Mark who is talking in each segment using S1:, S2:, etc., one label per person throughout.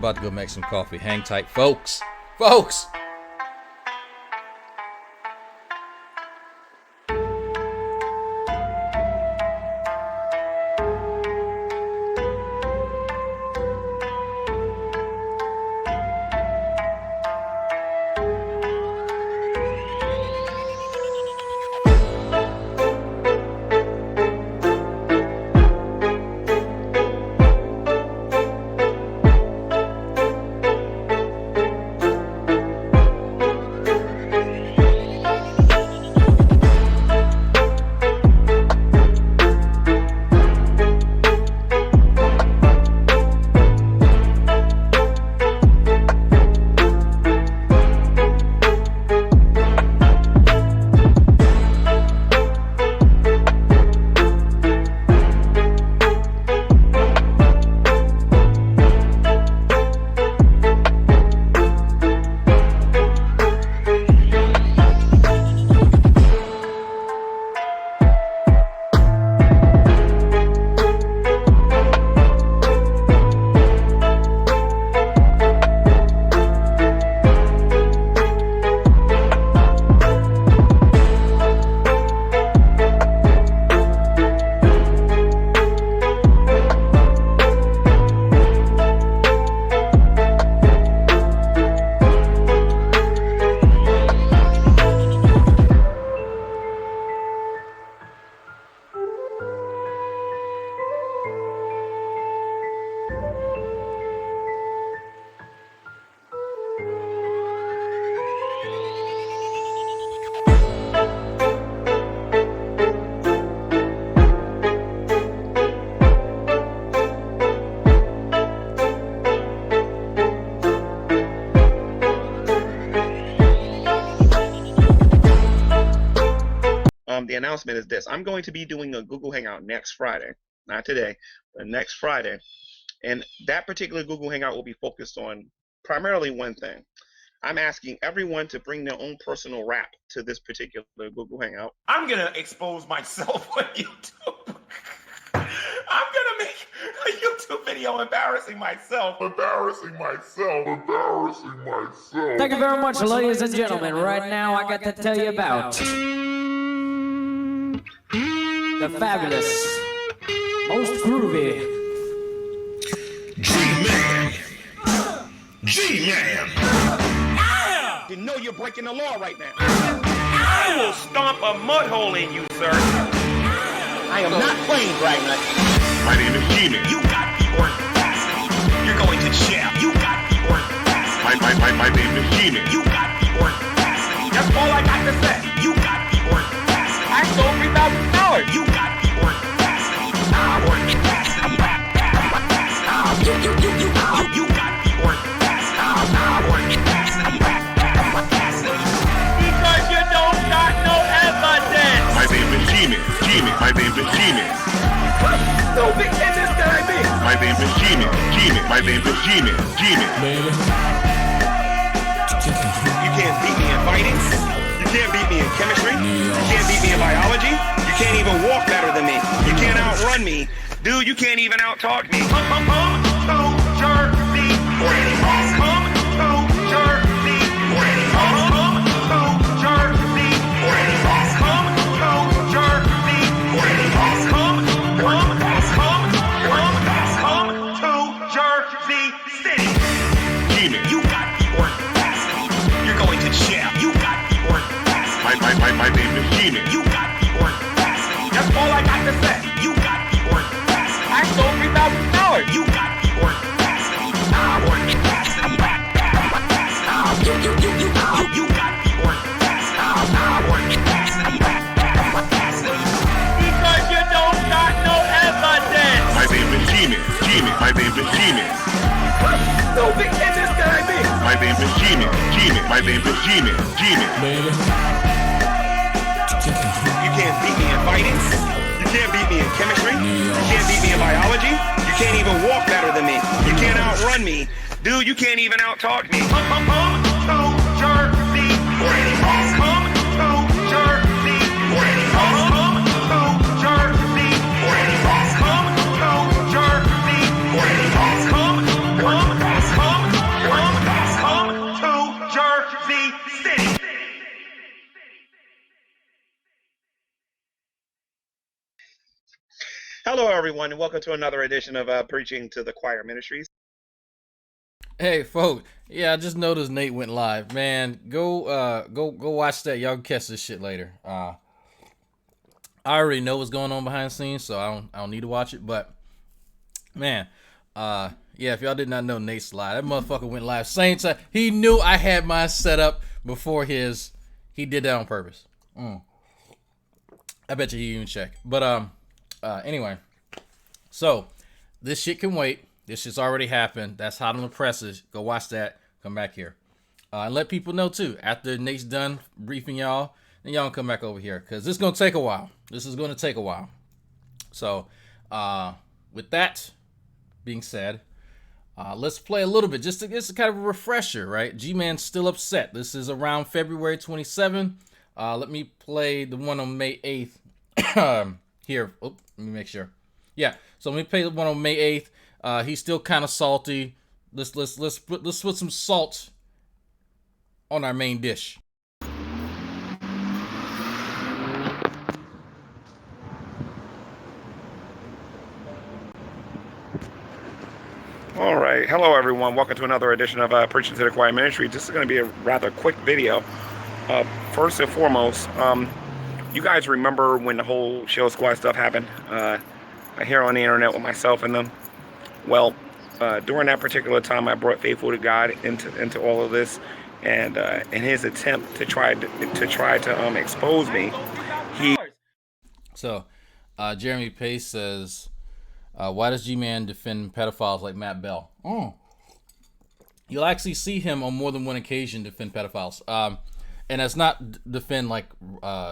S1: About to go make some coffee. Hang tight, folks. Folks!
S2: The announcement is this. I'm going to be doing a Google Hangout next Friday. Not today, but next Friday. And that particular Google Hangout will be focused on primarily one thing. I'm asking everyone to bring their own personal rap to this particular Google Hangout.
S3: I'm going to expose myself on YouTube. I'm going to make a YouTube video embarrassing myself.
S4: Thank you very much, ladies and gentlemen. Right now, I got to tell you about the fabulous, most groovy
S3: Gman. Gman.
S2: You know you're breaking the law right now.
S3: I will stomp a mud hole in you, sir.
S2: I am not playing Dragnauct.
S3: My name is Gman. You got the audacity. You're going to jail. You got the audacity. My name is Gman. You got the audacity. That's all I got to say. You got the audacity. I stole $3,000. You got the audacity. You got the audacity. Because you don't got no evidence. My name is Gman. My name is Gman. So big can this guy be? My name is Gman. My name is Gman. You can't beat me in fighting. You can't beat me in chemistry. You can't beat me in biology. You can't even walk better than me. You can't outrun me. Dude, you can't even out-talk me. Come to Jersey. Come to Jersey. Come to Jersey. Come to Jersey. Come to Jersey City. Gman, you got the audacity. You're going to jail. You got the audacity. My name is Gman. You got the audacity. That's all I got to say. You got the audacity. I stole $3,000. You got the audacity. You got the audacity. Because you don't got no evidence. My name is Gman. My name is Gman. So big can this guy be? My name is Gman. My name is Gman. You can't beat me in fighting. You can't beat me in chemistry. You can't beat me in biology. You can't even walk better than me. You can't outrun me. Dude, you can't even out-talk me. Come to Jersey. Come to Jersey. Come to Jersey. Come to Jersey. Come Jersey City.
S2: Hello, everyone, and welcome to another edition of Preaching to the Choir Ministries.
S1: Hey, folks. Yeah, I just noticed Nate went live. Man, go watch that. Y'all can catch this shit later. I already know what's going on behind the scenes, so I don't need to watch it. But man, yeah, if y'all did not know Nate's live, that motherfucker went live same time. He knew I had mine set up before his. He did that on purpose. I bet you he didn't even check. But anyway, so this shit can wait. This shit's already happened. That's hot on the presses. Go watch that. Come back here. And let people know too. After Nate's done briefing y'all, then y'all come back over here. Because this is going to take a while. This is going to take a while. So, with that being said, let's play a little bit. Just to get kind of a refresher, right? Gman's still upset. This is around February 27. Let me play the one on May 8th. Here. Oh, let me make sure. Yeah. So let me play the one on May 8th. He's still kind of salty. Let's put some salt on our main dish.
S3: All right. Hello, everyone. Welcome to another edition of Preaching to the Choir Ministry. This is going to be a rather quick video. First and foremost, you guys remember when the whole Shield Squad stuff happened? Here on the internet with myself and them. Well, during that particular time, I brought Faithful to God into all of this, and in his attempt to try to expose me, he.
S1: So, Jeremy Pace says, "Why does Gman defend pedophiles like Matt Bell?" You'll actually see him on more than one occasion defend pedophiles. And that's not defend like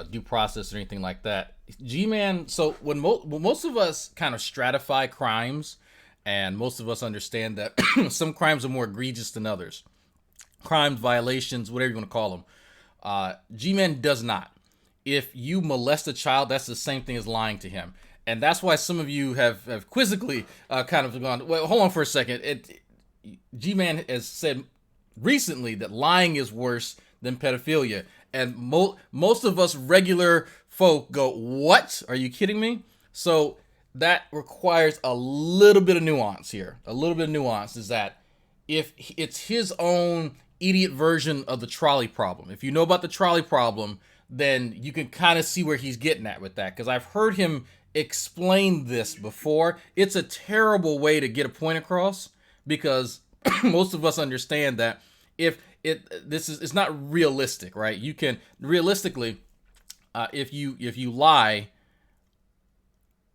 S1: due process or anything like that. Gman, so when most of us kind of stratify crimes, and most of us understand that some crimes are more egregious than others. Crimes, violations, whatever you want to call them. Gman does not. If you molest a child, that's the same thing as lying to him. And that's why some of you have quizzically kind of gone, well, hold on for a second. Gman has said recently that lying is worse than pedophilia, and most of us regular folk go, what? Are you kidding me? So that requires a little bit of nuance here. A little bit of nuance is that if it's his own idiot version of the trolley problem, if you know about the trolley problem, then you can kind of see where he's getting at with that, because I've heard him explain this before. It's a terrible way to get a point across, because most of us understand that it's not realistic, right? You can realistically, if you lie,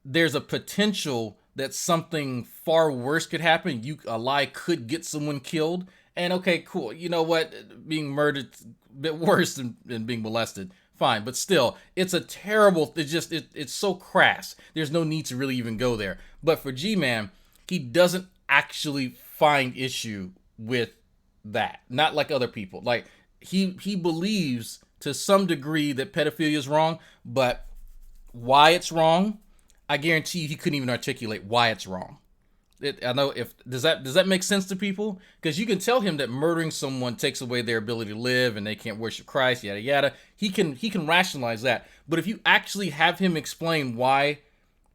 S1: there's a potential that something far worse could happen. A lie could get someone killed. And okay, cool. You know what? Being murdered a bit worse than being molested. Fine, but still, it's a terrible. It's so crass. There's no need to really even go there. But for Gman, he doesn't actually find issue with that, not like other people. Like he believes to some degree that pedophilia is wrong, but why it's wrong, I guarantee you he couldn't even articulate why it's wrong. I know does that make sense to people? Because you can tell him that murdering someone takes away their ability to live and they can't worship Christ, yada yada. He can rationalize that. But if you actually have him explain why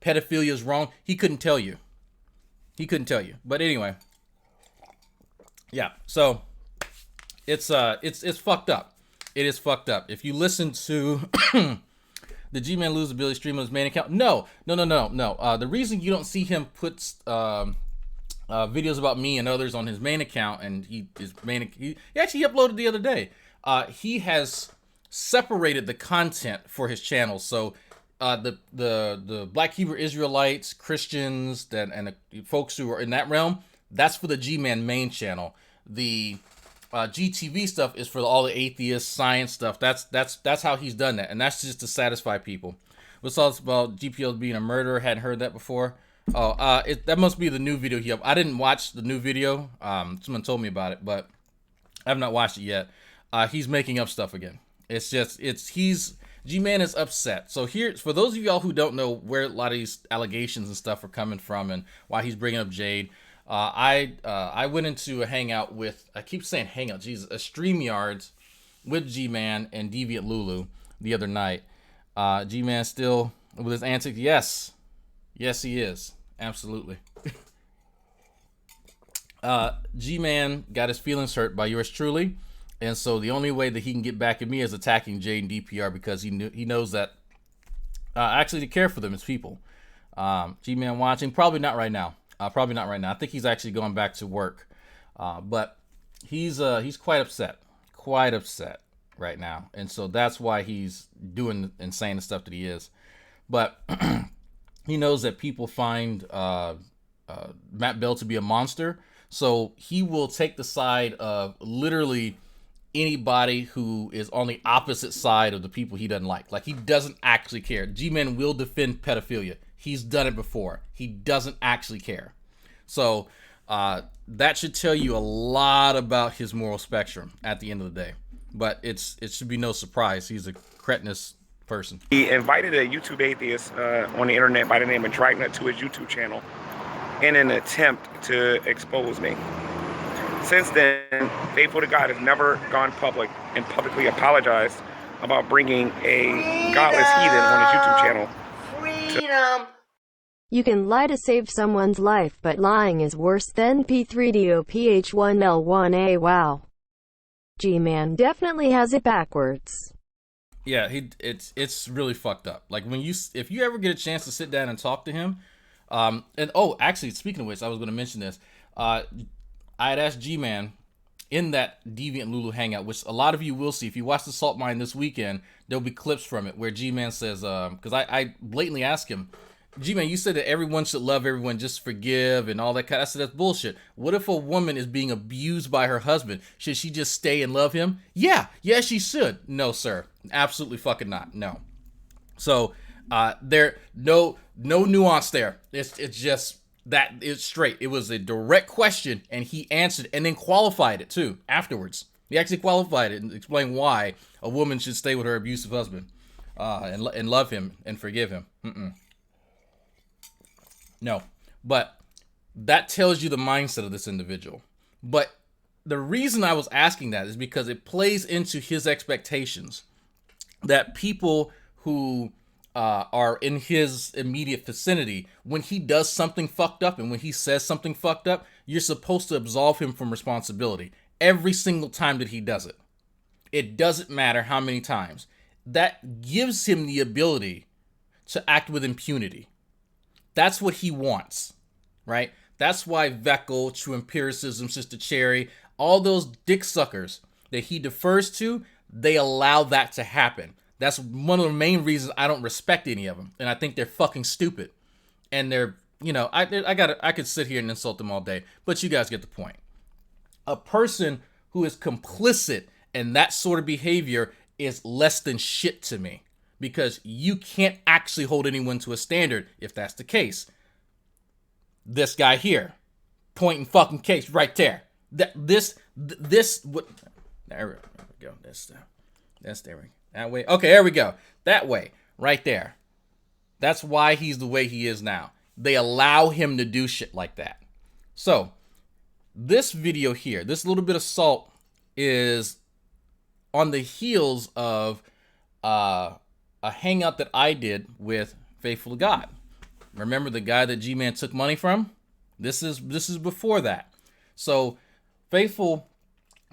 S1: pedophilia is wrong, he couldn't tell you. But anyway. Yeah, so it's fucked up. It is fucked up. If you listen to the Gman lose the ability to stream on his main account, no. The reason you don't see him put videos about me and others on his main account, and he actually uploaded the other day. He has separated the content for his channel. So the Black Hebrew Israelites, Christians, and the folks who are in that realm, that's for the Gman main channel. The GTV stuff is for all the atheist science stuff. That's how he's done that, and that's just to satisfy people. What's all about GPL being a murderer? Hadn't heard that before. Oh, that must be the new video he up. I didn't watch the new video. Someone told me about it, but I have not watched it yet. He's making up stuff again. Gman is upset. So here, for those of y'all who don't know where a lot of these allegations and stuff are coming from and why he's bringing up Jade, I went into a hangout with, I keep saying hangout, Jesus, a StreamYards with Gman and Deviant Lulu the other night. Gman still with his antics. Yes, he is. Absolutely. Gman got his feelings hurt by yours truly, and so the only way that he can get back at me is attacking Jade and DPR, because he knows that actually to care for them as people. Gman watching, probably not right now. I think he's actually going back to work, but he's quite upset right now, and so that's why he's doing insane the stuff that he is. But he knows that people find Matt Bell to be a monster, so he will take the side of literally anybody who is on the opposite side of the people he doesn't like. Like, he doesn't actually care. G-Man will defend pedophilia. He's done it before. He doesn't actually care. So that should tell you a lot about his moral spectrum at the end of the day. But it should be no surprise. He's a cretinous person.
S3: He invited a YouTube atheist on the internet by the name of Dragnauct to his YouTube channel in an attempt to expose me. Since then, Faithful to God has never gone public and publicly apologized about bringing a godless heathen on his YouTube channel.
S5: Freedom!
S6: You can lie to save someone's life, but lying is worse than P3DOPH1L1A. Wow. G-Man definitely has it backwards.
S1: Yeah, it's really fucked up. Like, if you ever get a chance to sit down and talk to him, and oh, actually, speaking of which, I was going to mention this. I had asked G-Man in that Deviant Lulu hangout, which a lot of you will see. If you watch the Salt Mine this weekend, there'll be clips from it where G-Man says, because I blatantly asked him, G-Man, you said that everyone should love everyone, just forgive and all that kind of stuff. That's bullshit. What if a woman is being abused by her husband? Should she just stay and love him? Yeah, she should. No, sir. Absolutely fucking not. No. So, no nuance there. It's just that it's straight. It was a direct question, and he answered and then qualified it too afterwards. He actually qualified it and explained why a woman should stay with her abusive husband and love him and forgive him. No, but that tells you the mindset of this individual. But the reason I was asking that is because it plays into his expectations that people who are in his immediate vicinity, when he does something fucked up and when he says something fucked up, you're supposed to absolve him from responsibility every single time that he does it. It doesn't matter how many times. That gives him the ability to act with impunity. That's what he wants, right? That's why Veckel, True Empiricism, Sister Cherry, all those dick suckers that he defers to, they allow that to happen. That's one of the main reasons I don't respect any of them. And I think they're fucking stupid. And they're, I could sit here and insult them all day, but you guys get the point. A person who is complicit in that sort of behavior is less than shit to me. Because you can't actually hold anyone to a standard if that's the case. This guy here, point and fucking case right there. There we go. That's there. That way. Okay, there we go. That way, right there. That's why he's the way he is now. They allow him to do shit like that. So, this video here, this little bit of salt is on the heels of a hangout that I did with Faithful to God. Remember the guy that G-Man took money from? This is before that. So Faithful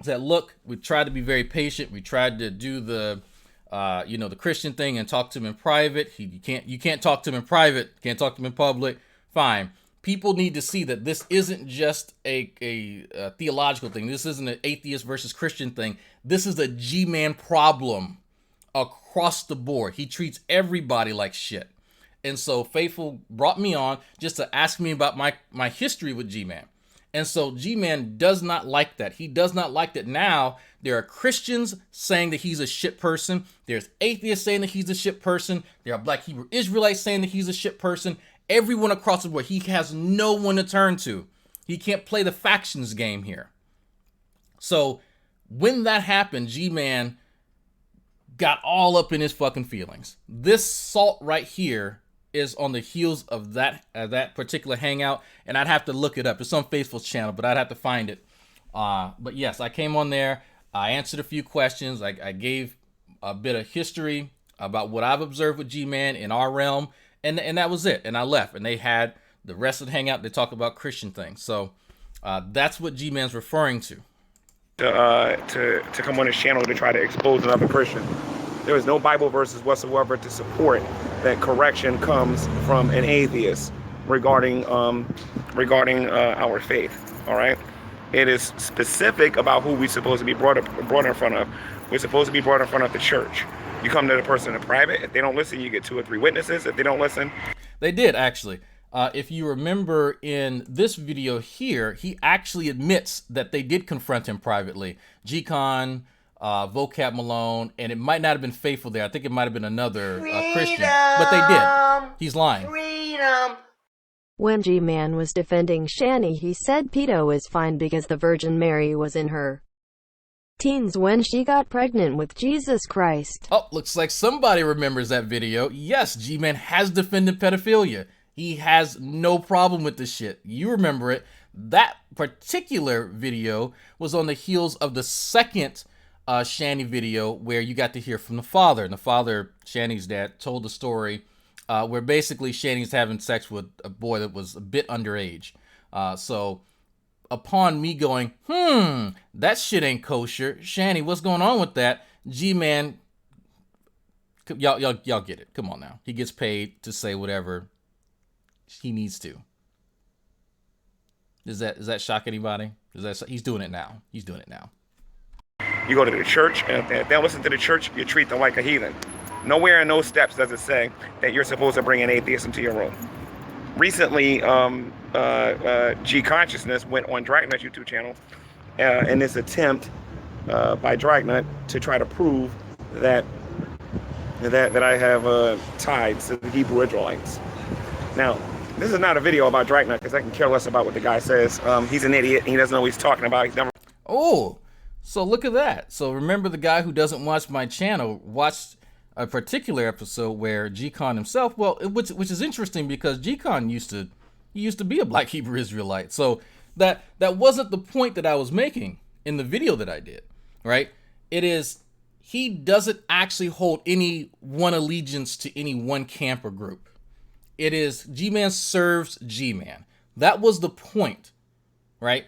S1: said, look, we tried to be very patient. We tried to do the the Christian thing and talk to him in private. You can't talk to him in private, can't talk to him in public. Fine. People need to see that this isn't just a theological thing. This isn't an atheist versus Christian thing. This is a G-Man problem across the board. He treats everybody like shit. And so Faithful brought me on just to ask me about my history with G-Man. And so G-Man does not like that. He does not like that now there are Christians saying that he's a shit person. There's atheists saying that he's a shit person. There are Black Hebrew Israelites saying that he's a shit person. Everyone across the board. He has no one to turn to. He can't play the factions game here. So when that happened, G-Man got all up in his fucking feelings. This salt right here is on the heels of that particular hangout, and I'd have to look it up. It's on Faithful's channel, but I'd have to find it. But yes, I came on there. I answered a few questions. I gave a bit of history about what I've observed with G-Man in our realm, and that was it. And I left, and they had the rest of the hangout. They talk about Christian things. So that's what G-Man's referring to.
S3: To come on his channel to try to expose another Christian. There is no Bible verses whatsoever to support that correction comes from an atheist regarding our faith. All right, it is specific about who we're supposed to be brought in front of. We're supposed to be brought in front of the church. You come to the person in private. If they don't listen, you get 2 or 3 witnesses. If they don't listen,
S1: they did actually. If you remember in this video here, he actually admits that they did confront him privately. Gman, Vocab Malone, and it might not have been Faithful there. I think it might have been another Christian, but they did. He's lying.
S6: When G-Man was defending Shani, he said pedo is fine because the Virgin Mary was in her teens when she got pregnant with Jesus Christ.
S1: Oh, looks like somebody remembers that video. Yes, G-Man has defended pedophilia. He has no problem with this shit. You remember it. That particular video was on the heels of the second Shani video where you got to hear from the father. And the father, Shani's dad, told the story where basically Shani's having sex with a boy that was a bit underage. So upon me going, that shit ain't kosher. Shani, what's going on with that? G-Man, y'all get it. Come on now. He gets paid to say whatever he needs to. Does that shock anybody? He's doing it now. He's doing it now.
S3: you go to the church, and if they don't listen to the church, you treat them like a heathen. Nowhere in those steps does it say that you're supposed to bring an atheist into your room. Recently, G Consciousness went on Dragnauct YouTube channel in this attempt by Dragnauct to try to prove that I have ties to the Hebrew Israelites. Now, this is not a video about Dragnauct because I can care less about what the guy says. He's an idiot. He doesn't know what he's talking about. He's never.
S1: Oh, so look at that. So remember, the guy who doesn't watch my channel watched a particular episode where G-Con himself, well, which is interesting because G-Con used to be a black Hebrew Israelite. So that wasn't the point that I was making in the video that I did, right? It is, he doesn't actually hold any one allegiance to any one camp or group. It is G-Man serves G-Man. That was the point, right?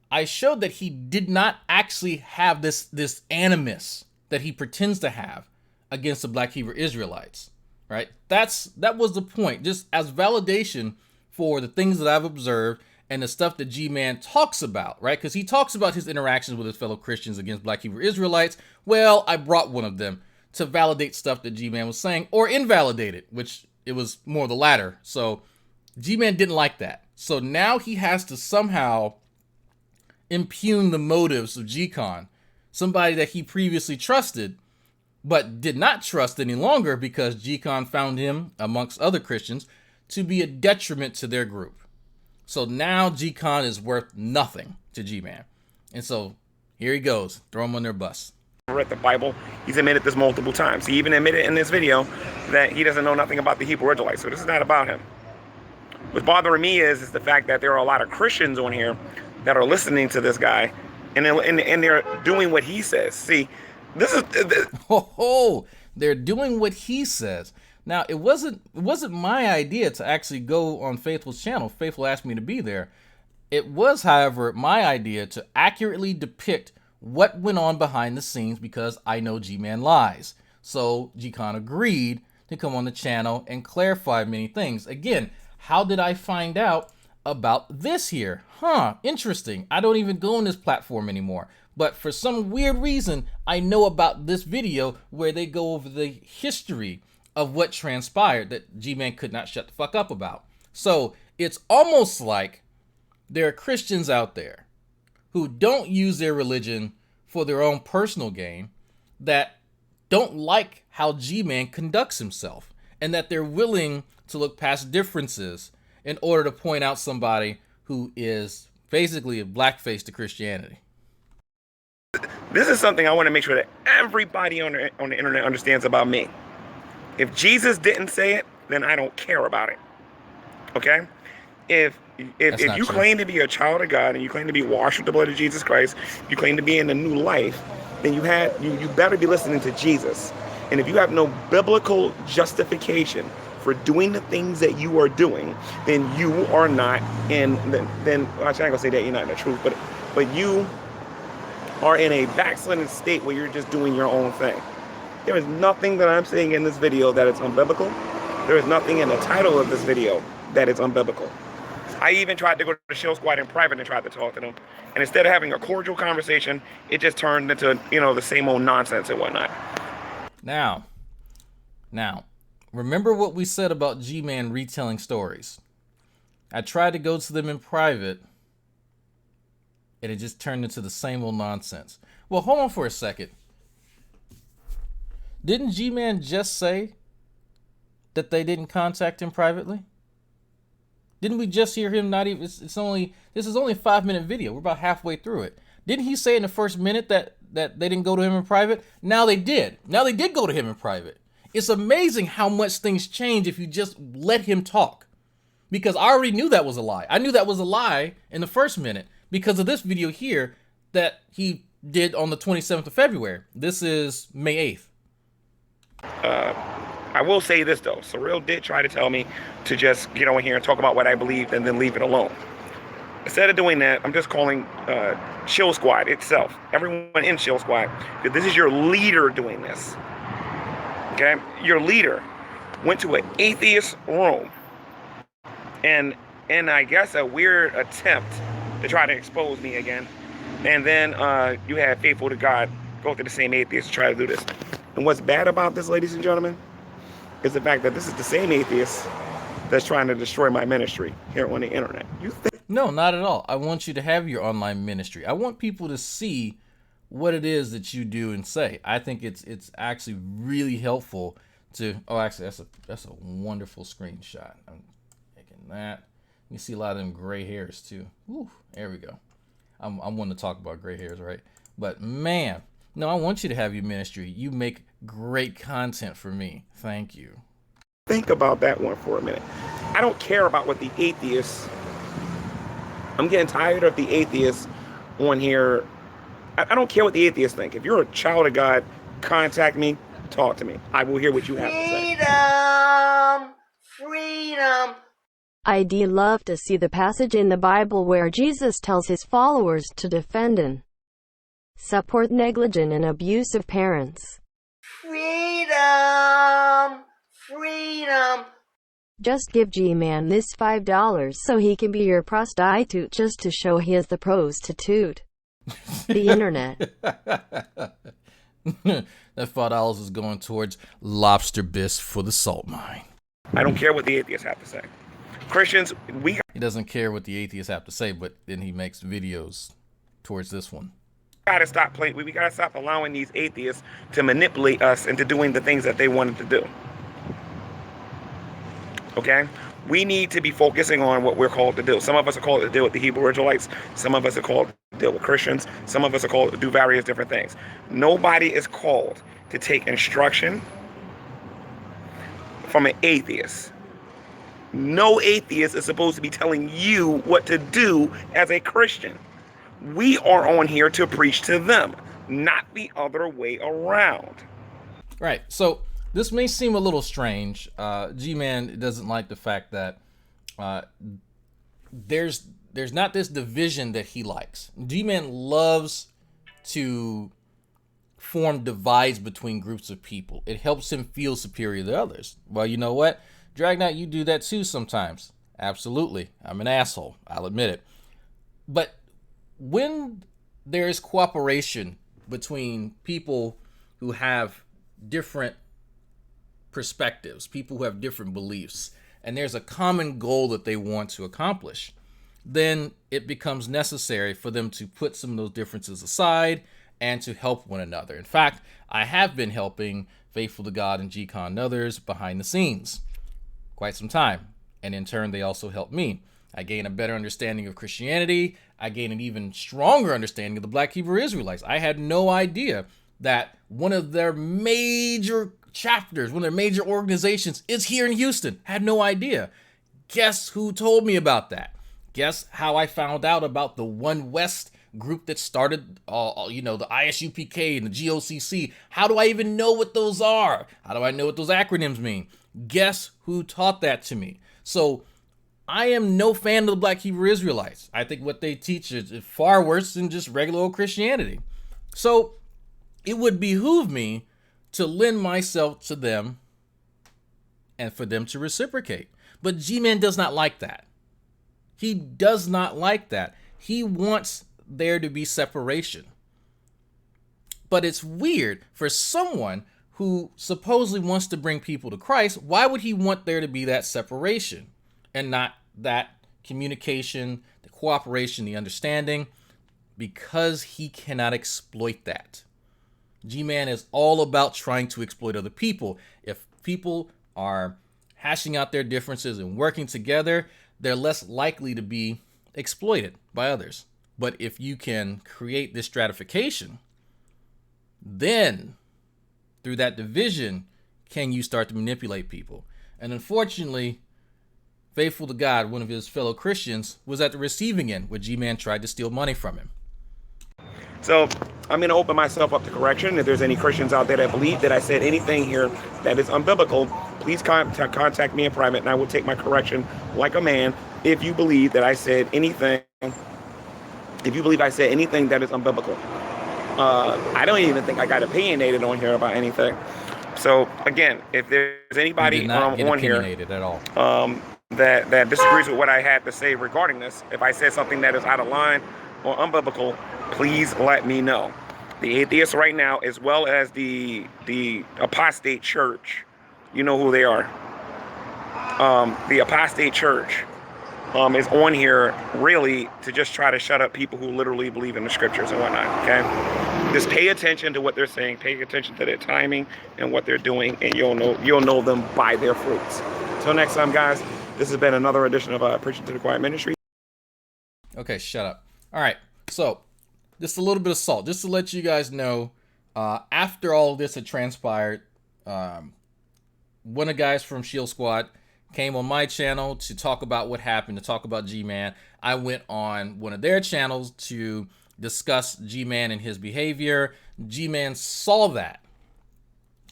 S1: I showed that he did not actually have this animus that he pretends to have against the black Hebrew Israelites, right? That was the point, just as validation for the things that I've observed and the stuff that G-Man talks about, right? Because he talks about his interactions with his fellow Christians against black Hebrew Israelites. Well, I brought one of them to validate stuff that G-Man was saying, or invalidate it, which it was more the latter. So G-Man didn't like that. So now he has to somehow impugn the motives of G-Con, somebody that he previously trusted, but did not trust any longer because G-Con found him, amongst other Christians, to be a detriment to their group. So now G-Con is worth nothing to G-Man. And so here he goes, throw him on their bus.
S3: Read the Bible. He's admitted this multiple times. He even admitted in this video that he doesn't know nothing about the Hebrew Israelites. So this is not about him. What's bothering me is the fact that there are a lot of Christians on here that are listening to this guy, and they're doing what he says. See, this is
S1: they're doing what he says. Now, it wasn't my idea to actually go on Faithful's channel. Faithful asked me to be there. It was, however, my idea to accurately depict what went on behind the scenes because I know G-Man lies. So G-Con agreed to come on the channel and clarify many things. Again, how did I find out about this here? Interesting. I don't even go on this platform anymore. But for some weird reason, I know about this video where they go over the history of what transpired that G-Man could not shut the fuck up about. So it's almost like there are Christians out there who don't use their religion for their own personal gain, that don't like how G-Man conducts himself, and that they're willing to look past differences in order to point out somebody who is basically a blackface to Christianity.
S3: This is something I want to make sure that everybody on the internet understands about me. If Jesus didn't say it, then I don't care about it. Okay? If you claim to be a child of God and you claim to be washed with the blood of Jesus Christ, you claim to be in the new life, then you better be listening to Jesus. And if you have no biblical justification for doing the things that you are doing, then you are not in, then well, actually, I'm gonna say that you're not in the truth, but you are in a backslidden state where you're just doing your own thing. There is nothing that I'm saying in this video that is unbiblical. There is nothing in the title of this video that is unbiblical. I even tried to go to the Shield Squad in private and tried to talk to them. And instead of having a cordial conversation, it just turned into, the same old nonsense and whatnot.
S1: Now, remember what we said about Gman retelling stories. I tried to go to them in private, and it just turned into the same old nonsense. Well, hold on for a second. Didn't Gman just say that they didn't contact him privately? Didn't we just hear him not even, this is only a 5-minute video. We're about halfway through it. Didn't he say in the first minute that they didn't go to him in private? Now they did. Now they did go to him in private. It's amazing how much things change if you just let him talk. Because I already knew that was a lie. I knew that was a lie in the first minute because of this video here that he did on the 27th of February. This is May 8th.
S3: I will say this though, Surreal did try to tell me to just get on here and talk about what I believed and then leave it alone. Instead of doing that, I'm just calling Shield Squad itself, everyone in Shield Squad, because this is your leader doing this. Okay, your leader went to an atheist room, and I guess a weird attempt to try to expose me again, and then you had Faithful to God go to the same atheist to try to do this. And what's bad about this, ladies and gentlemen, is the fact that this is the same atheist that's trying to destroy my ministry here on the internet. You think?
S1: No, not at all. I want you to have your online ministry. I want people to see what it is that you do and say. I think it's actually really helpful to. Oh, actually, that's a wonderful screenshot. I'm taking that. You can see a lot of them gray hairs too. Woo, there we go. I'm wanting to talk about gray hairs, right? But man, no, I want you to have your ministry. You make great content for me. Thank you.
S3: Think about that one for a minute. I don't care about what the atheists. I'm getting tired of the atheists on here. I don't care what the atheists think. If you're a child of God, contact me, talk to me. I will hear what you have to say.
S5: Freedom!
S6: I'd love to see the passage in the Bible where Jesus tells his followers to defend and support negligent and abusive parents.
S5: Freedom! Freedom!
S6: Just give Gman this $5 so he can be your prostitute just to show he is the prostitute. The internet.
S1: That $5 is going towards lobster bisque for the salt mine.
S3: I don't care what the atheists have to say. Christians,
S1: He doesn't care what the atheists have to say, but then he makes videos towards this one.
S3: gotta stop playing. We gotta stop allowing these atheists to manipulate us into doing the things that they wanted to do. Okay? We need to be focusing on what we're called to do. Some of us are called to deal with the Hebrew Israelites. Some of us are called to deal with Christians. Some of us are called to do various different things. Nobody is called to take instruction from an atheist. No atheist is supposed to be telling you what to do as a Christian. We are on here to preach to them, not the other way around.
S1: Right. So this may seem a little strange. Gman doesn't like the fact that there's not this division that he likes. Gman loves to form divides between groups of people. It helps him feel superior to others. Well, you know what? Dragnauct, you do that too sometimes. Absolutely. I'm an asshole. I'll admit it. But when there is cooperation between people who have different perspectives, people who have different beliefs, and there's a common goal that they want to accomplish, then it becomes necessary for them to put some of those differences aside and to help one another. In fact, I have been helping Faithful to God and Gman and others behind the scenes quite some time, and in turn they also help me. I gain a better understanding of Christianity. I gain an even stronger understanding of the Black Hebrew Israelites. I had no idea that one of their major chapters, one of their major organizations is here in Houston. Had no idea. Guess who told me about that? Guess how I found out about the One West group that started, the ISUPK and the GOCC. How do I even know what those are? How do I know what those acronyms mean? Guess who taught that to me? So I am no fan of the Black Hebrew Israelites. I think what they teach is far worse than just regular old Christianity. So it would behoove me to lend myself to them and for them to reciprocate. But Gman does not like that. He does not like that. He wants there to be separation. But it's weird for someone who supposedly wants to bring people to Christ. Why would he want there to be that separation and not that communication, the cooperation, the understanding? Because he cannot exploit that. Gman is all about trying to exploit other people. If people are hashing out their differences and working together, they're less likely to be exploited by others. But if you can create this stratification, then through that division, can you start to manipulate people? And unfortunately, faithful to God, one of his fellow Christians, was at the receiving end where Gman tried to steal money from him.
S3: So I'm going to open myself up to correction. If there's any Christians out there that believe that I said anything here that is unbiblical, please contact me in private and I will take my correction like a man. If you believe that I said anything, that is unbiblical. I don't even think I got opinionated on here about anything. So again, if there's anybody on here
S1: at all.
S3: That disagrees with what I had to say regarding this, if I said something that is out of line or unbiblical, please let me know. The atheists right now, as well as the apostate church, you know who they are. The apostate church is on here really to just try to shut up people who literally believe in the scriptures and whatnot. Okay, just pay attention to what they're saying, pay attention to their timing and what they're doing, and you'll know them by their fruits. Till next time, guys. This has been another edition of Preaching to the Quiet Ministry.
S1: Okay, shut up. All right, so just a little bit of salt, just to let you guys know, after all of this had transpired, one of the guys from Shield Squad came on my channel to talk about what happened, to talk about Gman. I went on one of their channels to discuss Gman and his behavior. Gman saw that.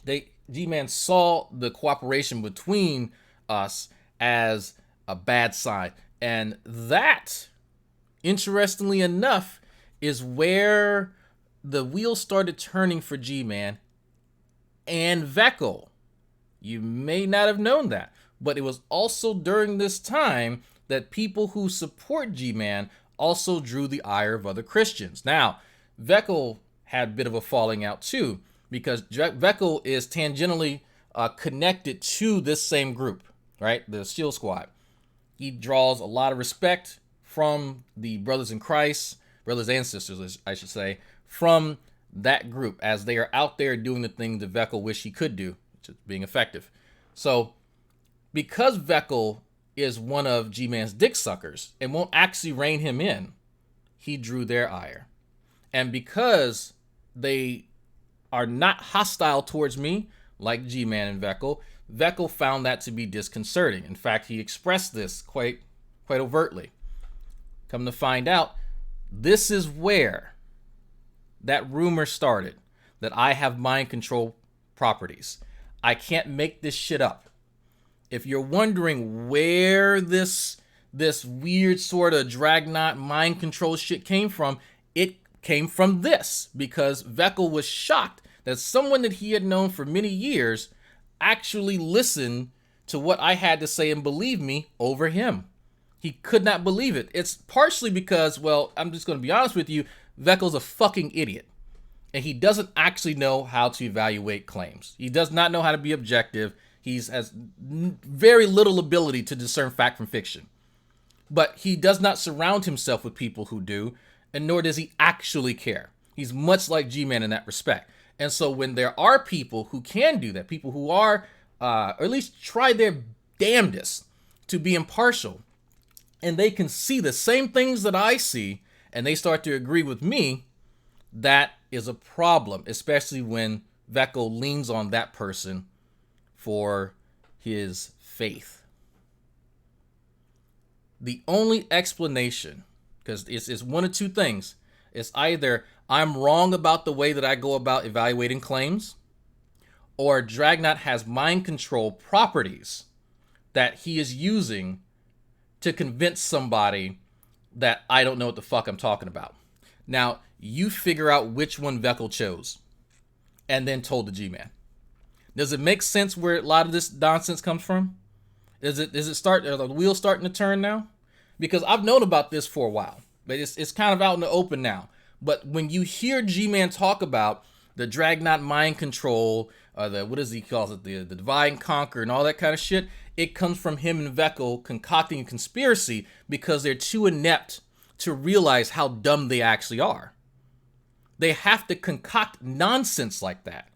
S1: Gman saw the cooperation between us as a bad sign. And that, interestingly enough, is where the wheels started turning for Gman and Veckel. You may not have known that, but it was also during this time that people who support Gman also drew the ire of other Christians. Now, Veckel had a bit of a falling out too, because Veckel is tangentially connected to this same group, right? The Shield Squad. He draws a lot of respect from the brothers in Christ, brothers and sisters, I should say, from that group as they are out there doing the things that Veckel wish he could do, which is being effective. So because Veckel is one of Gman's dick suckers and won't actually rein him in, he drew their ire. And because they are not hostile towards me, like Gman and Veckel, Veckel found that to be disconcerting. In fact, he expressed this quite overtly. Come to find out, this is where that rumor started, that I have mind control properties. I can't make this shit up. If you're wondering where this weird sort of Dragnauct mind control shit came from, it came from this, because Veckel was shocked that someone that he had known for many years actually listened to what I had to say and believe me over him. He could not believe it. It's partially because, well, I'm just going to be honest with you, Veckel's a fucking idiot. And he doesn't actually know how to evaluate claims. He does not know how to be objective. He has very little ability to discern fact from fiction. But he does not surround himself with people who do, and nor does he actually care. He's much like Gman in that respect. And so when there are people who can do that, people who are, or at least try their damnedest to be impartial, and they can see the same things that I see, and they start to agree with me, that is a problem, especially when Veckel leans on that person for his faith. The only explanation, because it's one of two things, It's either I'm wrong about the way that I go about evaluating claims, or Dragnauct has mind control properties that he is using to convince somebody that I don't know what the fuck I'm talking about. Now, you figure out which one Veckel chose and then told the G-Man. Does it make sense where a lot of this nonsense comes from? Are the wheels starting to turn now? Because I've known about this for a while, but it's kind of out in the open now. But when you hear G-Man talk about the Dragnauct mind control, what does he call it, the divide and conquer and all that kind of shit, it comes from him and Veckel concocting a conspiracy because they're too inept to realize how dumb they actually are. They have to concoct nonsense like that.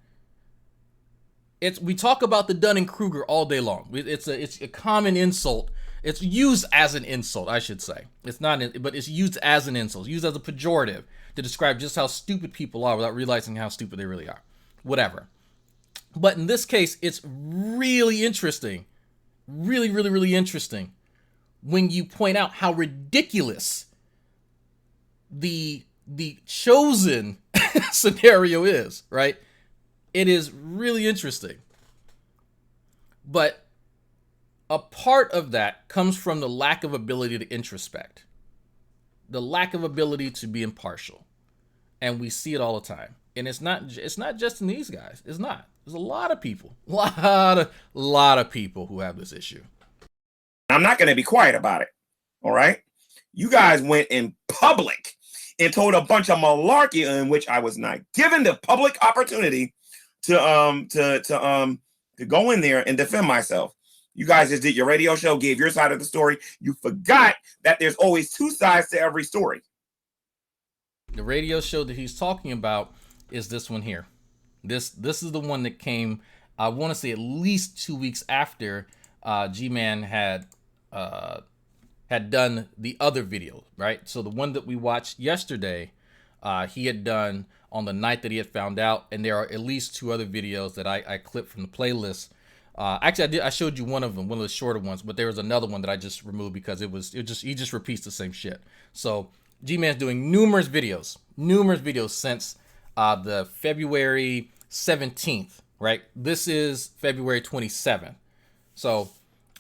S1: We talk about the Dunning-Kruger all day long. It's a common insult. It's used as an insult, I should say. It's not, but it's used as an insult. It's used as a pejorative to describe just how stupid people are without realizing how stupid they really are. Whatever. But in this case, it's really interesting. Really, really, really interesting when you point out how ridiculous the chosen scenario is, right? It is really interesting. But a part of that comes from the lack of ability to introspect. The lack of ability to be impartial. And we see it all the time. And it's not just in these guys. It's not. There's a lot of people. Lot of people who have this issue.
S3: I'm not going to be quiet about it. All right? You guys went in public and told a bunch of malarkey in which I was not given the public opportunity to go in there and defend myself. You guys just did your radio show, gave your side of the story. You forgot that there's always two sides to every story.
S1: The radio show that he's talking about is this one here. This is the one that came, I want to say, at least 2 weeks after Gman had done the other video, right? So the one that we watched yesterday, he had done on the night that he had found out, and there are at least 2 other videos that I clipped from the playlist. Actually, I showed you one of them, one of the shorter ones, but there was another one that I just removed because he just repeats the same shit. So G-Man's doing numerous videos since the February 17th, right? This is February 27th. So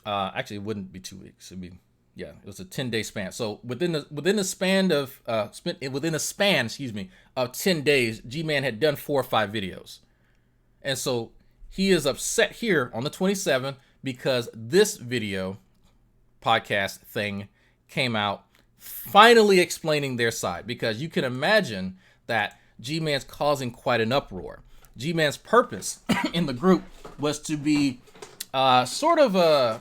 S1: actually, it wouldn't be 2 weeks. It'd be, yeah, it was a 10-day span. So within a span of 10 days, G-Man had done 4 or 5 videos, and so he is upset here on the 27th because this video podcast thing came out, finally explaining their side. Because you can imagine that G-Man's causing quite an uproar. G-Man's purpose in the group was to be sort of a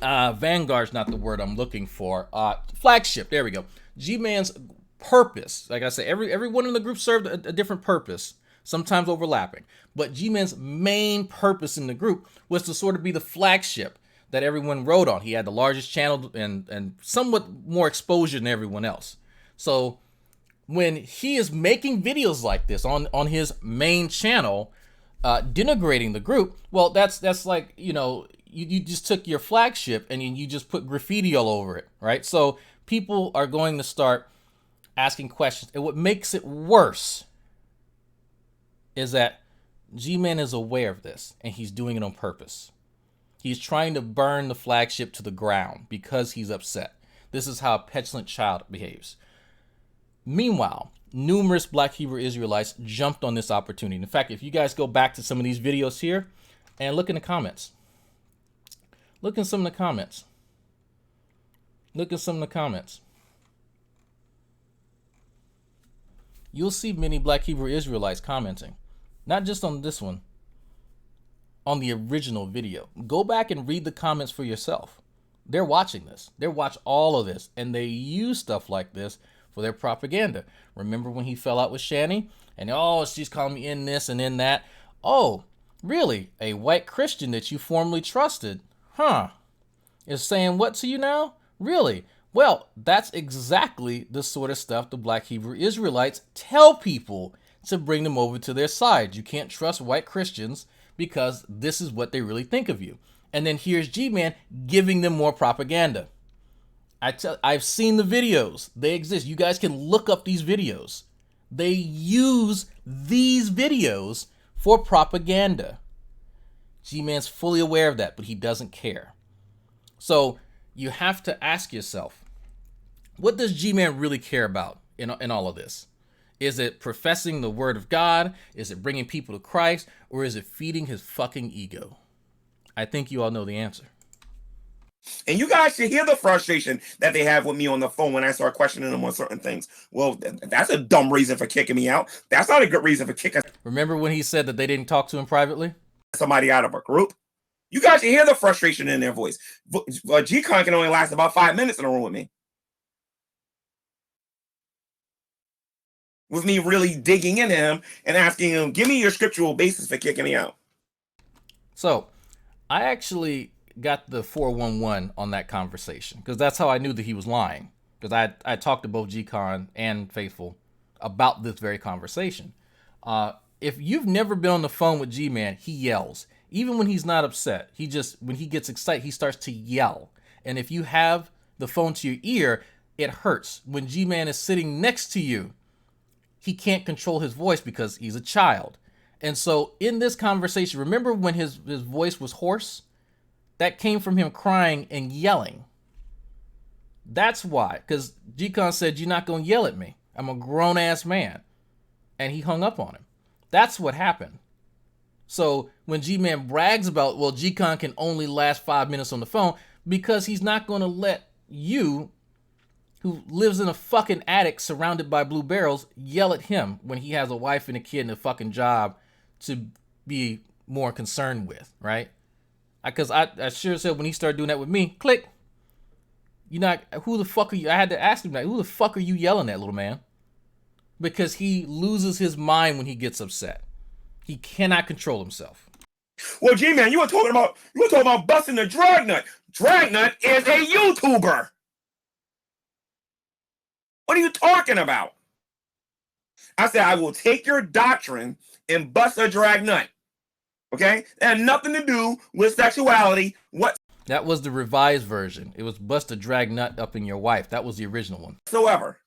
S1: vanguard's not the word I'm looking for. Flagship. There we go. G-Man's purpose, like I said, everyone in the group served a different purpose, sometimes overlapping. But G-Man's main purpose in the group was to sort of be the flagship that everyone rode on. He had the largest channel and somewhat more exposure than everyone else. So when he is making videos like this on his main channel, denigrating the group, well, that's like, you just took your flagship and you just put graffiti all over it, right? So people are going to start asking questions. And what makes it worse is that G-Man is aware of this, and he's doing it on purpose. He's trying to burn the flagship to the ground because he's upset. This is how a petulant child behaves. Meanwhile, numerous Black Hebrew Israelites jumped on this opportunity. In fact, if you guys go back to some of these videos here and look in the comments. Look at some of the comments. Look at some of the comments. You'll see many Black Hebrew Israelites commenting. Not just on this one, on the original video. Go back and read the comments for yourself. They're watching this. They watch all of this, and they use stuff like this for their propaganda. Remember when he fell out with Shani? And, oh, she's calling me in this and in that. Oh, really? A white Christian that you formerly trusted, is saying what to you now? Really? Well, that's exactly the sort of stuff the Black Hebrew Israelites tell people to bring them over to their side. You can't trust white Christians because this is what they really think of you. And then here's G-Man giving them more propaganda. I've seen the videos. They exist. You guys can look up these videos. They use these videos for propaganda. G-Man's fully aware of that, but he doesn't care. So you have to ask yourself, what does G-Man really care about in all of this? Is it professing the word of God? Is it bringing people to Christ? Or is it feeding his fucking ego? I think you all know the answer.
S3: And you guys should hear the frustration that they have with me on the phone when I start questioning them on certain things. Well, that's a dumb reason for kicking me out. That's not a good reason for kicking
S1: Remember when he said that they didn't talk to him privately?
S3: somebody out of a group? You guys should hear the frustration in their voice. Gcon can only last about 5 minutes in a room with me. With me really digging into him and asking him, give me your scriptural basis for kicking me out.
S1: So, I actually got the 411 on that conversation because that's how I knew that he was lying. Because I talked to both Gcon and Faithful about this very conversation. If you've never been on the phone with G-Man, he yells. Even when he's not upset, when he gets excited, he starts to yell. And if you have the phone to your ear, it hurts. When G-Man is sitting next to you, he can't control his voice because he's a child. And so in this conversation, remember when his voice was hoarse? That came from him crying and yelling. That's why. Because Gcon said, you're not going to yell at me. I'm a grown-ass man. And he hung up on him. That's what happened. So when G-Man brags about, well, Gcon can only last 5 minutes on the phone, because he's not going to let you, who lives in a fucking attic surrounded by blue barrels, yell at him when he has a wife and a kid and a fucking job to be more concerned with, right? Because I sure said when he started doing that with me, click. Who the fuck are you? I had to ask him that. Who the fuck are you yelling at, little man? Because he loses his mind when he gets upset. He cannot control himself.
S3: Well, G-Man, you were talking about busting the Dragnauct. Dragnauct is a YouTuber. What are you talking about? I said, I will take your doctrine and bust a Dragnaught. Okay? That had nothing to do with sexuality.
S1: That was the revised version. It was bust a Dragnaught up in your wife. That was the original one.
S3: Whatsoever.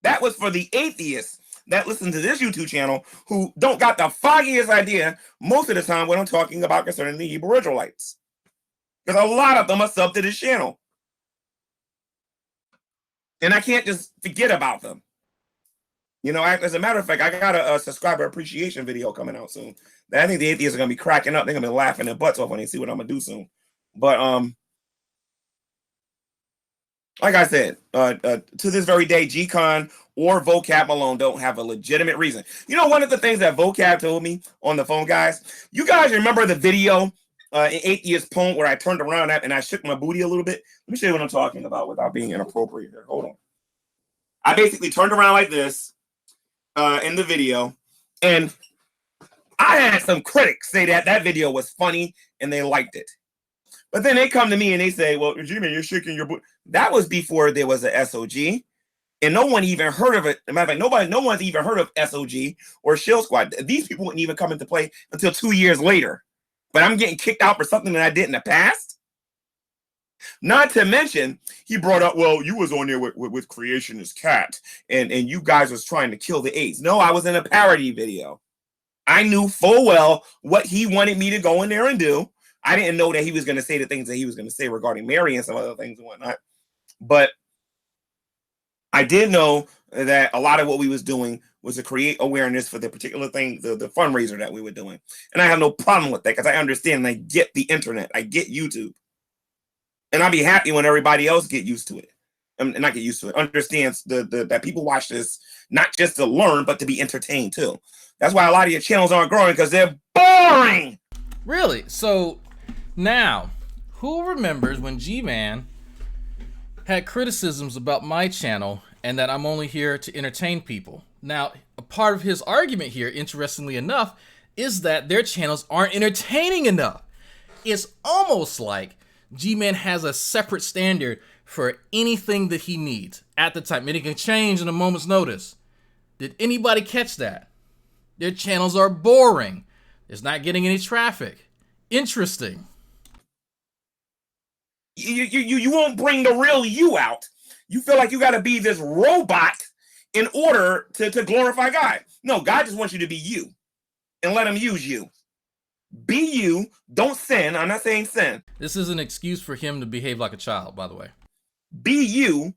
S3: That was for the atheists that listen to this YouTube channel who don't got the foggiest idea most of the time what I'm talking about concerning the Hebrew Israelites. Because a lot of them are sub to this channel. And I can't just forget about them. You know, as a matter of fact, I got a subscriber appreciation video coming out soon. I think the atheists are going to be cracking up. They're going to be laughing their butts off when they see what I'm going to do soon. But, like I said, to this very day, Gcon or Vocab Malone don't have a legitimate reason. You know, one of the things that Vocab told me on the phone, guys, you guys remember the video in Atheist Poem where I turned around and I shook my booty a little bit? Let me show you what I'm talking about without being inappropriate here. Hold on. I basically turned around like this in the video, and I had some critics say that video was funny and they liked it. But then they come to me and they say, well, G-Man, you're shaking your booty. That was before there was a SoG. And no one even heard of it. As a matter of fact, no one's even heard of SoG or Shield Squad. These people wouldn't even come into play until 2 years later. But I'm getting kicked out for something that I did in the past. Not to mention, he brought up, well, you was on there with Creationist Cat, and you guys was trying to kill the AIDS. No, I was in a parody video. I knew full well what he wanted me to go in there and do. I didn't know that he was going to say the things that he was going to say regarding Mary and some other things and whatnot. But I did know that a lot of what we was doing was to create awareness for the particular thing, the fundraiser that we were doing. And I have no problem with that because I understand and I get the internet. I get YouTube. And I'll be happy when everybody else get used to it. And not get used to it. Understands that people watch this not just to learn, but to be entertained too. That's why a lot of your channels aren't growing, because they're boring.
S1: Really? So now, who remembers when G-Man had criticisms about my channel and that I'm only here to entertain people? Now, a part of his argument here, interestingly enough, is that their channels aren't entertaining enough. It's almost like G-Man has a separate standard for anything that he needs at the time. And it can change in a moment's notice. Did anybody catch that? Their channels are boring. It's not getting any traffic. Interesting.
S3: You won't bring the real you out. You feel like you got to be this robot in order to glorify God. No, God just wants you to be you and let him use you. Be you. Don't sin. I'm not saying sin.
S1: This is an excuse for him to behave like a child, by the way.
S3: Be you,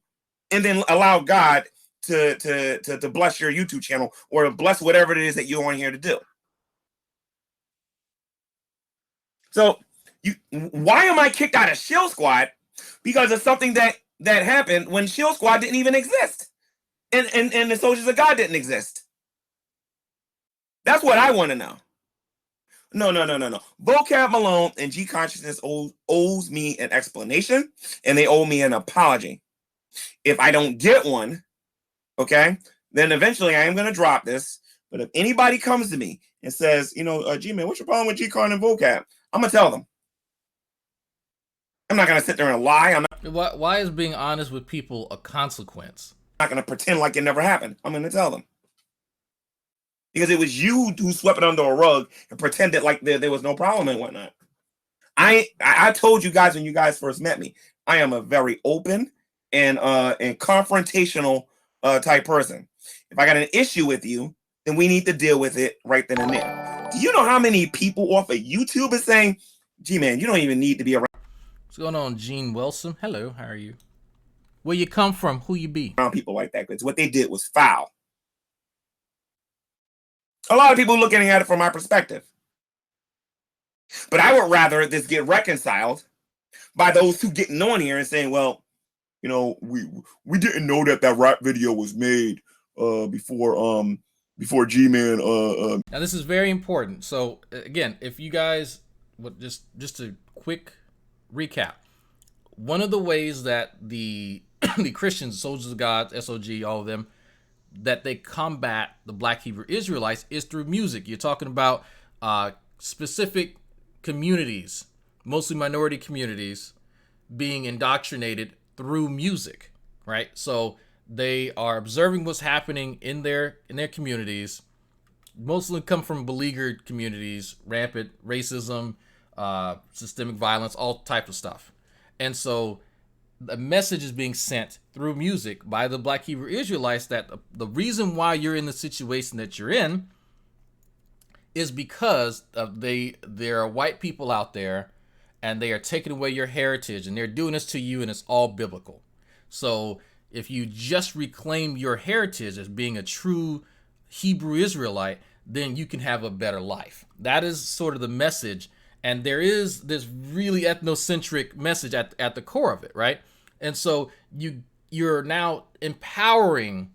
S3: and then allow God to bless your YouTube channel or to bless whatever it is that you're on here to do. So why am I kicked out of Shield Squad? Because of something that happened when Shield Squad didn't even exist. And the Soldiers of God didn't exist. That's what I want to know. No. Vocab Malone and G Consciousness owes me an explanation, and they owe me an apology. If I don't get one, okay, then eventually I am going to drop this. But if anybody comes to me and says, G-Man, what's your problem with G-Con and Vocab? I'm going to tell them. I'm not going to sit there and lie.
S1: Why is being honest with people a consequence?
S3: I'm not going to pretend like it never happened. I'm going to tell them. Because it was you who swept it under a rug and pretended like there was no problem and whatnot. I told you guys when you guys first met me, I am a very open and confrontational type person. If I got an issue with you, then we need to deal with it right then and there. Do you know how many people off of YouTube are saying, G-Man, you don't even need to be around?
S1: What's going on, Gene Wilson? Hello, how are you? Where you come from? Who you be?
S3: Around people like that, because what they did was foul. A lot of people looking at it from my perspective. But I would rather this get reconciled by those who getting on here and saying, well, we didn't know that rap video was made before G-Man.
S1: Now this is very important. So again, if you guys, just a quick recap. One of the ways that the the Christians, Soldiers of God, SoG, all of them, that they combat the Black Hebrew Israelites is through music. You're talking about specific communities, mostly minority communities, being indoctrinated through music, right? So they are observing what's happening in their communities. Mostly come from beleaguered communities, rampant racism, systemic violence, all type of stuff. And so the message is being sent through music by the Black Hebrew Israelites that the reason why you're in the situation that you're in is because there are white people out there and they are taking away your heritage and they're doing this to you, and it's all biblical. So if you just reclaim your heritage as being a true Hebrew Israelite, then you can have a better life. That is sort of the message. And there is this really ethnocentric message at the core of it, right? And so you're now empowering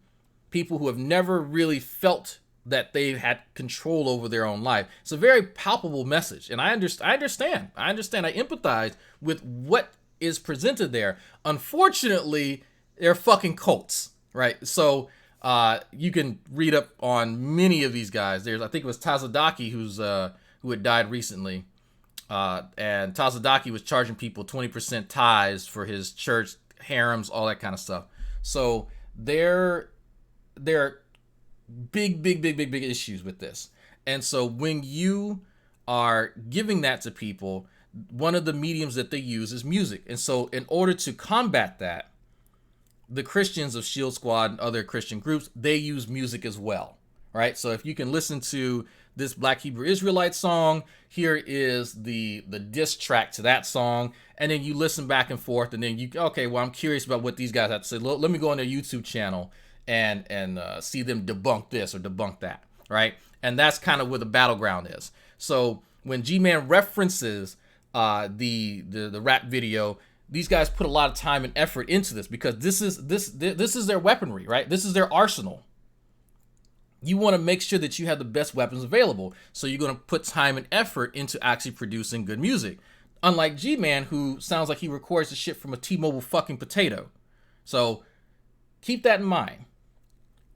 S1: people who have never really felt that they had control over their own life. It's a very palpable message, and I understand. I empathize with what is presented there. Unfortunately, they're fucking cults, right? So you can read up on many of these guys. I think it was Tazadaki who had died recently. And Tazadaki was charging people 20% tithes for his church, harems, all that kind of stuff. So there are big issues with this. And so when you are giving that to people, one of the mediums that they use is music. And so in order to combat that, the Christians of Shield Squad and other Christian groups, they use music as well, right? So if you can listen to this Black Hebrew Israelite song, here is the diss track to that song, and then you listen back and forth, and then I'm curious about what these guys have to say. Let me go on their YouTube channel and see them debunk this or debunk that, right? And that's kind of where the battleground is. So when G-Man references the rap video, these guys put a lot of time and effort into this because this is their weaponry, right? This is their arsenal. You want to make sure that you have the best weapons available. So you're going to put time and effort into actually producing good music. Unlike G-Man, who sounds like he records the shit from a T-Mobile fucking potato. So keep that in mind.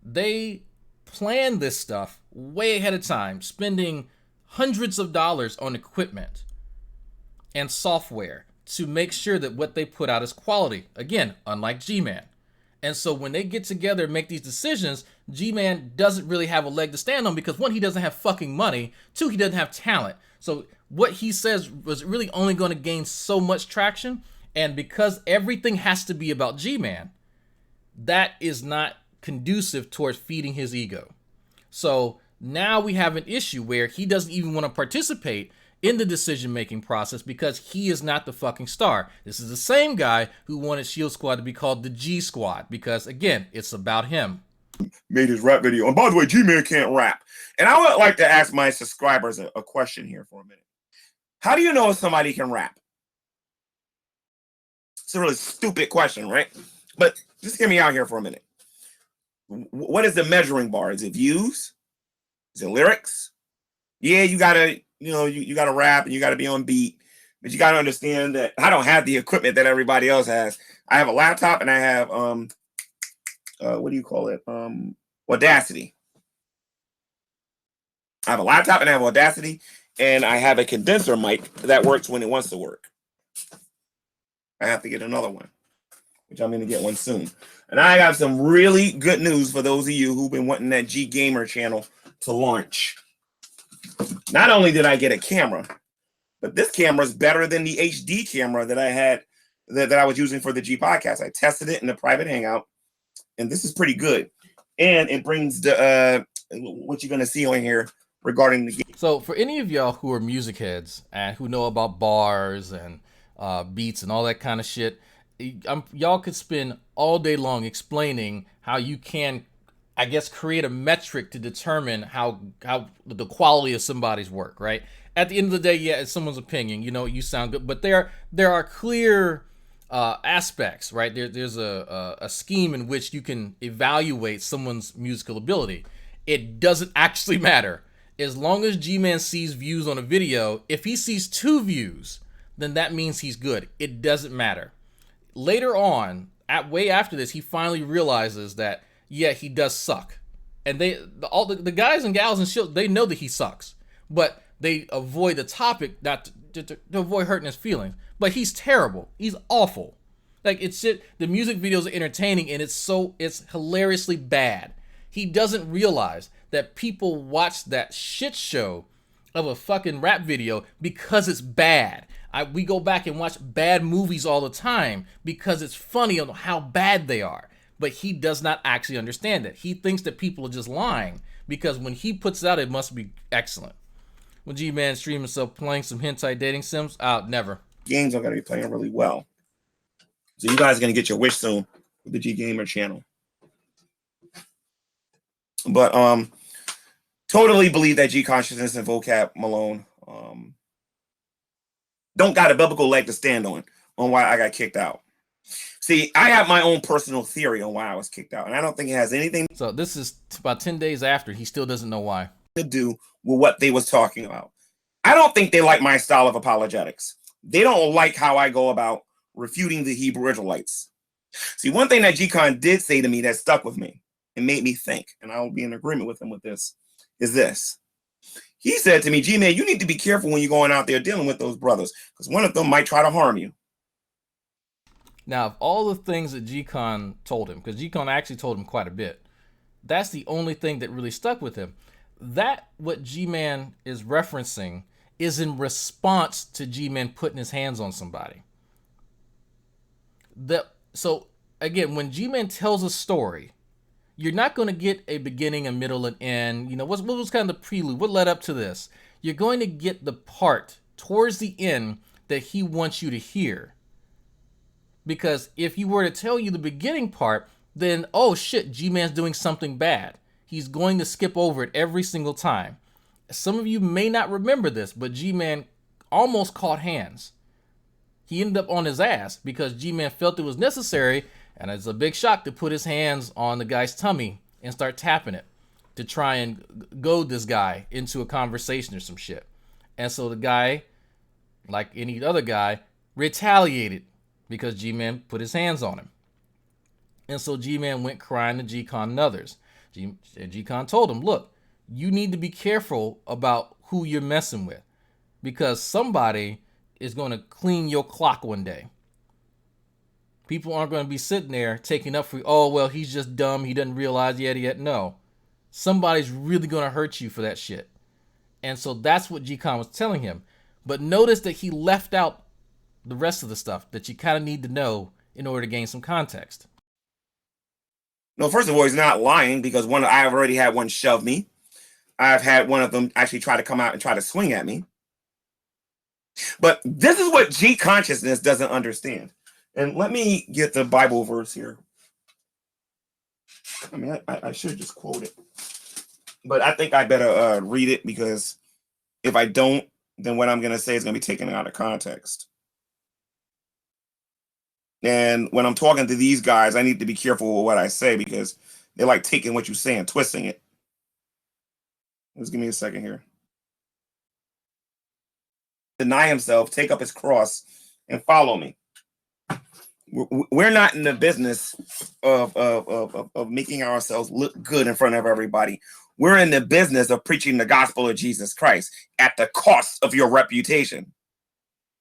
S1: They plan this stuff way ahead of time, spending hundreds of dollars on equipment and software to make sure that what they put out is quality. Again, unlike G-Man. And so when they get together and make these decisions, G-Man doesn't really have a leg to stand on because one, he doesn't have fucking money. Two, he doesn't have talent. So what he says was really only going to gain so much traction. And because everything has to be about Gman, that is not conducive towards feeding his ego. So now we have an issue where he doesn't even want to participate in the decision-making process because he is not the fucking star. This is the same guy who wanted Shield Squad to be called the G Squad because, again, it's about him.
S7: Made his rap video. And by the way, G-Man can't rap. And I would like to ask my subscribers a question here for a minute. How do you know if somebody can rap? It's a really stupid question, right? But just hear me out here for a minute. What is the measuring bar? Is it views? Is it lyrics? Yeah, you gotta, you gotta rap and you gotta be on beat, but you gotta understand that I don't have the equipment that everybody else has. I have a laptop and I have what do you call it? Audacity. I have a laptop and I have Audacity, and I have a condenser mic that works when it wants to work. I have to get another one, which I'm going to get one soon. And I got some really good news for those of you who've been wanting that G Gamer channel to launch. Not only did I get a camera, but this camera is better than the HD camera that I had, that I was using for the G podcast. I tested it in a private hangout, and this is pretty good. And it brings the what you're going to see on here regarding the game.
S1: So for any of y'all who are music heads and who know about bars and beats and all that kind of shit, y'all could spend all day long explaining how you can, I guess, create a metric to determine how the quality of somebody's work, right? At the end of the day, yeah, it's someone's opinion. You sound good, but there are clear aspects, right? There's a scheme in which you can evaluate someone's musical ability. It doesn't actually matter. As long as G-Man sees views on a video, if he sees 2 views, then that means he's good. It doesn't matter. Later on, way after this, he finally realizes that, yeah, he does suck. And all the guys and gals and shit, they know that he sucks. But they avoid the topic not to avoid hurting his feelings. But he's terrible. He's awful. Like, it's shit. The music videos are entertaining, and it's hilariously bad. He doesn't realize that people watch that shit show of a fucking rap video because it's bad. We go back and watch bad movies all the time because it's funny on how bad they are. But he does not actually understand it. He thinks that people are just lying because when he puts it out, it must be excellent. When G-Man stream himself playing some hentai dating sims, never.
S7: Games are going to be playing really well. So you guys are going to get your wish soon with the G Gamer channel. But totally believe that G Consciousness and Vocab Malone don't got a biblical leg to stand on why I got kicked out. See, I have my own personal theory on why I was kicked out, and I don't think it has anything
S1: So this is about 10 days after. He still doesn't know why.
S7: to do with what they was talking about. I don't think they like my style of apologetics. They don't like how I go about refuting the Hebrew Israelites. See, one thing that G-Con did say to me that stuck with me and made me think, and I'll be in agreement with him with this, is this. He said to me, G-Man, you need to be careful when you're going out there dealing with those brothers, because one of them might try to harm you.
S1: Now, of all the things that G-Con told him, because G-Con actually told him quite a bit, that's the only thing that really stuck with him. That, what G-Man is referencing, is in response to G-Man putting his hands on somebody. So, again, when G-Man tells a story, you're not going to get a beginning, a middle, and end. What was kind of the prelude? What led up to this? You're going to get the part towards the end that he wants you to hear. Because if he were to tell you the beginning part, then, oh shit, G-Man's doing something bad. He's going to skip over it every single time. Some of you may not remember this, but G-Man almost caught hands. He ended up on his ass because G-Man felt it was necessary, and it's a big shock to put his hands on the guy's tummy and start tapping it to try and goad this guy into a conversation or some shit. And so the guy, like any other guy, retaliated because G-Man put his hands on him. And so G-Man went crying to G-Con and others. G-Con told him, look, you need to be careful about who you're messing with because somebody is going to clean your clock one day. People aren't going to be sitting there taking up for, oh, well, he's just dumb. He doesn't realize yet. No. Somebody's really going to hurt you for that shit. And so that's what G-Con was telling him. But notice that he left out the rest of the stuff that you kind of need to know in order to gain some context.
S7: No, first of all, he's not lying, because I've already had one shove me. I've had one of them actually try to come out and try to swing at me. But this is what G consciousness doesn't understand. And let me get the Bible verse here. I mean, I should just quote it, but I think I better read it, because if I don't, then what I'm going to say is going to be taken out of context. And when I'm talking to these guys, I need to be careful with what I say, because they're like taking what you say and twisting it. Just give me a second here. Deny himself, take up his cross, and follow me. We're not in the business of making ourselves look good in front of everybody. We're in the business of preaching the gospel of Jesus Christ at the cost of your reputation.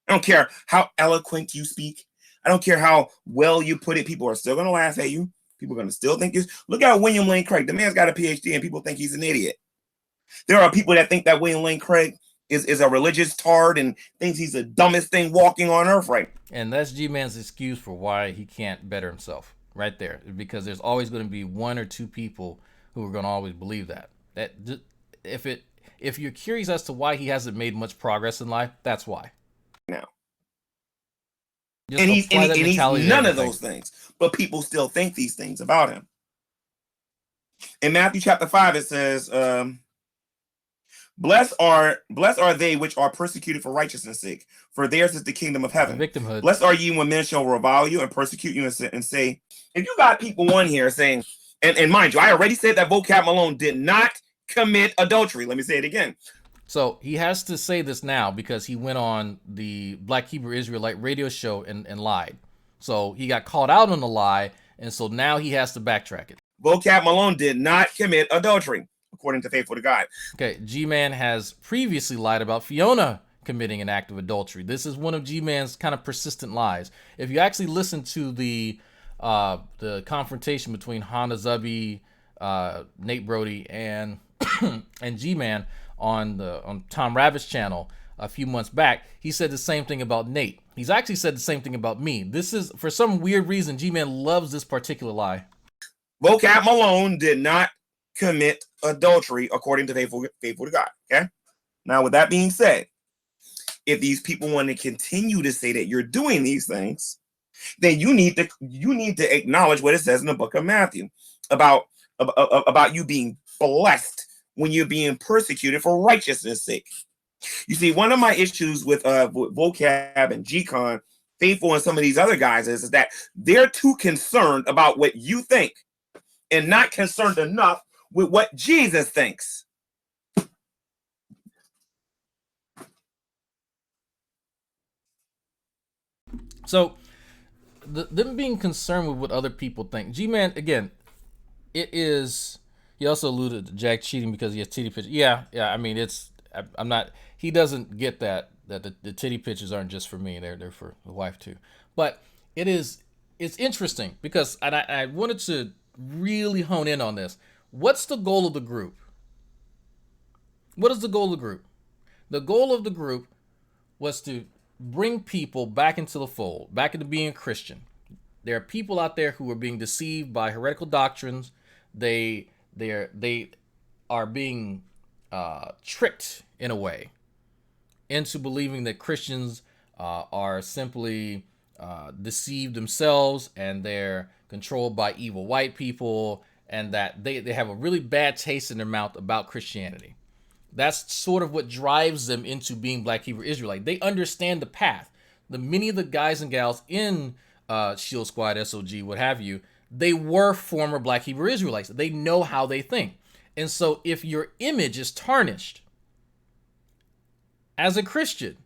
S7: I don't care how eloquent you speak. I don't care how well you put it. People are still going to laugh at you. People are going to still think you. Look at William Lane Craig. The man's got a PhD and people think he's an idiot. There are people that think that William Lane Craig is a religious tard and thinks he's the dumbest thing walking on earth, right?
S1: And that's G-Man's excuse for why he can't better himself right there, because there's always going to be one or two people who are going to always believe that. If you're curious as to why he hasn't made much progress in life, that's why.
S7: Now.
S1: Just
S7: and he's none of
S1: everything.
S7: those things, but people still think these things about him. In Matthew chapter 5, it says, Blessed are they which are persecuted for righteousness' sake, for theirs is the kingdom of heaven.
S1: Victimhood.
S7: Blessed are ye when men shall revile you and persecute you and say, if you got people on here saying, and mind you, I already said that Vocab Malone did not commit adultery. Let me say it again.
S1: So he has to say this now because he went on the Black Hebrew Israelite radio show and lied. So he got called out on the lie, and so now he has to backtrack it.
S7: Vocab Malone did not commit adultery, according to Faithful to God.
S1: Okay, G-Man has previously lied about Fiona committing an act of adultery. This is one of G-Man's kind of persistent lies. If you actually listen to the confrontation between Hannah Zubby, Nate Brody, and and G-Man on Tom Ravitt's channel a few months back, he said the same thing about Nate. He's actually said the same thing about me. This is, for some weird reason, G-Man loves this particular lie.
S7: Vocab Malone did not commit adultery, according to Faithful to God. Okay. Now, with that being said, if these people want to continue to say that you're doing these things, then you need to acknowledge what it says in the book of Matthew about you being blessed when you're being persecuted for righteousness' sake. You see, one of my issues with Vocab and G-Con, Faithful, and some of these other guys is that they're too concerned about what you think and not concerned enough with what Jesus thinks.
S1: So, them being concerned with what other people think. G-Man, again, it is. He also alluded to Jack cheating because he has titty pictures. Yeah. I mean, I'm not. He doesn't get that the titty pictures aren't just for me. They're for the wife too. But it's interesting because I wanted to really hone in on this. What's the goal of the group? What is the goal of the group? The goal of the group was to bring people back into the fold, back into being Christian. There are people out there who are being deceived by heretical doctrines. They are being tricked in a way into believing that Christians are simply deceived themselves and they're controlled by evil white people, and that they have a really bad taste in their mouth about Christianity. That's sort of what drives them into being Black Hebrew Israelite. They understand the path. Many of the guys and gals in Shield Squad, SoG, what have you, they were former Black Hebrew Israelites. They know how they think. And so if your image is tarnished as a Christian,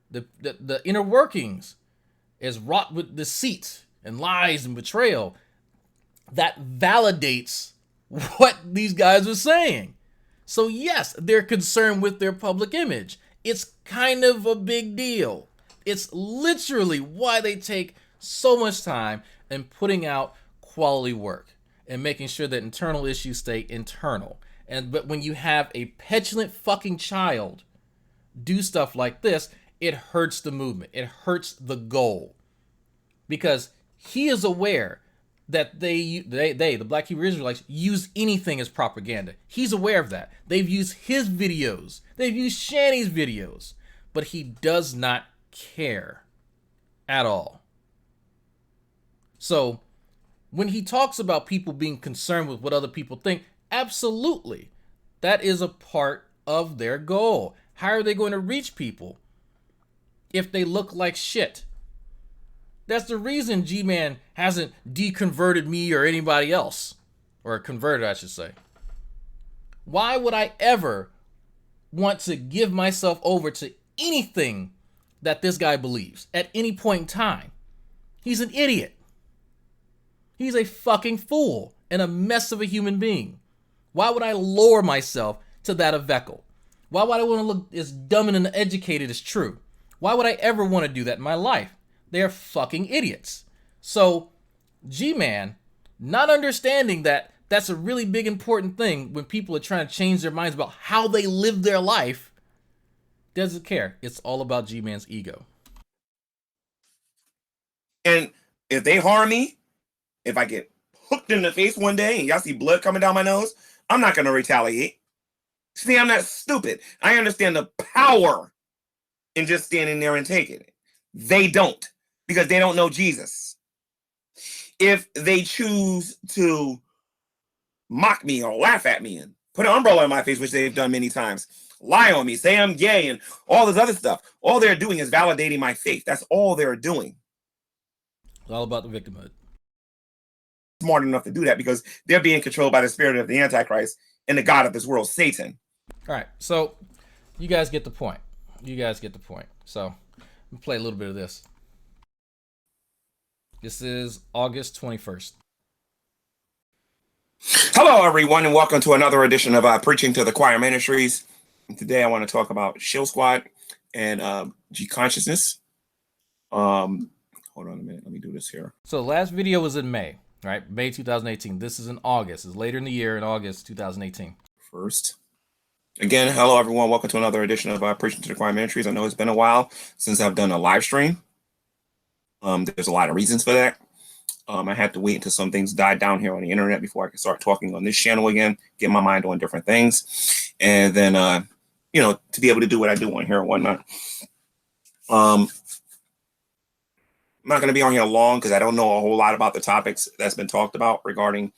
S1: the inner workings is wrought with deceit and lies and betrayal, that validates what these guys are saying. So yes, they're concerned with their public image. It's kind of a big deal. It's literally why they take so much time in putting out quality work and making sure that internal issues stay internal. But when you have a petulant fucking child do stuff like this, it hurts the movement. It hurts the goal. Because he is aware that they the Black Hebrew Israelites, use anything as propaganda. He's aware of that. They've used his videos. They've used Shanny's videos. But he does not care at all. So when he talks about people being concerned with what other people think, absolutely. That is a part of their goal. How are they going to reach people if they look like shit? That's the reason Gman hasn't deconverted me or anybody else. Or converted, I should say. Why would I ever want to give myself over to anything that this guy believes at any point in time? He's an idiot. He's a fucking fool and a mess of a human being. Why would I lower myself to that of Veckel? Why would I want to look as dumb and uneducated as true? Why would I ever want to do that in my life? They're fucking idiots. So, G-Man, not understanding that that's a really big important thing when people are trying to change their minds about how they live their life, doesn't care. It's all about G-Man's ego.
S7: And if they harm me, if I get hooked in the face one day and y'all see blood coming down my nose, I'm not going to retaliate. See, I'm not stupid. I understand the power in just standing there and taking it. They don't, because they don't know Jesus. If they choose to mock me or laugh at me and put an umbrella in my face, which they've done many times, lie on me, say I'm gay and all this other stuff, all they're doing is validating my faith. That's all they're doing.
S1: It's all about the victimhood.
S7: Smart enough to do that because they're being controlled by the spirit of the Antichrist and the God of this world, Satan.
S1: All right, so you guys get the point. So we'll play a little bit of this. This is August 21st.
S7: Hello, everyone, and welcome to another edition of Preaching to the Choir Ministries. And today I want to talk about Shill Squad and G consciousness. Hold on a minute. Let me do this here.
S1: So the last video was in May, right? May 2018. This is in August. It's later in the year in August 2018.
S7: First. Again, hello, everyone. Welcome to another edition of Preaching to the Choir Ministries. I know it's been a while since I've done a live stream. There's a lot of reasons for that. I had to wait until some things died down here on the internet before I could start talking on this channel again, get my mind on different things, and then, to be able to do what I do on here and whatnot. I'm not going to be on here long because I don't know a whole lot about the topics that's been talked about regarding,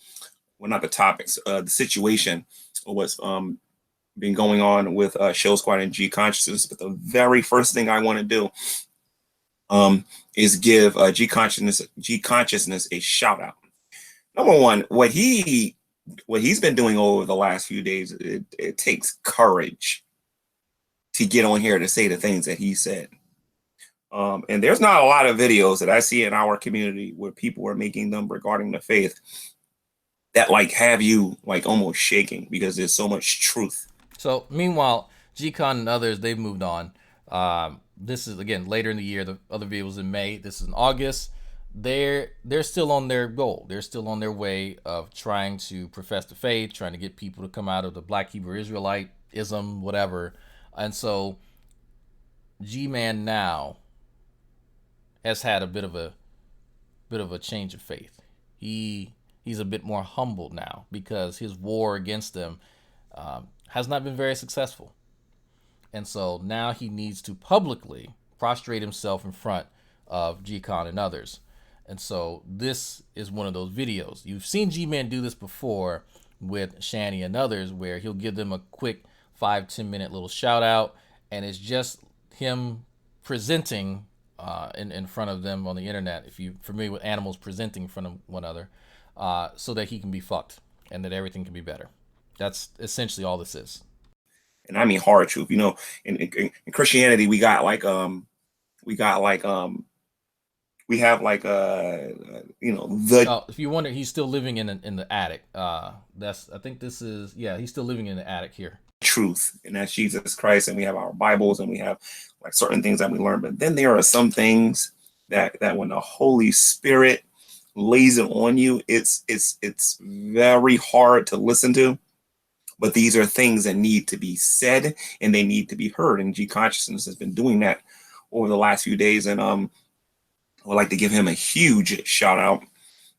S7: well, not the topics, the situation or what's been going on with Shill Squad and G consciousness. But the very first thing I want to do is give G consciousness a shout out. Number one, what he's been doing over the last few days, it takes courage to get on here to say the things that he said. And there's not a lot of videos that I see in our community where people are making them regarding the faith that have you almost shaking because there's so much truth. So
S1: meanwhile, G-Con and others, they've moved on. This is, again, later in the year. The other video was in May. This is in August. They're still on their goal. They're still on their way of trying to profess the faith, trying to get people to come out of the Black Hebrew Israelite-ism, whatever. And so G-Man now has had a bit of a change of faith. He's a bit more humble now because his war against them has not been very successful. And so now he needs to publicly prostrate himself in front of G-Con and others. And so this is one of those videos. You've seen G-Man do this before with Shanny and others, where he'll give them a quick 5-10 minute little shout out, and it's just him presenting in front of them on the internet, if you're familiar with animals presenting in front of one another, so that he can be fucked and that everything can be better. That's essentially all this is.
S7: And I mean hard truth. In Christianity, we have
S1: if you wonder, he's still living in the attic. He's still living in the attic here.
S7: Truth, and that's Jesus Christ, and we have our Bibles, and we have certain things that we learn. But then there are some things that when the Holy Spirit lays it on you, it's very hard to listen to. But these are things that need to be said and they need to be heard. And G consciousness has been doing that over the last few days, and I would like to give him a huge shout out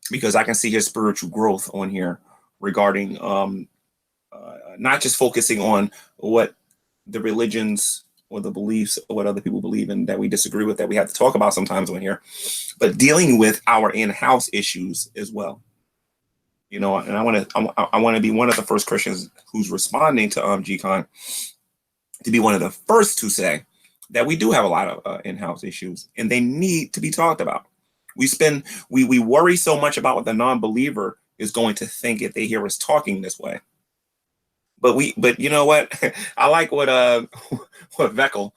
S7: because I can see his spiritual growth on here regarding not just focusing on what the religions or the beliefs or what other people believe in that we disagree with, that we have to talk about sometimes on here, but dealing with our in-house issues as well. You know, and I want to be one of the first Christians who's responding to Gcon, to be one of the first to say that we do have a lot of in-house issues and they need to be talked about. We worry so much about what the non-believer is going to think if they hear us talking this way. But you know what? I like what Veckel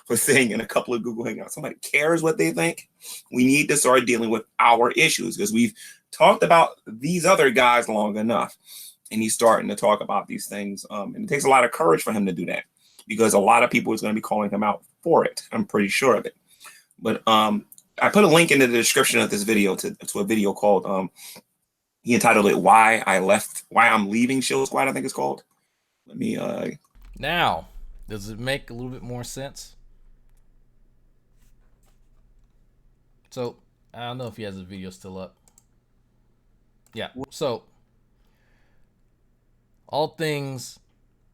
S7: was saying in a couple of Google Hangouts. Somebody cares what they think. We need to start dealing with our issues because we've talked about these other guys long enough, and he's starting to talk about these things. And it takes a lot of courage for him to do that because a lot of people is going to be calling him out for it. I'm pretty sure of it. But I put a link in the description of this video to a video called he entitled it Why I'm Leaving Shield Squad, I think it's called. Let me
S1: Now, does it make a little bit more sense? So I don't know if he has the video still up. Yeah. So all things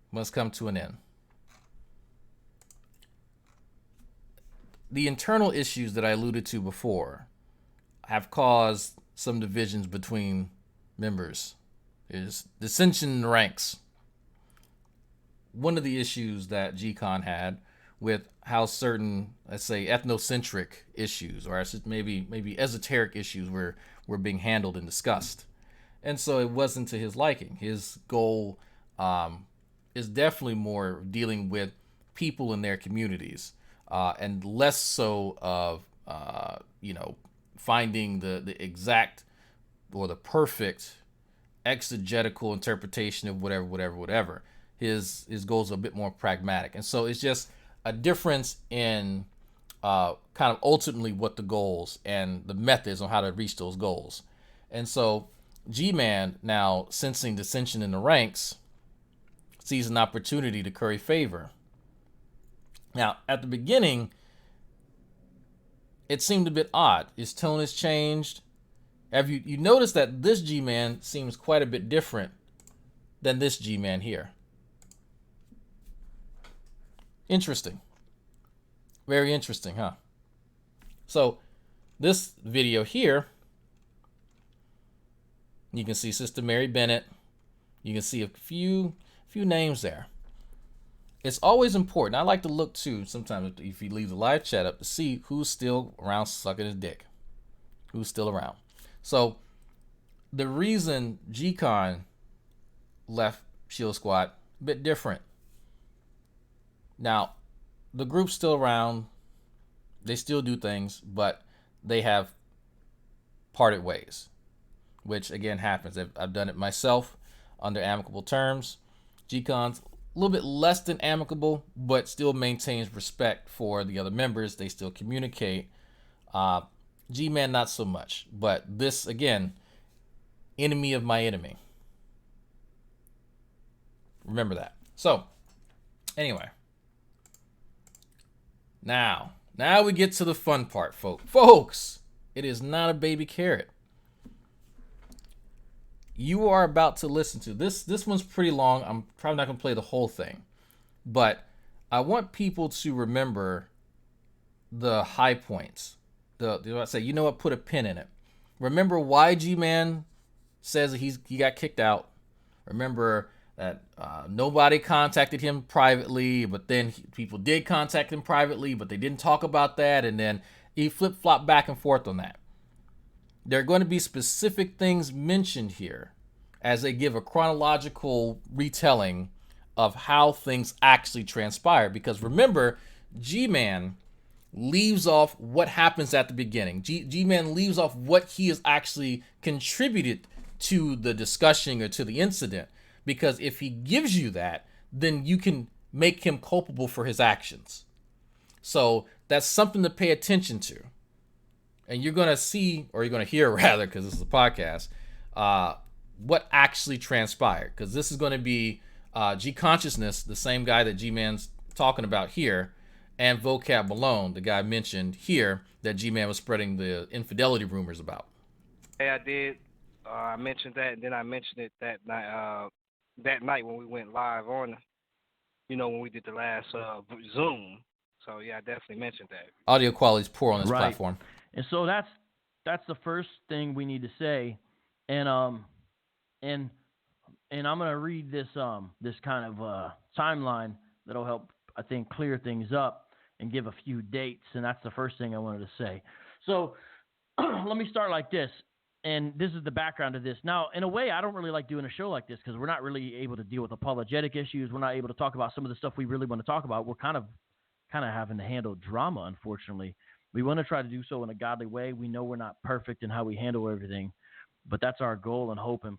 S1: must come to an end. The internal issues that I alluded to before have caused some divisions between members. There's dissension in the ranks. One of the issues that Gcon had with how certain, let's say, ethnocentric issues, or maybe esoteric issues were being handled and discussed. And so it wasn't to his liking. His goal is definitely more dealing with people in their communities, and less so of finding the exact or the perfect exegetical interpretation of whatever. His goals are a bit more pragmatic, and so it's just a difference in kind of ultimately what the goals and the methods on how to reach those goals. And so Gman, now sensing dissension in the ranks, sees an opportunity to curry favor. Now, at the beginning, it seemed a bit odd. His tone has changed. Have you noticed that this Gman seems quite a bit different than this Gman here? Interesting. Very interesting, huh? So this video here, you can see Sister Mary Bennett. You can see a few names there. It's always important. I like to look too sometimes if you leave the live chat up to see who's still around sucking his dick. Who's still around. So the reason Gcon left Shield Squad, a bit different. Now, the group's still around. They still do things, but they have parted ways, which again happens. I've done it myself under amicable terms. Gcon's a little bit less than amicable, but still maintains respect for the other members. They still communicate. Gman, not so much. But this, again, enemy of my enemy. Remember that. So, anyway. Now we get to the fun part, folks. It is not a baby carrot. You are about to listen to this. This one's pretty long. I'm probably not going to play the whole thing, but I want people to remember the high points. I say, you know what? Put a pin in it. Remember why Gman says that he got kicked out. Remember that nobody contacted him privately, but then people did contact him privately, but they didn't talk about that, and then he flip-flopped back and forth on that. There are going to be specific things mentioned here as they give a chronological retelling of how things actually transpire. Because remember, Gman leaves off what happens at the beginning. Gman leaves off what he has actually contributed to the discussion or to the incident. Because if he gives you that, then you can make him culpable for his actions. So that's something to pay attention to. And you're going to see, or you're going to hear rather, because this is a podcast, what actually transpired. Because this is going to be G Consciousness, the same guy that G-Man's talking about here. and Vocab Malone, the guy mentioned here that G-Man was spreading the infidelity rumors about.
S8: Yeah, I did. I mentioned that, and then I mentioned it that night when we went live on, when we did the last Zoom. So yeah, I definitely mentioned that.
S1: Audio quality is poor on this
S9: Right.
S1: platform.
S9: And so that's the first thing we need to say, and I'm gonna read this kind of timeline that'll help, I think, clear things up and give a few dates, and that's the first thing I wanted to say. So let me start like this, and this is the background of this. Now, in a way, I don't really like doing a show like this because we're not really able to deal with apologetic issues. We're not able to talk about some of the stuff we really want to talk about. We're kind of having to handle drama, unfortunately. We want to try to do so in a godly way. We know we're not perfect in how we handle everything, but that's our goal and hope and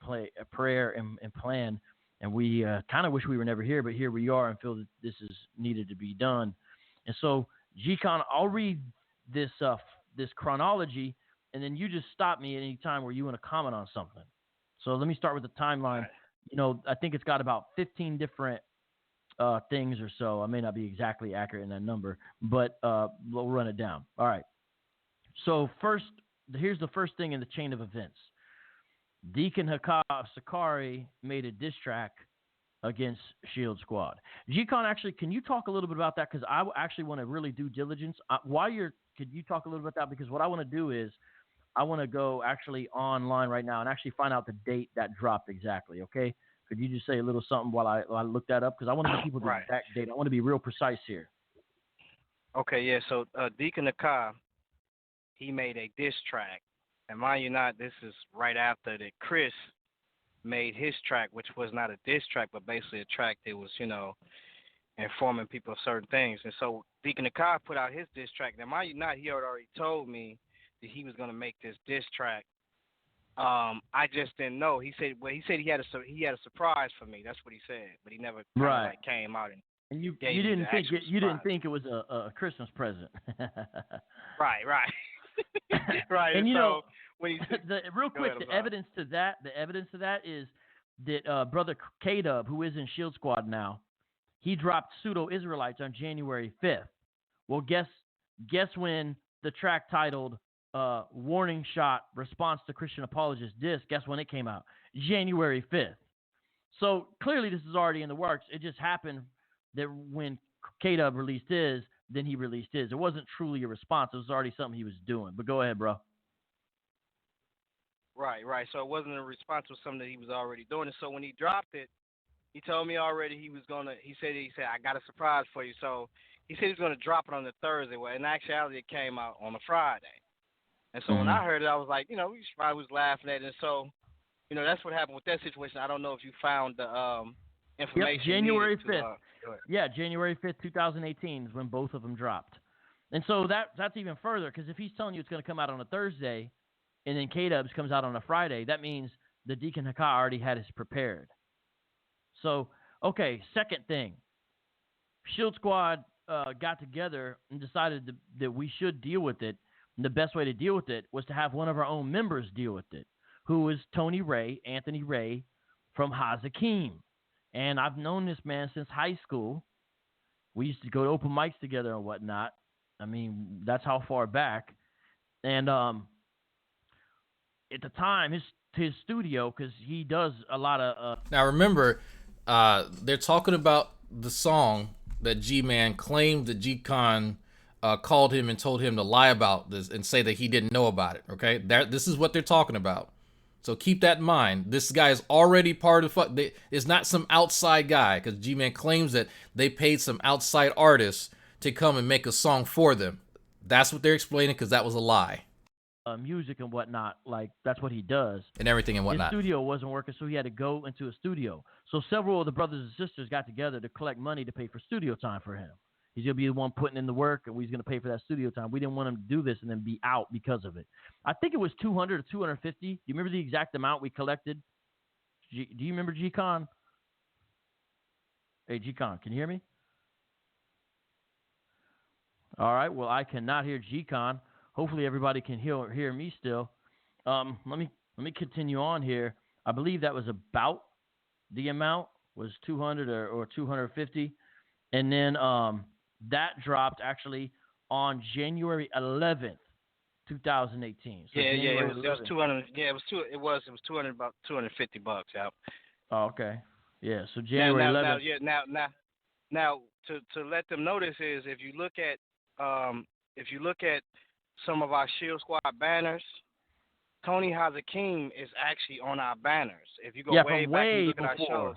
S9: prayer and plan. And we kind of wish we were never here, but here we are and feel that this is needed to be done. And so, G-Con, I'll read this chronology, and then you just stop me at any time where you want to comment on something. So let me start with the timeline. I think it's got about 15 different things or so. I may not be exactly accurate in that number, but we'll run it down. All right. So here's the first thing in the chain of events. Deacon Sakari made a diss track against Shield Squad. G-Con, actually, can you talk a little bit about that? Because I actually want to really do diligence. Could you talk a little bit about that? Because what I want to do is I want to go actually online right now and actually find out the date that dropped exactly, okay? Could you just say a little something while I look that up? Because I want to give people the exact date. I want to be real precise here.
S8: Okay, yeah. So Deacon Nakai, he made a diss track. And mind you not, this is right after that Chris made his track, which was not a diss track, but basically a track that was, informing people of certain things. And so Deacon Nakai put out his diss track. Now, mind you not, he had already told me that he was going to make this diss track. I just didn't know. He said he had a surprise for me. That's what he said, but he never came out and
S9: you didn't think it was a Christmas present.
S8: Right. Right.
S9: And
S8: when he said,
S9: real quick, the evidence to that is that brother K-Dub, who is in Shield Squad now, he dropped Pseudo Israelites on January 5th. Well, guess when the track titled Warning Shot Response to Christian Apologist Diss, guess when it came out? January 5th. So clearly this is already in the works. It just happened that when K-Dub released his, then he released his. It wasn't truly a response. It was already something he was doing. But go ahead, bro.
S8: Right. So it wasn't a response to something that he was already doing. And so when he dropped it, he told me already he said, I got a surprise for you. So he said he was going to drop it on the Thursday. Well, in actuality, it came out on a Friday. And so when I heard it, I was like, we probably was laughing at it. And so, that's what happened with that situation. I don't know if you found the information.
S9: Yep, January 5th. January 5th, 2018 is when both of them dropped. And so that's even further, because if he's telling you it's going to come out on a Thursday and then K-Dubs comes out on a Friday, that means the Deacon Hakai already had his prepared. So, okay, second thing. Shield Squad got together and decided that we should deal with it. And the best way to deal with it was to have one of our own members deal with it, who is Anthony Ray from Hazakim. And I've known this man since high school. We used to go to open mics together and whatnot. I mean, that's how far back. And at the time, his studio, because he does a lot of...
S1: Now, remember, they're talking about the song that G-Man claimed that G-Con called him and told him to lie about this and say that he didn't know about it, okay? This is what they're talking about. So keep that in mind. This guy is already part of it's not some outside guy, because G-Man claims that they paid some outside artists to come and make a song for them. That's what they're explaining, because that was a lie.
S9: Music and whatnot, like that's what he does.
S1: And everything and whatnot.
S9: His studio wasn't working, so he had to go into a studio. So several of the brothers and sisters got together to collect money to pay for studio time for him. He's going to be the one putting in the work, and he's going to pay for that studio time. We didn't want him to do this and then be out because of it. I think it was 200 or 250. Do you remember the exact amount we collected? Do you remember G-Con? Hey, G-Con, can you hear me? All right, well, I cannot hear G-Con. Hopefully everybody can hear me still. Let me continue on here. I believe that was about the amount was 200 or 250. And then That dropped actually on January 11th, 2018. So
S8: It was
S9: 11th.
S8: 200. Yeah, it was 200, about $250. Yeah.
S9: Oh, okay. Yeah. So January 11th.
S8: Now to let them know this is if you look at some of our Shield Squad banners, Tony Hazakim is actually on our banners. If you go way back and look at our shows.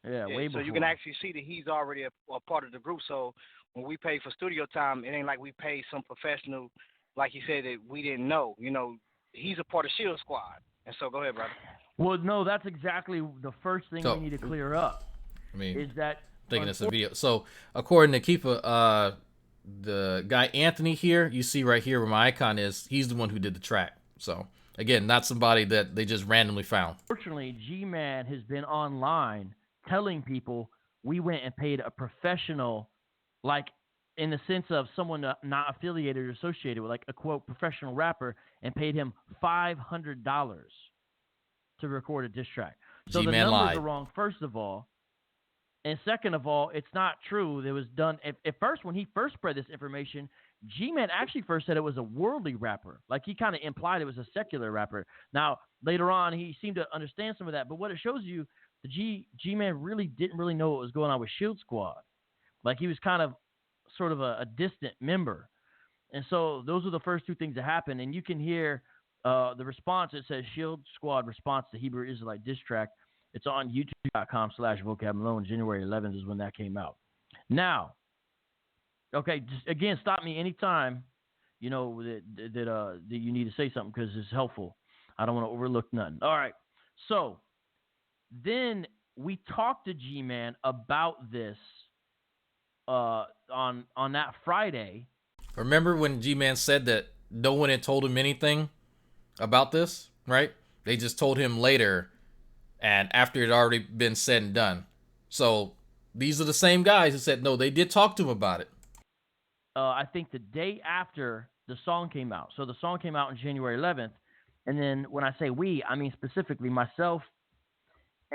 S9: Yeah, way before.
S8: So you can actually see that he's already a part of the group. So when we pay for studio time, it ain't like we pay some professional, like he said, that we didn't know. You know, he's a part of Shield Squad. And so go ahead, brother.
S9: Well, no, that's exactly the first thing we need to clear up.
S1: I mean,
S9: is that
S1: thinking it's a video. So according to Keepa, the guy Anthony here, you see right here where my icon is, he's the one who did the track. So again, not somebody that they just randomly found.
S9: Fortunately, Gman has been online telling people we went and paid a professional, like in the sense of someone not affiliated or associated with, like a quote professional rapper, and paid him $500 to record a diss track. So the numbers are wrong, first of all. And second of all, it's not true. It was done at first when he first spread this information. Gman actually first said it was a worldly rapper. Like he kind of implied it was a secular rapper. Now, later on, he seemed to understand some of that. But what it shows you, the Gman really didn't really know what was going on with Shield Squad. Like he was kind of sort of a distant member. And so those are the first two things that happened. And you can hear the response. It says Shield Squad response to Hebrew Israelite diss track. It's on youtube.com/vocabmalone. January 11th is when that came out. Now, okay, just again, stop me anytime, you know, that you need to say something because it's helpful. I don't want to overlook nothing. All right. So then we talked to Gman about this on that Friday.
S1: Remember when Gman said that no one had told him anything about this, right? They just told him later, and after it had already been said and done. So these are the same guys who said, no, they did talk to him about it.
S9: I think the day after the song came out. So the song came out on January 11th. And then when I say we, I mean specifically myself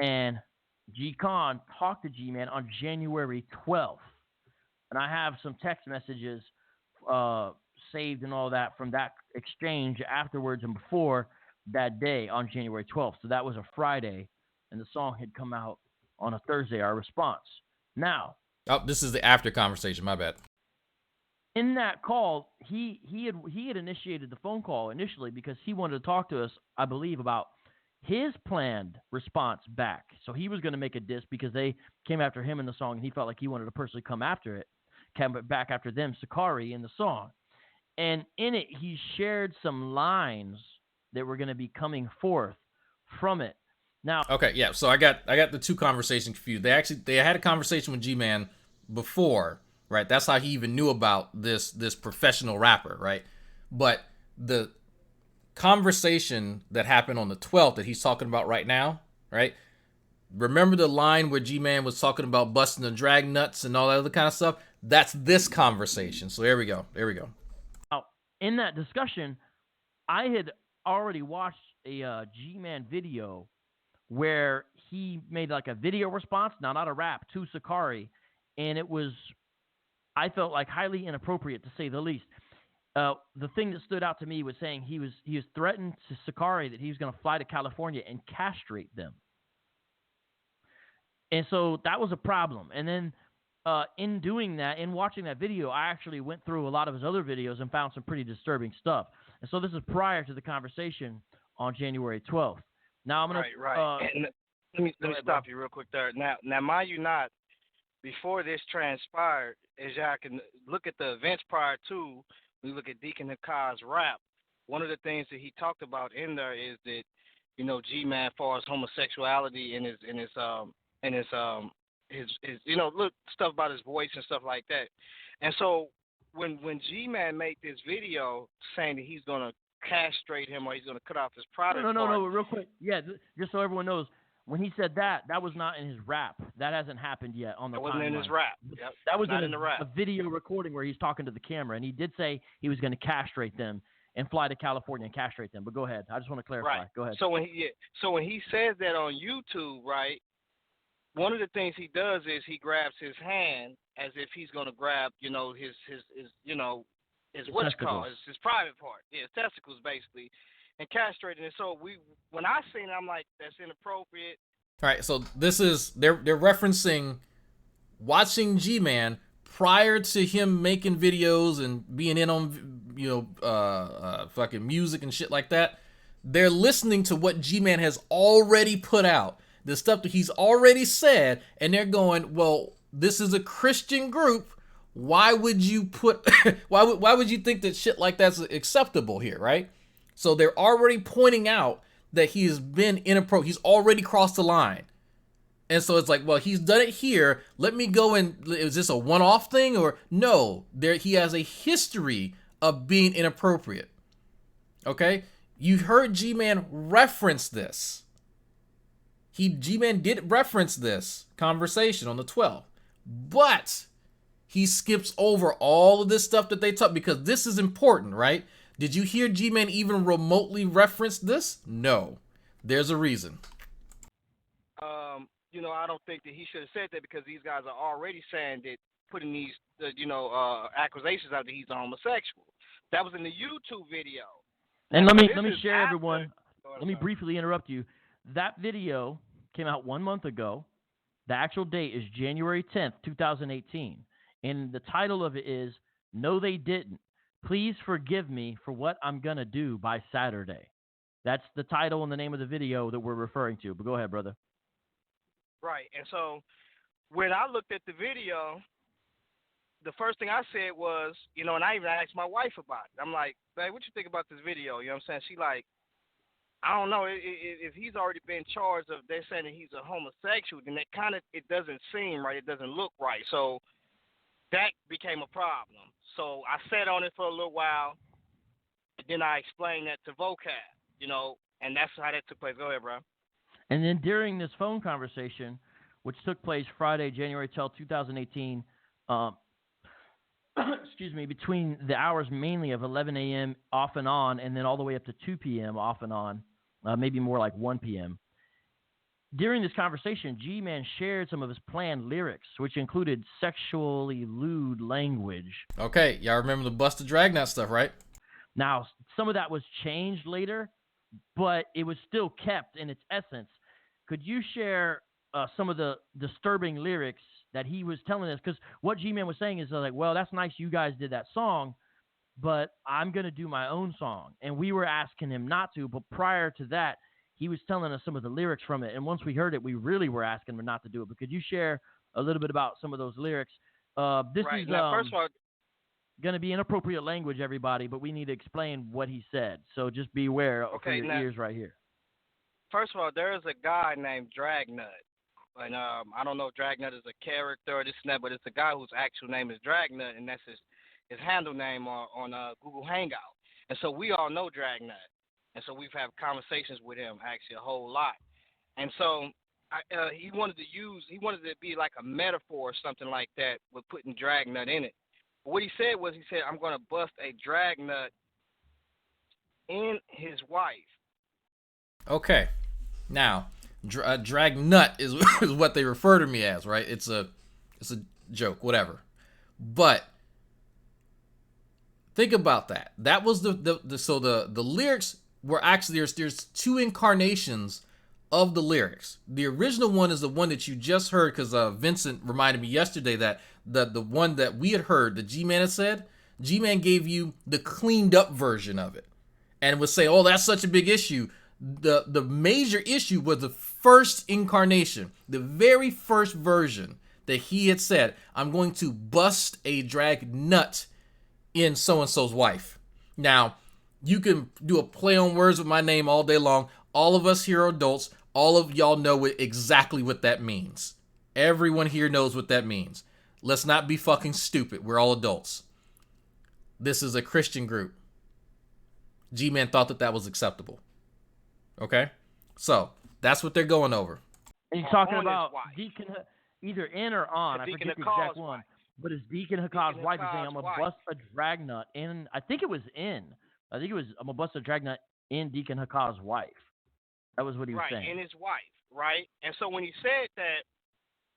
S9: and G Khan talked to G-Man on January 12th. And I have some text messages saved and all that from that exchange afterwards and before that day on January 12th. So that was a Friday, and the song had come out on a Thursday, our response. Now.
S1: Oh, this is the after conversation. My bad.
S9: In that call, he had initiated the phone call initially because he wanted to talk to us, I believe, about his planned response back. So he was going to make a diss because they came after him in the song, and he felt like he wanted to personally come back after them, Sakari, in the song. And in it, he shared some lines that were going to be coming forth from it. Now,
S1: okay, yeah. So I got the two conversations confused. They had a conversation with Gman before, right? That's how he even knew about this professional rapper, right? But the conversation that happened on the 12th that he's talking about right now, right? Remember the line where Gman was talking about busting the Dragnaucts and all that other kind of stuff? That's this conversation. So there we go.
S9: Now, in that discussion, I had already watched a G-Man video where he made like a video response, not a rap, to Sakari, and it was, I felt like, highly inappropriate to say the least. The thing that stood out to me was saying he was threatened to Sakari that he was going to fly to California and castrate them. And so that was a problem. And then in doing that, in watching that video, I actually went through a lot of his other videos and found some pretty disturbing stuff. And so this is prior to the conversation on January 12th. Now I'm going to...
S8: Right. And let me stop you real quick there. Now, mind you not, before this transpired, as y'all can look at the events prior to, we look at Deacon Hakai's rap, one of the things that he talked about in there is that, you know, G-Man, as far as homosexuality and his you know, look, stuff about his voice and stuff like that. And so when G-Man made this video saying that he's going to castrate him or he's going to cut off his product.
S9: No, real quick. Yeah, just so everyone knows, when he said that was not in his rap. That hasn't happened yet on the timeline.
S8: That wasn't in his rap. Yep.
S9: That was
S8: not in the rap.
S9: A video recording where he's talking to the camera, and he did say he was going to castrate them and fly to California and castrate them. But go ahead. I just want to clarify.
S8: Right.
S9: Go ahead.
S8: So when he says that on YouTube, right, one of the things he does is he grabs his hand as if he's gonna grab, his
S9: His
S8: what it's
S9: testicles.
S8: called, his private part, his testicles basically, and castrating it. So when I seen it, I'm like, that's inappropriate.
S1: All right, so this is they're referencing watching Gman prior to him making videos and being in on fucking music and shit like that. They're listening to what Gman has already put out, the stuff that he's already said, and they're going, well, this is a Christian group. Why would you put why would you think that shit like that's acceptable here, right? So they're already pointing out that he has been inappropriate. He's already crossed the line. And so it's like, well, he's done it here. Let me go and, is this a one-off thing? Or no, he has a history of being inappropriate. Okay? You heard Gman reference this. Gman did reference this conversation on the 12th. But he skips over all of this stuff that they talk, because this is important, right? Did you hear Gman even remotely reference this? No. There's a reason.
S8: I don't think that he should have said that, because these guys are already saying that, putting these, accusations out that he's a homosexual. That was in the YouTube video.
S9: And let me share, everyone. Let me briefly interrupt you. That video came out 1 month ago. The actual date is January 10th, 2018. And the title of it is, No, They Didn't. Please forgive me for what I'm going to do by Saturday. That's the title and the name of the video that we're referring to. But go ahead, brother.
S8: Right. And so when I looked at the video, the first thing I said was, and I even asked my wife about it. I'm like, babe, what you think about this video? You know what I'm saying? She like, I don't know. If he's already been charged of, they're saying that he's a homosexual, then it doesn't seem right. It doesn't look right. So that became a problem. So I sat on it for a little while, and then I explained that to vocab, and that's how that took place. Go ahead, bro.
S9: And then during this phone conversation, which took place Friday, January 12, 2018, excuse me, between the hours mainly of 11 a.m. off and on, and then all the way up to 2 p.m. off and on, maybe more like 1 p.m. During this conversation, Gman shared some of his planned lyrics, which included sexually lewd language.
S1: Okay, y'all remember the Busta Dragnauct stuff, right?
S9: Now, some of that was changed later, but it was still kept in its essence. Could you share some of the disturbing lyrics that he was telling us? Because what Gman was saying is like, well, that's nice you guys did that song, but I'm going to do my own song. And we were asking him not to, but prior to that, he was telling us some of the lyrics from it. And once we heard it, we really were asking him not to do it. But could you share a little bit about some of those lyrics? This
S8: right.
S9: is
S8: now, first of all,
S9: going to be inappropriate language, everybody, but we need to explain what he said. So just beware for your ears right here.
S8: First of all, there is a guy named Dragnauct. And I don't know if Dragnauct is a character or this and that, but it's a guy whose actual name is Dragnauct, and that's his handle name on Google Hangout. And so we all know Dragnauct. And so we've had conversations with him actually a whole lot. And so he wanted to be like a metaphor or something like that with putting Dragnauct in it. But what he said, I'm going to bust a Dragnauct in his wife.
S1: Okay. Now, Dragnaught is what they refer to me as, right? It's a joke, whatever. But think about that. That was the lyrics were actually there's two incarnations of the lyrics. The original one is the one that you just heard, because Vincent reminded me yesterday that the one that we had heard, that Gman had said, Gman gave you the cleaned up version of it and would say, oh, that's such a big issue. The major issue was the first incarnation, the very first version that he had said, I'm going to bust a drag nut in so-and-so's wife. Now, you can do a play on words with my name all day long. All of us here are adults. All of y'all know exactly what that means. Everyone here knows what that means. Let's not be fucking stupid. We're all adults. This is a Christian group. G-Man thought that was acceptable. Okay? So, that's what they're going over.
S9: And he's talking about Deacon, either in or on. I forget the exact one.
S8: Wife.
S9: But it's Deacon Hakaz's wife is saying, I'm going to bust a Dragnaught in. I think it was in. I'm going to bust a Dragnaught in Deacon Hakaz's wife. That was what he was saying.
S8: Right, in his wife, right? And so when he said that,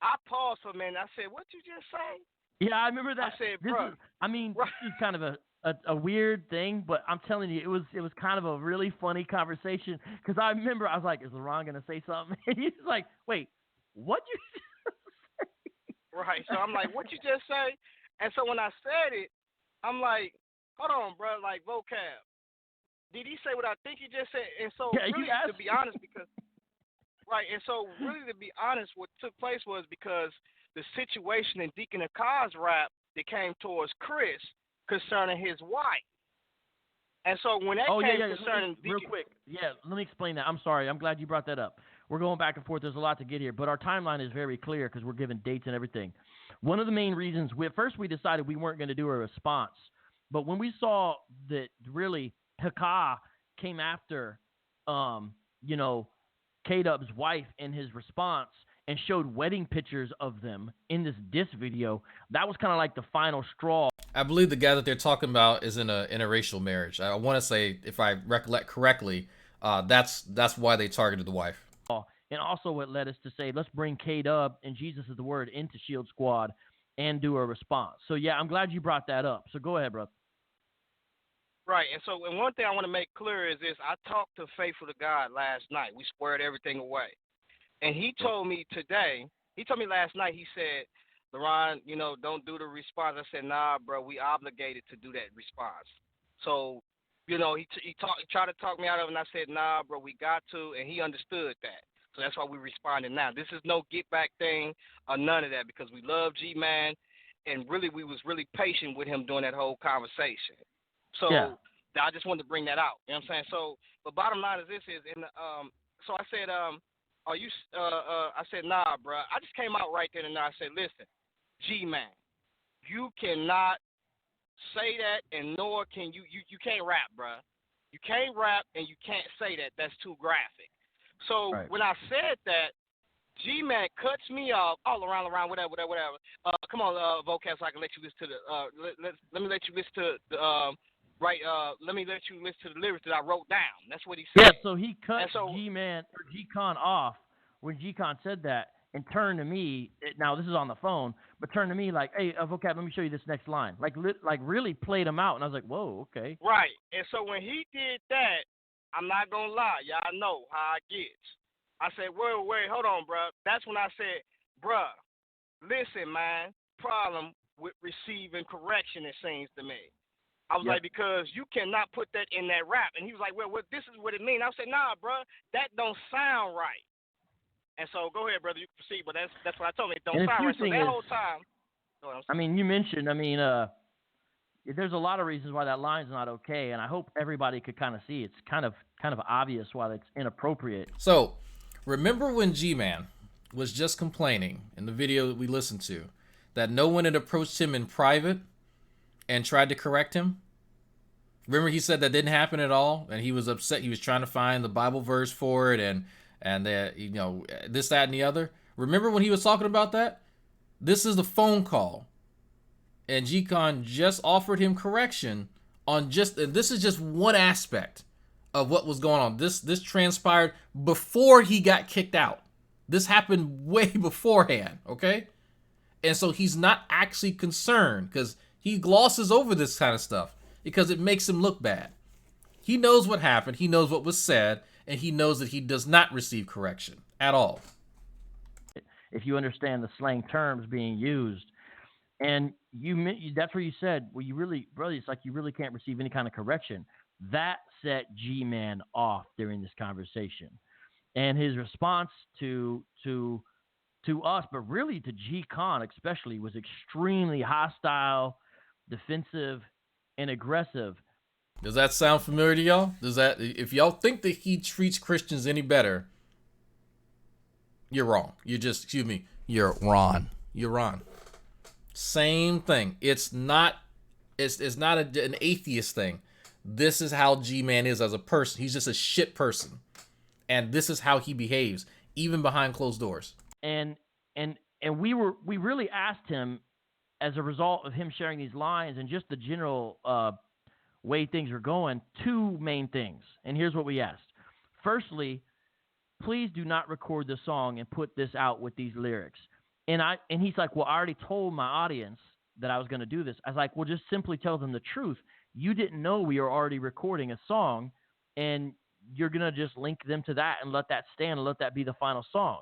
S8: I paused for a minute. I said, what you just say?
S9: Yeah, I remember that.
S8: I said,
S9: this
S8: bro,
S9: is, I mean,
S8: right.
S9: this is kind of a weird thing, but I'm telling you, it was kind of a really funny conversation because I remember I was like, is LeBron gonna say something? And he's like, wait, what you?
S8: Right. So I'm like, what you just say? And so when I said it, I'm like, hold on, bro, like vocab. Did he say what I think he just said? And so
S9: Yeah,
S8: really, to be honest, because right, and so really to be honest, what took place was because the situation in Deacon Akai's rap that came towards Chris concerning his wife. And so when that came concerning
S9: real
S8: Deacon,
S9: quick, let me explain that. I'm sorry. I'm glad you brought that up. We're going back and forth. There's a lot to get here, but our timeline is very clear because we're giving dates and everything. One of the main reasons, first we decided we weren't going to do a response, but when we saw that really Hakai came after, K-Dub's wife in his response and showed wedding pictures of them in this diss video, that was kind of like the final straw.
S1: I believe the guy that they're talking about is in a interracial marriage. I want to say, if I recollect correctly, that's why they targeted the wife.
S9: And also what led us to say, let's bring K-Dub and Jesus is the word into Shield Squad and do a response. So, yeah, I'm glad you brought that up. So go ahead, bro.
S8: right, and so and one thing I want to make clear is this. I talked to Faithful to God last night. We squared everything away. And he told me last night, he said, LeRon, don't do the response. I said, nah, bro, we obligated to do that response. So, he tried to talk me out of it, and I said, nah, bro, we got to, and he understood that. So that's why we responded now. This is no get back thing or none of that because we love Gman, and really we was really patient with him during that whole conversation. So I just wanted to bring that out. You know what I'm saying? So the bottom line is this is so I said I said, nah, bro. I just came out right then and there. I said, listen, Gman, you cannot say that, and nor can you can't rap, bro. You can't rap and you can't say that. That's too graphic. So when I said that, G-Man cuts me off all around, whatever. Come on, vocab, so I can let you listen to the. Let me let you listen to the. Let me let you listen to the lyrics that I wrote down. That's what he said.
S9: Yeah, so he cut G-Man or G-Con off when G-Con said that and turned to me. Now this is on the phone, but turned to me like, "Hey, vocab, let me show you this next line." Like really played him out, and I was like, "Whoa, okay."
S8: Right, and so when he did that, I'm not gonna lie, y'all know how it gets. I said, wait, hold on, bro. That's when I said, bruh, listen, man, problem with receiving correction, it seems to me. I was like, because you cannot put that in that rap. And he was like, well, this is what it means. I said, nah, bro, that don't sound right. And so go ahead, brother, you can proceed, but that's what I told him. It don't sound right. So that whole time.
S9: You mentioned, there's a lot of reasons why that line's not okay, and I hope everybody could kind of see it's kind of obvious why it's inappropriate.
S1: So, remember when G-Man was just complaining in the video that we listened to that no one had approached him in private and tried to correct him? Remember he said that didn't happen at all, and he was upset. He was trying to find the Bible verse for it, and this, that, and the other. Remember when he was talking about that? This is the phone call. And G-Con just offered him correction on this is just one aspect of what was going on. This transpired before he got kicked out. This happened way beforehand, okay? And so he's not actually concerned because he glosses over this kind of stuff because it makes him look bad. He knows what happened. He knows what was said, and he knows that he does not receive correction at all.
S9: If you understand the slang terms being used. And that's where you said, well, you really, brother, it's like you really can't receive any kind of correction. That set G-Man off during this conversation. And his response to us, but really to G-Con especially, was extremely hostile, defensive, and aggressive.
S1: Does that sound familiar to y'all? If y'all think that he treats Christians any better, you're wrong. You're wrong. You're wrong. Same thing. It's not an atheist thing. This is how G-Man is as a person. He's just a shit person. And this is how he behaves, even behind closed doors.
S9: And we really asked him, as a result of him sharing these lines and just the general way things are going, two main things. And here's what we asked. Firstly, please do not record the song and put this out with these lyrics. And he's like, well, I already told my audience that I was going to do this. I was like, well, just simply tell them the truth. You didn't know we were already recording a song, and you're going to just link them to that and let that stand and let that be the final song.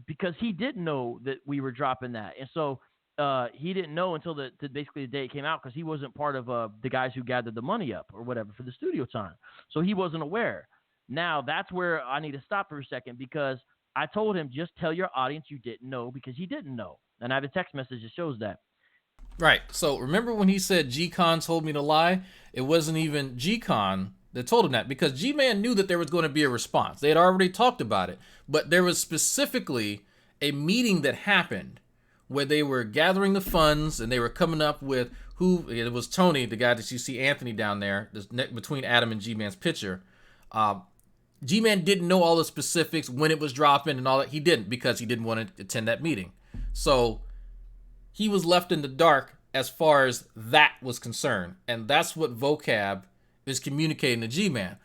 S9: Because he didn't know that we were dropping that. And so he didn't know until basically the day it came out, because he wasn't part of the guys who gathered the money up or whatever for the studio time. So he wasn't aware. Now, that's where I need to stop for a second, because I told him, just tell your audience you didn't know, because he didn't know. And I have a text message that shows that.
S1: Right. So remember when he said Gcon told me to lie? It wasn't even Gcon that told him that, because Gman knew that there was going to be a response. They had already talked about it. But there was specifically a meeting that happened where they were gathering the funds and they were coming up with who, it was Tony, the guy that you see Anthony down there, between Adam and G-Man's picture. G-Man didn't know all the specifics, when it was dropping and all that. He didn't, because he didn't want to attend that meeting. So he was left in the dark as far as that was concerned. And that's what Vocab is communicating to G-Man.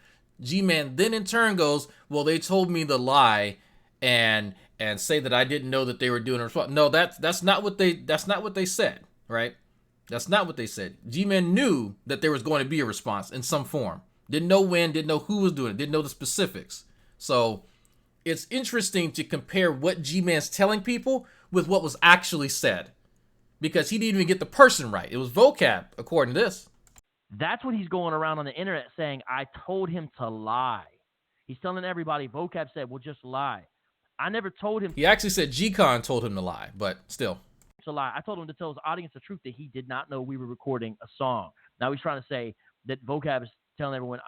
S1: G-Man then in turn goes, well, they told me the lie and say that I didn't know that they were doing a response. No, that's not what they said, right? That's not what they said. G-Man knew that there was going to be a response in some form. Didn't know when, didn't know who was doing it, didn't know the specifics. So it's interesting to compare what G-Man's telling people with what was actually said, because he didn't even get the person right. It was Vocab, according to this.
S9: That's what he's going around on the internet saying, I told him to lie. He's telling everybody, Vocab said, well, just lie. I never told him.
S1: He actually said Gcon told him to lie, but still.
S9: To lie. I told him to tell his audience the truth, that he did not know we were recording a song. Now he's trying to say that Vocab is telling everyone,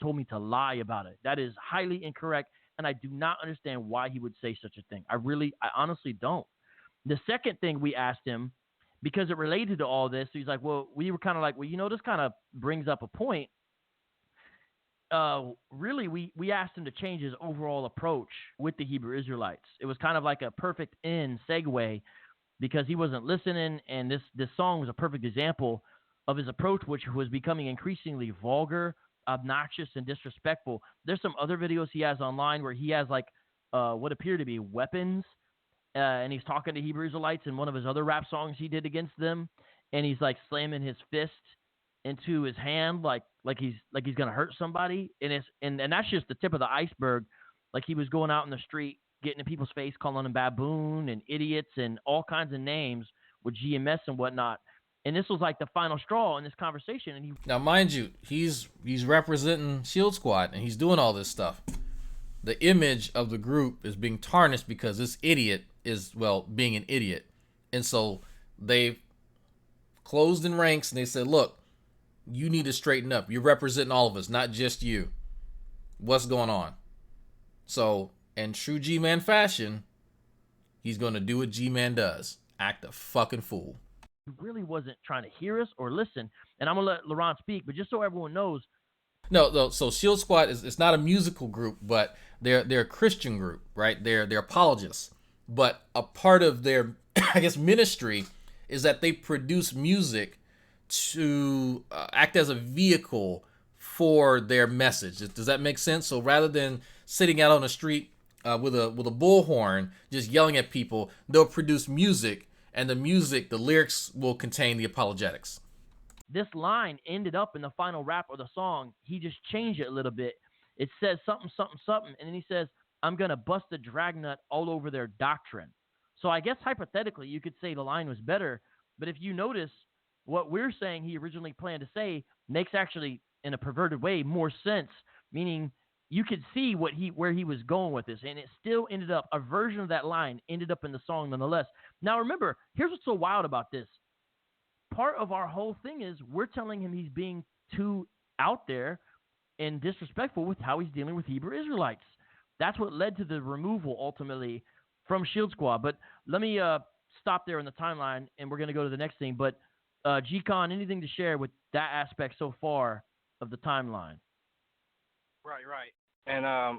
S9: told me to lie about it. That is highly incorrect, and I do not understand why he would say such a thing. I honestly don't. The second thing we asked him, because it related to all this, he's like, well, we were kind of like, well, this kind of brings up a point. Really, we asked him to change his overall approach with the Hebrew Israelites. It was kind of like a perfect segue, because he wasn't listening, and this song was a perfect example of his approach, which was becoming increasingly vulgar, obnoxious, and disrespectful. There's some other videos he has online where he has what appear to be weapons, and he's talking to Hebrew Israelites in one of his other rap songs he did against them, and he's like slamming his fist into his hand like he's gonna hurt somebody, and that's just the tip of the iceberg. Like, he was going out in the street, getting in people's face, calling them baboon and idiots and all kinds of names with GMS and whatnot. And this was like the final straw in this conversation. And
S1: now, mind you, he's representing Shield Squad, and he's doing all this stuff. The image of the group is being tarnished because this idiot is, well, being an idiot. And so they closed in ranks, and they said, look, you need to straighten up. You're representing all of us, not just you. What's going on? So, in true G-Man fashion, he's going to do what G-Man does. Act a fucking fool.
S9: He really wasn't trying to hear us or listen. And I'm going to let Laurent speak, but just so everyone knows.
S1: No, so Shield Squad it's not a musical group, but they're a Christian group, right? They're apologists. But a part of their, I guess, ministry is that they produce music to act as a vehicle for their message. Does that make sense? So rather than sitting out on the street with a bullhorn just yelling at people, they'll produce music, and the lyrics will contain the apologetics.
S9: This line ended up in the final rap of the song. He just changed it a little bit. It says something, something, something, and then he says, I'm going to bust the Dragnauct all over their doctrine. So I guess hypothetically you could say the line was better, but if you notice, what we're saying he originally planned to say makes actually, in a perverted way, more sense, meaning you could see where he was going with this, and it still ended up, a version of that line ended up in the song nonetheless. Now remember, here's what's so wild about this. Part of our whole thing is we're telling him he's being too out there and disrespectful with how he's dealing with Hebrew Israelites. That's what led to the removal ultimately from Shield Squad. But let me stop there in the timeline, and we're going to go to the next thing. But G-Con, anything to share with that aspect so far of the timeline?
S8: Right. And I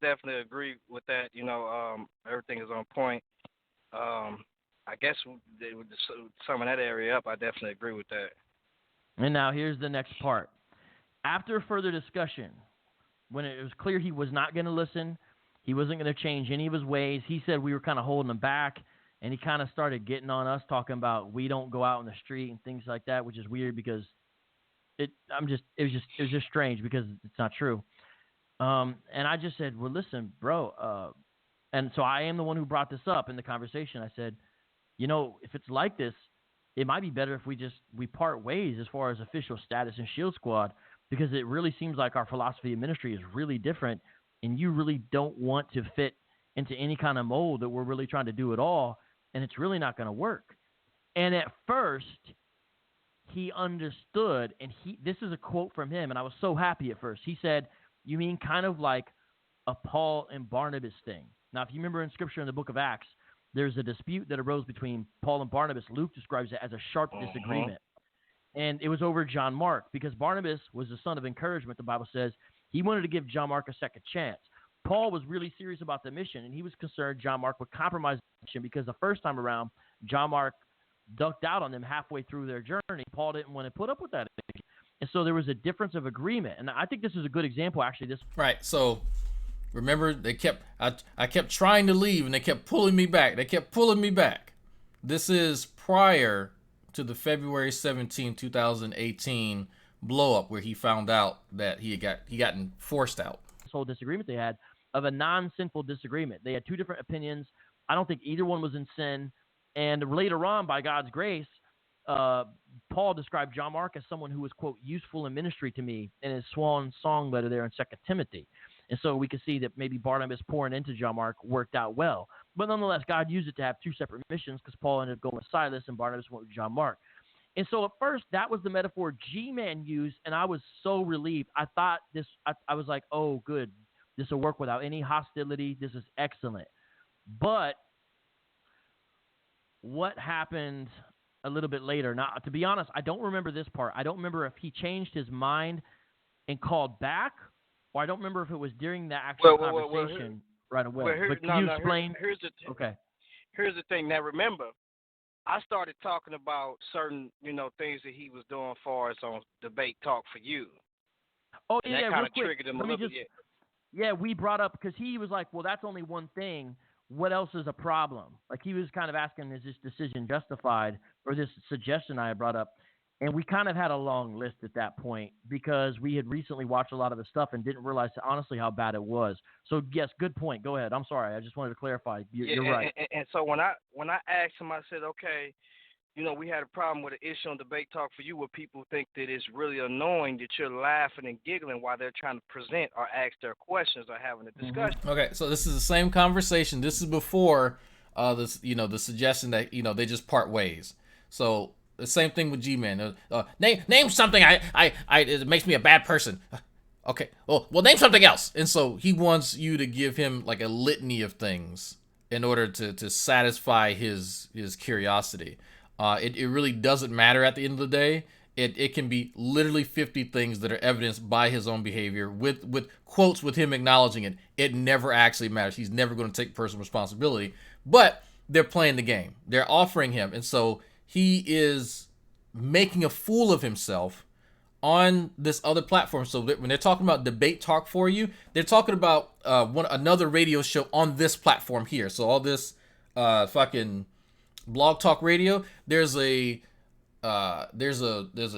S8: definitely agree with that. Everything is on point. I guess with summing that area up, I definitely agree with that.
S9: And now here's the next part. After further discussion, when it was clear he was not going to listen, he wasn't going to change any of his ways, he said we were kind of holding him back, and he kind of started getting on us, talking about we don't go out in the street and things like that, which is weird because it was just strange because it's not true. And I just said, well, listen, bro. And so I am the one who brought this up in the conversation. I said, if it's like this, it might be better if we part ways as far as official status in Shield Squad, because it really seems like our philosophy of ministry is really different, and you really don't want to fit into any kind of mold that we're really trying to do it all, and it's really not going to work. And at first, he understood, and this is a quote from him, and I was so happy at first. He said, you mean kind of like a Paul and Barnabas thing. Now, if you remember in Scripture in the book of Acts, there's a dispute that arose between Paul and Barnabas. Luke describes it as a sharp disagreement. And it was over John Mark, because Barnabas was the son of encouragement, the Bible says. He wanted to give John Mark a second chance. Paul was really serious about the mission, and he was concerned John Mark would compromise the mission, because the first time around, John Mark ducked out on them halfway through their journey. Paul didn't want to put up with that. And so there was a difference of agreement. And I think this is a good example, actually.
S1: Right. So remember, I kept trying to leave, and they kept pulling me back. This is prior to the February 17, 2018 blow up, where he found out that he gotten forced out.
S9: This whole disagreement they had, of a non-sinful disagreement. They had two different opinions. I don't think either one was in sin. And later on, by God's grace, Paul described John Mark as someone who was, quote, useful in ministry to me in his swan song letter there in 2 Timothy. And so we could see that maybe Barnabas pouring into John Mark worked out well. But nonetheless, God used it to have two separate missions, because Paul ended up going with Silas and Barnabas went with John Mark. And so at first, that was the metaphor G-Man used, and I was so relieved. I thought I was like, oh, good. This will work without any hostility. This is excellent. But what happened a little bit later? Now, to be honest, I don't remember this part. I don't remember if he changed his mind and called back, or I don't remember if it was during the actual conversation right away. But can you explain?
S8: Here's the thing. Now, remember, I started talking about certain, things that he was doing for us on Debate Talk for You.
S9: Oh,
S8: and
S9: yeah,
S8: that kind of
S9: real quick.
S8: triggered him a little bit.
S9: Yeah, we brought up, because he was like, well, that's only one thing. What else is a problem? Like, he was kind of asking, is this decision justified, or this suggestion I had brought up? And we kind of had a long list at that point, because we had recently watched a lot of the stuff and didn't realize, honestly, how bad it was. So, yes, good point. Go ahead. I'm sorry. I just wanted to clarify. You're right.
S8: And so when I asked him, I said, okay, we had a problem with an issue on Debate Talk for You where people think that it's really annoying that you're laughing and giggling while they're trying to present or ask their questions or having a discussion.
S1: Okay, so this is the same conversation. This is before the suggestion that they just part ways. So the same thing with G-Man. Name something it makes me a bad person. Okay, well name something else. And so he wants you to give him like a litany of things in order to satisfy his curiosity. It really doesn't matter at the end of the day. It can be literally 50 things that are evidenced by his own behavior with quotes with him acknowledging it. It never actually matters. He's never going to take personal responsibility, but they're playing the game. They're offering him. And so he is making a fool of himself on this other platform. So when they're talking about Debate Talk for You, they're talking about another radio show on this platform here. So all this fucking Blog Talk Radio, there's a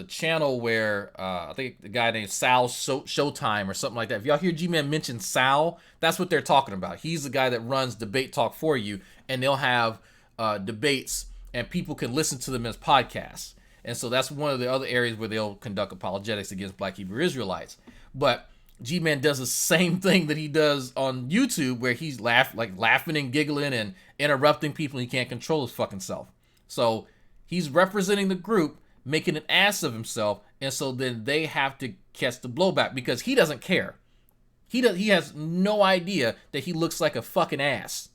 S1: channel where I think the guy named Sal Showtime or something like that. If y'all hear G-Man mention Sal, that's what they're talking about. He's the guy that runs Debate Talk for You, and they'll have debates, and people can listen to them as podcasts. And so that's one of the other areas where they'll conduct apologetics against Black Hebrew Israelites. But G-Man does the same thing that he does on YouTube, where he's laughing and giggling and interrupting people, and he can't control his fucking self. So he's representing the group, making an ass of himself, and so then they have to catch the blowback because he doesn't care. He has no idea that he looks like a fucking ass.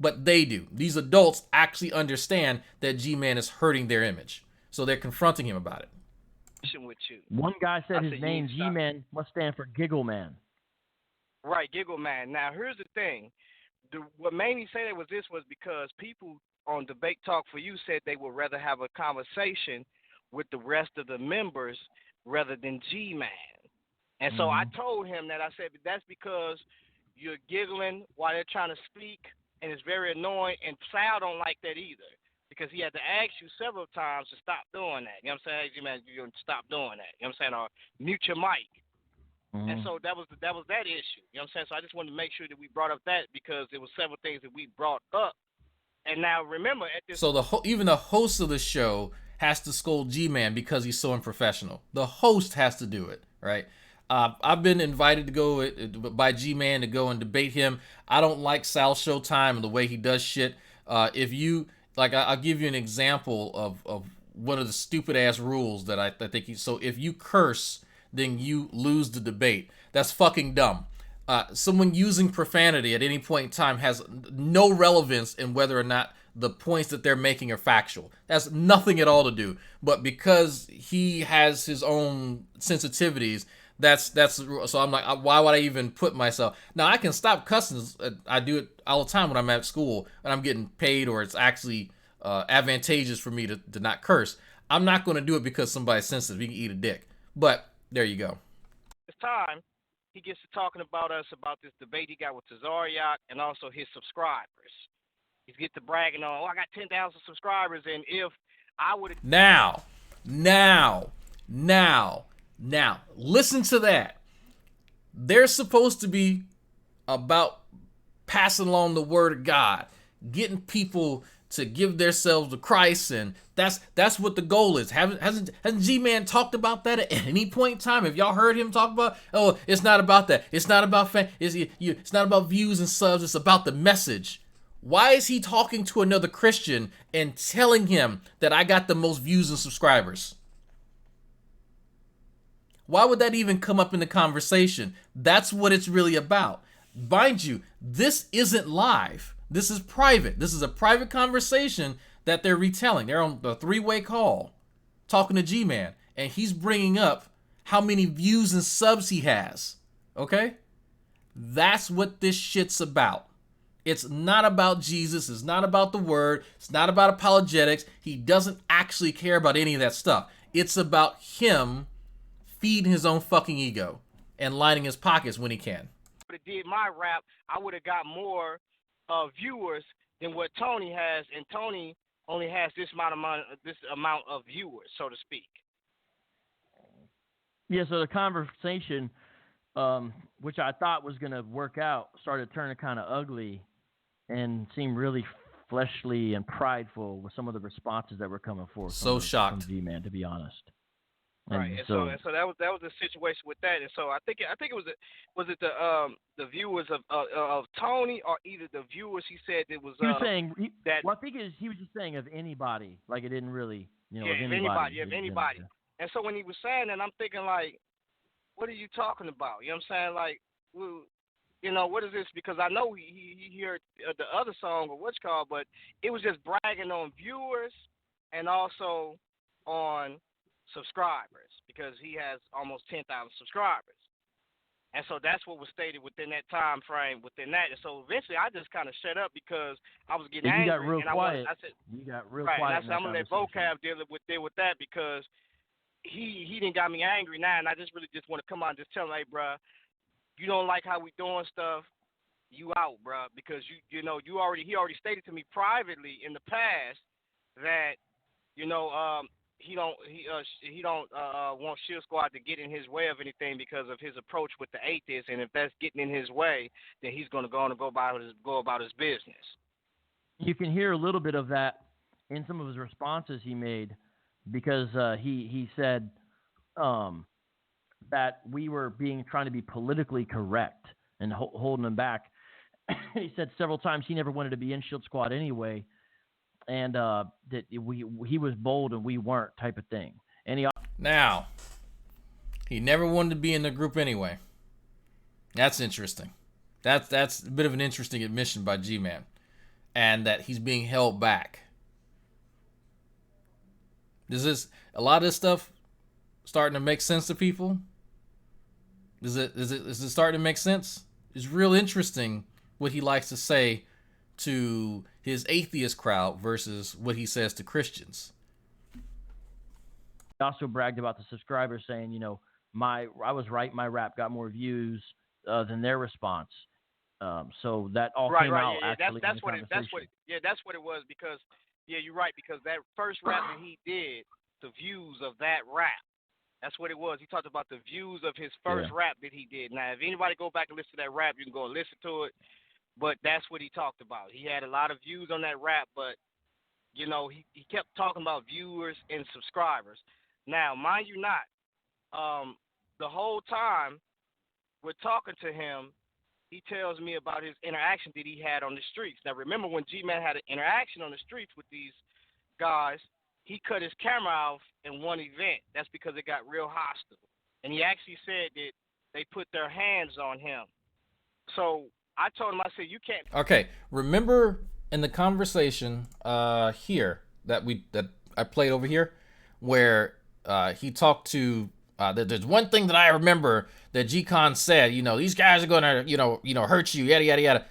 S1: But they do. These adults actually understand that G-Man is hurting their image. So they're confronting him about it.
S8: With you.
S9: One guy said his name, G-Man, must stand for Giggle Man.
S8: Right, Giggle Man. Now, here's the thing. What made me say that was because people on Debate Talk for You said they would rather have a conversation with the rest of the members rather than G-Man. And so I told him that. I said, that's because you're giggling while they're trying to speak, and it's very annoying. And Sal don't like that either because he had to ask you several times to stop doing that. You know what I'm saying? Hey, G-Man, you stop doing that. You know what I'm saying? Or mute your mic. And so that was that issue. You know what I'm saying? So I just wanted to make sure that we brought up that because there was several things that we brought up. And now remember at this.
S1: So even the host of the show has to scold G-Man because he's so unprofessional. The host has to do it, right? I've been invited to go by G-Man to go and debate him. I don't like Sal Showtime and the way he does shit. If you like, I'll give you an example of one of the stupid ass rules that I think. So if you curse, then you lose the debate. That's fucking dumb. Someone using profanity at any point in time has no relevance in whether or not the points that they're making are factual. That's nothing at all to do. But because he has his own sensitivities, that's so I'm like, why would I even put myself? Now I can stop cussing. I do it all the time when I'm at school and I'm getting paid, or it's actually advantageous for me to not curse. I'm not going to do it because somebody's sensitive. He can eat a dick. But there you go.
S8: This time, he gets to talking about us about this debate he got with Tazariak and also his subscribers. He's get to bragging on, I got 10,000 subscribers, and if I would have... Now,
S1: listen to that. They're supposed to be about passing along the word of God, getting people to give themselves to Christ, and that's what the goal is. Hasn't G-Man talked about that at any point in time? Have y'all heard him talk about? Oh, it's not about that. It's not about it's not about views and subs. It's about the message. Why is he talking to another Christian and telling him that I got the most views and subscribers? Why would that even come up in the conversation? That's what it's really about. Mind you, this isn't live. This is private. This is a private conversation that they're retelling. They're on the three-way call talking to G-Man, and he's bringing up how many views and subs he has. Okay? That's what this shit's about. It's not about Jesus. It's not about the word. It's not about apologetics. He doesn't actually care about any of that stuff. It's about him feeding his own fucking ego and lining his pockets when he can.
S8: If I did my rap, I would have got more viewers than what Tony has, and Tony only has this amount of viewers, so to speak.
S9: Yeah, so the conversation, which I thought was going to work out, started turning kind of ugly and seemed really fleshly and prideful with some of the responses that were coming forth.
S1: So shocked,
S9: from G-Man, to be honest.
S8: Right, and so that was the situation with that, and so I think it was the viewers of Tony, or either the viewers he said it was.
S9: He was saying that. Well, I think he was just saying of anybody, like it didn't really, of anybody. And so when he was saying that, I'm thinking like, what are you talking about? You know what I'm saying? Like, well, what is this? Because I know he heard the other song or what's called, but it was just bragging on viewers and also on subscribers, because he has almost 10,000 subscribers. And so that's what was stated within that time frame within that. And so eventually I just kind of shut up because I was getting angry. You got real quiet.
S8: I said,
S9: you got real
S8: right,
S9: quiet.
S8: And I said, I'm going to let vocab deal with that, because he didn't got me angry now, and I just really just want to come out and just tell him, hey, bro, you don't like how we doing stuff, you out, bro, because he already stated to me privately in the past that, he don't want Shield Squad to get in his way of anything because of his approach with the atheists, and if that's getting in his way, then he's going to go about his business.
S9: You can hear a little bit of that in some of his responses he made, because he said that we were trying to be politically correct and holding him back. He said several times he never wanted to be in Shield Squad anyway, and that he was bold and we weren't, type of thing. And
S1: he never wanted to be in the group anyway. That's interesting. That's a bit of an interesting admission by G-Man, and that he's being held back. Is a lot of this stuff starting to make sense to people? Is it starting to make sense? It's real interesting what he likes to say to his atheist crowd versus what he says to Christians.
S9: He also bragged about the subscribers, saying, I was right, my rap got more views than their response. So that all
S8: Right,
S9: came
S8: right,
S9: out
S8: yeah, yeah.
S9: actually in
S8: That's
S9: the
S8: what it.
S9: conversation.
S8: That's what it was because you're right because that first rap that he did, the views of that rap. That's what it was. He talked about the views of his first rap that he did. Now, if anybody go back and listen to that rap, you can go and listen to it. But that's what he talked about. He had a lot of views on that rap, but you know, he kept talking about viewers and subscribers. Now, mind you not, the whole time we're talking to him, he tells me about his interaction that he had on the streets. Now, remember when Gman had an interaction on the streets with these guys, he cut his camera off in one event. That's because it got real hostile. And he actually said that they put their hands on him. So I told him, I said, you can't.
S1: Okay, remember in the conversation here that I played over here, where he talked to. There's one thing that I remember that Gcon said. You know, these guys are gonna, hurt you, yada yada yada.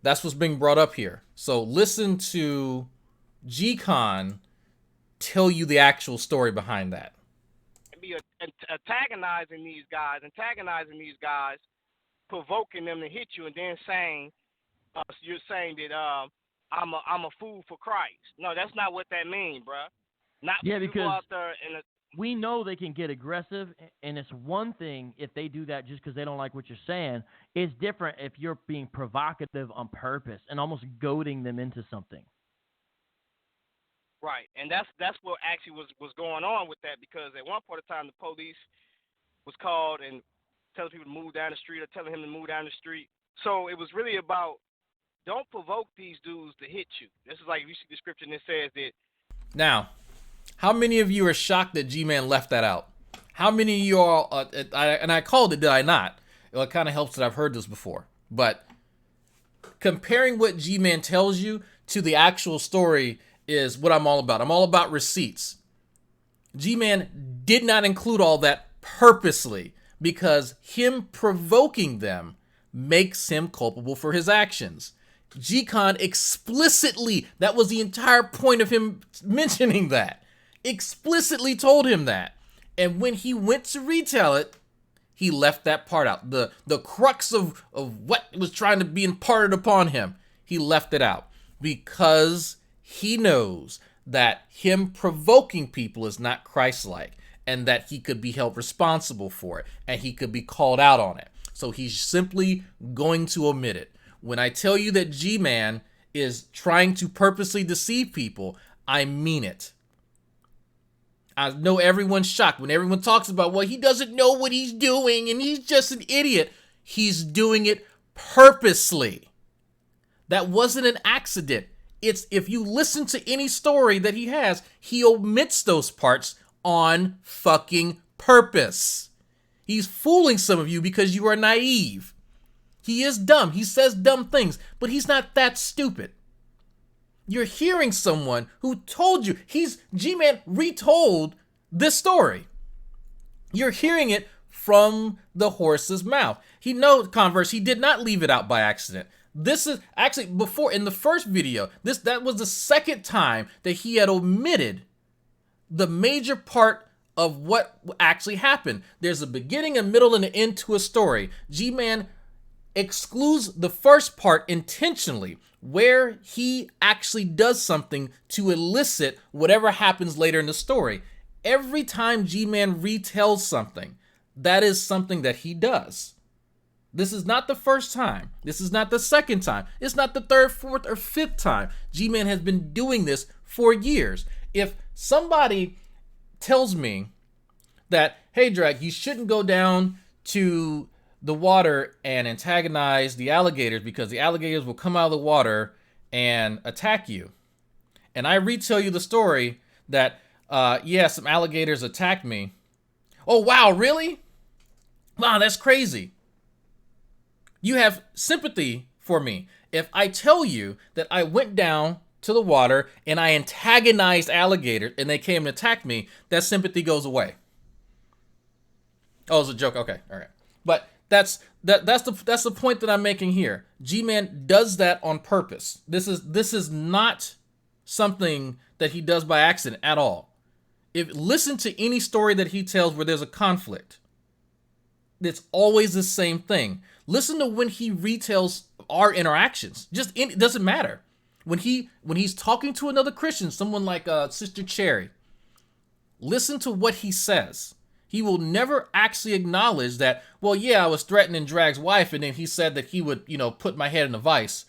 S1: That's what's being brought up here. So listen to Gcon tell you the actual story behind that.
S8: Be antagonizing these guys, provoking them to hit you, and then saying, you're saying that I'm a fool for Christ. No, that's not what that means, bruh. Not
S9: because
S8: go out there and
S9: we know they can get aggressive, and it's one thing if they do that just because they don't like what you're saying. It's different if you're being provocative on purpose and almost goading them into something.
S8: Right, and that's what actually was going on with that, because at one point in time the police was called and telling people to move down the street or telling him to move down the street. So it was really about, don't provoke these dudes to hit you. This is like, if you see the scripture and it says that.
S1: Now, how many of you are shocked that G-Man left that out? How many of you all, I called it, did I not? It kind of helps that I've heard this before. But comparing what G-Man tells you to the actual story is what I'm all about. I'm all about receipts. G-Man did not include all that purposely because him provoking them makes him culpable for his actions. Gcon explicitly, that was the entire point of him mentioning that, explicitly told him that. And when he went to retell it, he left that part out. The crux of what was trying to be imparted upon him, he left it out because he knows that him provoking people is not Christ-like and that he could be held responsible for it and he could be called out on it. So he's simply going to omit it. When I tell you that G-Man is trying to purposely deceive people, I mean it. I know everyone's shocked when everyone talks about, well, he doesn't know what he's doing and he's just an idiot. He's doing it purposely. That wasn't an accident. It's, if you listen to any story that he has, he omits those parts on fucking purpose. He's fooling some of you because you are naive. He is dumb. He says dumb things, but he's not that stupid. You're hearing someone who told you. G-Man retold this story. You're hearing it from the horse's mouth. He knows, converse, he did not leave it out by accident. This is actually before, in the first video, that was the second time that he had omitted the major part of what actually happened. There's a beginning, a middle, and an end to a story. G-Man excludes the first part intentionally, where he actually does something to elicit whatever happens later in the story. Every time G-Man retells something, that is something that he does. This is not the first time. This is not the second time. It's not the third, fourth, or fifth time. G-Man has been doing this for years. If somebody tells me that, hey, Drag, you shouldn't go down to the water and antagonize the alligators because the alligators will come out of the water and attack you. And I retell you the story that, yeah, some alligators attacked me. Oh, wow, really? Wow, that's crazy. You have sympathy for me. If I tell you that I went down to the water and I antagonized alligators and they came and attacked me, that sympathy goes away. Oh, it's a joke. Okay, all right. But that's the point that I'm making here. G-Man does that on purpose. This is not something that he does by accident at all. Listen to any story that he tells where there's a conflict. it's always the same thing. Listen to when he retells our interactions. It doesn't matter. When he's talking to another Christian, someone like Sister Cherry, listen to what he says. He will never actually acknowledge that, well, yeah, I was threatening Drag's wife, and then he said that he would, put my head in a vice.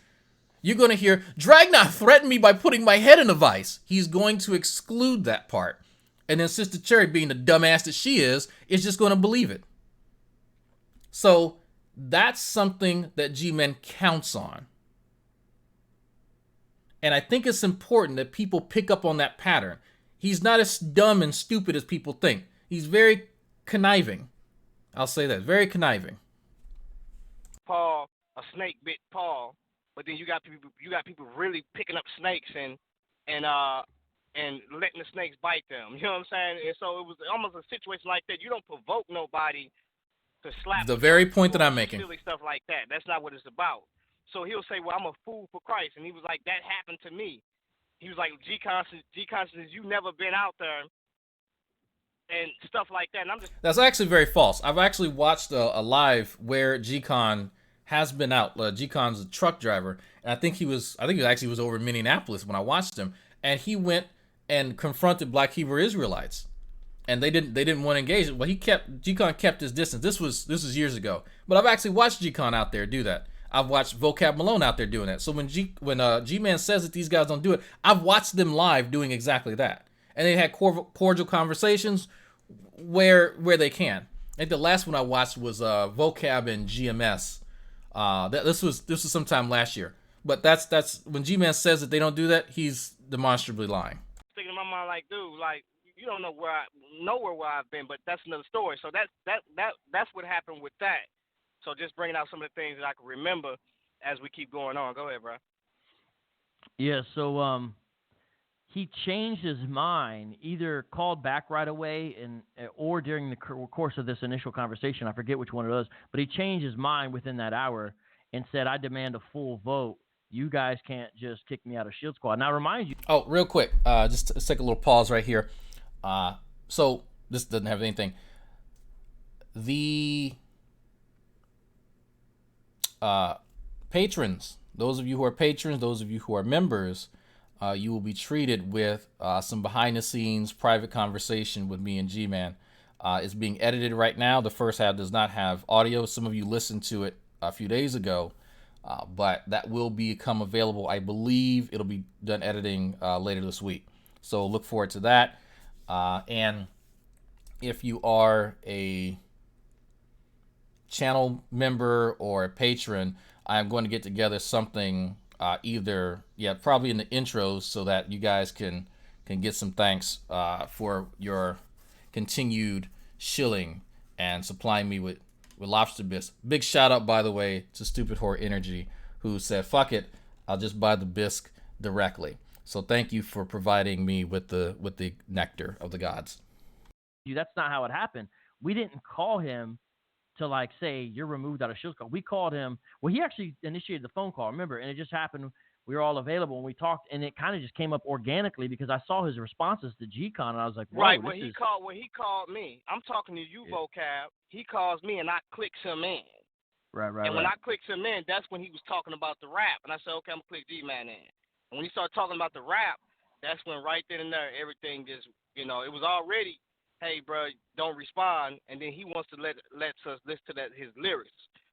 S1: You're going to hear, Dragnauct threatened me by putting my head in a vice. He's going to exclude that part. And then Sister Cherry, being the dumbass that she is just going to believe it. So that's something that Gman counts on. And I think it's important that people pick up on that pattern. He's not as dumb and stupid as people think. He's very conniving. I'll say that. Very conniving.
S8: Paul, a snake bit Paul, but then you got people really picking up snakes and letting the snakes bite them. You know what I'm saying? And so it was almost a situation like that. You don't provoke nobody to slap.
S1: The very point that I'm making.
S8: Silly stuff like that. That's not what it's about. So he'll say, well, I'm a fool for Christ. And he was like, that happened to me. He was like, G Conscience, you never been out there. And stuff like that. And I'm just... That's
S1: actually very false. I've actually watched a live where G-Con has been out. G-Con's a truck driver. And I think he actually was over in Minneapolis when I watched him. And he went and confronted Black Hebrew Israelites. And they didn't want to engage. Well, G-Con kept his distance. This was years ago. But I've actually watched G-Con out there do that. I've watched Vocab Malone out there doing that. So when G-Man says that these guys don't do it, I've watched them live doing exactly that. And they had cordial conversations where they can. I think the last one I watched was Vocab and GMS. This was sometime last year. But that's when G-Man says that they don't do that, he's demonstrably lying.
S8: Thinking in my mind, like, dude, like, you don't know where I've been, but that's another story. So that's what happened with that. So just bringing out some of the things that I can remember as we keep going on. Go ahead, bro.
S9: Yeah, so he changed his mind, either called back right away or during the course of this initial conversation. I forget which one it was, but he changed his mind within that hour and said, I demand a full vote. You guys can't just kick me out of Shield Squad. Now, remind you.
S1: Oh, real quick, just take a little pause right here. So this doesn't have anything. The patrons, those of you who are patrons, those of you who are members, you will be treated with some behind-the-scenes private conversation with me and G-Man. It's being edited right now. The first half does not have audio. Some of you listened to it a few days ago, but that will become available. I believe it'll be done editing later this week. So look forward to that. And if you are a channel member or a patron, I'm going to get together something probably in the intros so that you guys can get some thanks for your continued shilling and supplying me with lobster bisque. Big shout out, by the way, to Stupid Whore Energy, who said, fuck it, I'll just buy the bisque directly. So thank you for providing me with the nectar of the gods.
S9: That's not how it happened. We didn't call him to, like, say, you're removed out of Shield Squad. We called him. Well, he actually initiated the phone call, remember? And it just happened. We were all available, and we talked, and it kind of just came up organically because I saw his responses to G-Con, and I was like, whoa,
S8: right, when he called me, I'm talking to you, Vocab. He calls me, and I clicks him in.
S9: Right.
S8: And when I clicks him in, that's when he was talking about the rap. And I said, okay, I'm going to click G-Man in. And when he started talking about the rap, that's when right then and there, everything just, it was already, hey, bro, don't respond. And then he wants to let us listen to his lyrics.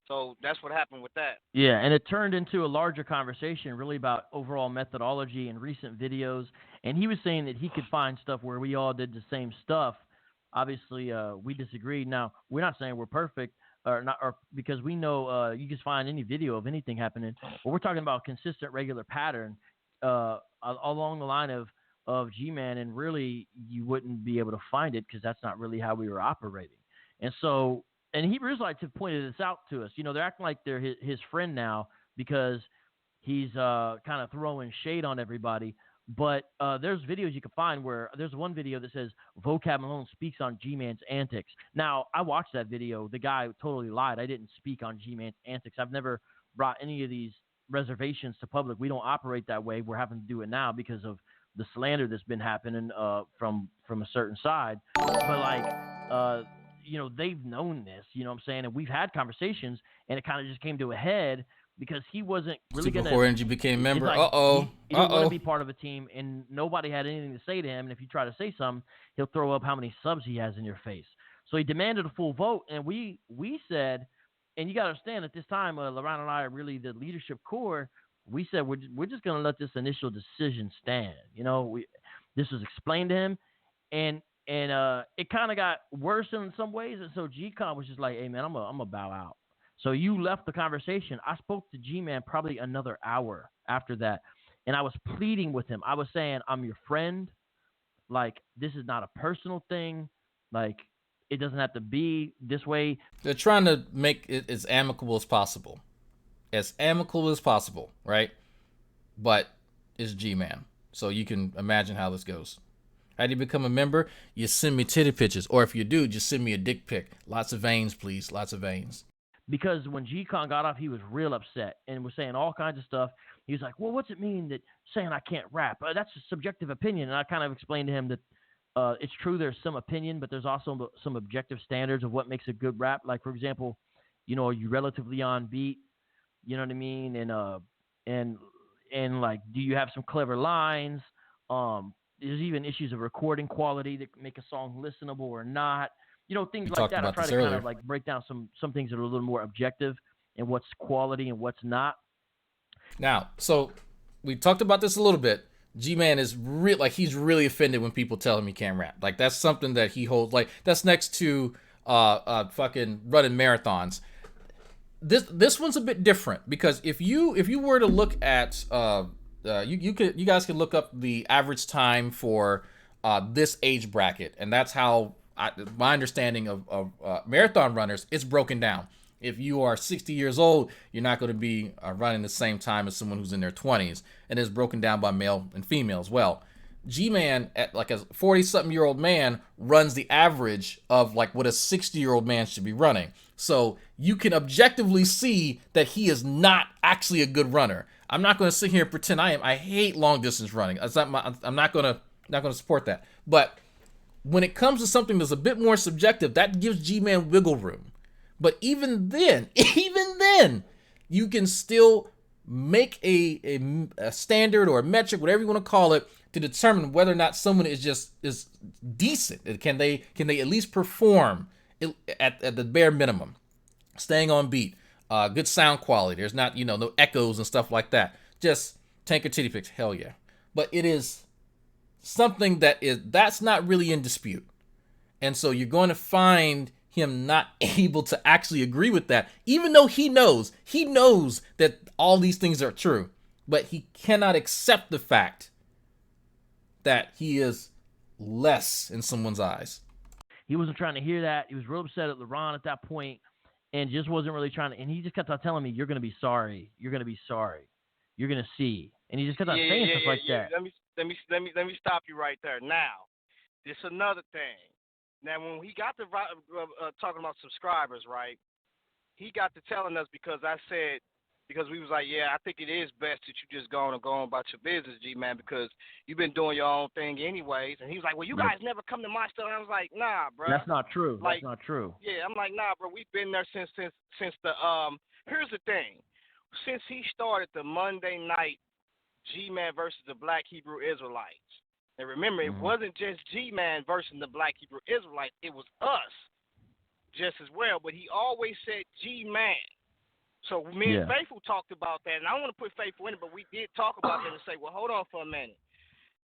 S8: So that's what happened with that.
S9: Yeah, and it turned into a larger conversation really about overall methodology and recent videos. And he was saying that he could find stuff where we all did the same stuff. Obviously, we disagreed. Now, we're not saying we're perfect, or because we know you just find any video of anything happening. But we're talking about consistent, regular pattern along the line of G-Man, and really you wouldn't be able to find it because that's not really how we were operating. And so, and Hebrew Israelites have pointed this out to us. They're acting like they're his friend now because he's kind of throwing shade on everybody. But there's videos you can find where there's one video that says Vocab Malone speaks on G-Man's antics. Now, I watched that video. The guy totally lied. I didn't speak on G-Man's antics. I've never brought any of these reservations to public. We don't operate that way. We're having to do it now because of the slander that's been happening from a certain side. But they've known this, you know what I'm saying? And we've had conversations, and it kind of just came to a head because he wasn't really going to.
S1: Before NG became member.
S9: Like,
S1: He
S9: didn't want to be part of a team, and nobody had anything to say to him. And if you try to say something, he'll throw up how many subs he has in your face. So he demanded a full vote, and we said, and you got to understand at this time, LeBron and I are really the leadership core. We said we're just going to let this initial decision stand. This was explained to him, and it kind of got worse in some ways. And so Gcon was just like, hey, man, I'm gonna bow out. So you left the conversation. I spoke to G-Man probably another hour after that, and I was pleading with him. I was saying, I'm your friend. Like, this is not a personal thing. Like, it doesn't have to be this way.
S1: They're trying to make it as amicable as possible. As amicable as possible, right? But it's G-Man. So you can imagine how this goes. How do you become a member? You send me titty pictures. Or if you do, just send me a dick pic. Lots of veins, please. Lots of veins.
S9: Because when G-Con got off, he was real upset and was saying all kinds of stuff. He was like, well, what's it mean that saying I can't rap? That's a subjective opinion. And I kind of explained to him that it's true there's some opinion, but there's also some objective standards of what makes a good rap. Like, for example, are you relatively on beat? You know what I mean? And like, do you have some clever lines? There's even issues of recording quality that make a song listenable or not. Things like that. I try to kind of like break down some things that are a little more objective and what's quality and what's not.
S1: Now, so we talked about this a little bit. G-Man is he's really offended when people tell him he can't rap. Like, that's something that he holds. Like, that's next to fucking running marathons. This one's a bit different because if you were to look at you guys can look up the average time for this age bracket, and that's how my understanding of marathon runners, it's broken down. If you are 60 years old, you're not going to be running the same time as someone who's in their 20s, and it's broken down by male and female as well. G-Man, at like a 40-something-year-old man, runs the average of like what a 60-year-old man should be running. So you can objectively see that he is not actually a good runner. I'm not going to sit here and pretend I am. I hate long distance running. I'm not going to support that. But when it comes to something that's a bit more subjective, that gives G-Man wiggle room. But even then, you can still make a standard or a metric, whatever you want to call it, to determine whether or not someone is decent. Can they at least perform at the bare minimum, staying on beat, good sound quality. There's not no echoes and stuff like that. Just tanker titty pics, hell yeah. But it is something that's not really in dispute, and so you're going to find him not able to actually agree with that, even though he knows that all these things are true, but he cannot accept the fact that he is less in someone's eyes.
S9: He wasn't trying to hear that. He was real upset at LeBron at that point and just wasn't really trying to, and he just kept on telling me, you're going to be sorry. You're going to be sorry. You're going to see. And he just kept on saying stuff like that.
S8: Let me stop you right there. Now, this is another thing. Now, when he got to talking about subscribers, right, he got to telling us because we was like, yeah, I think it is best that you just go on about your business, G-Man, because you've been doing your own thing anyways. And he was like, well, you guys never come to my stuff. And I was like, nah, bro.
S9: That's not true. That's not true.
S8: Yeah, I'm like, nah, bro. We've been there since the here's the thing. Since he started the Monday night G-Man versus the Black Hebrew Israelites. And remember, it wasn't just G-Man versus the Black Hebrew Israelites. It was us just as well. But he always said G-Man. So me and Faithful talked about that. And I don't want to put Faithful in it, but we did talk about that and say, well, hold on for a minute.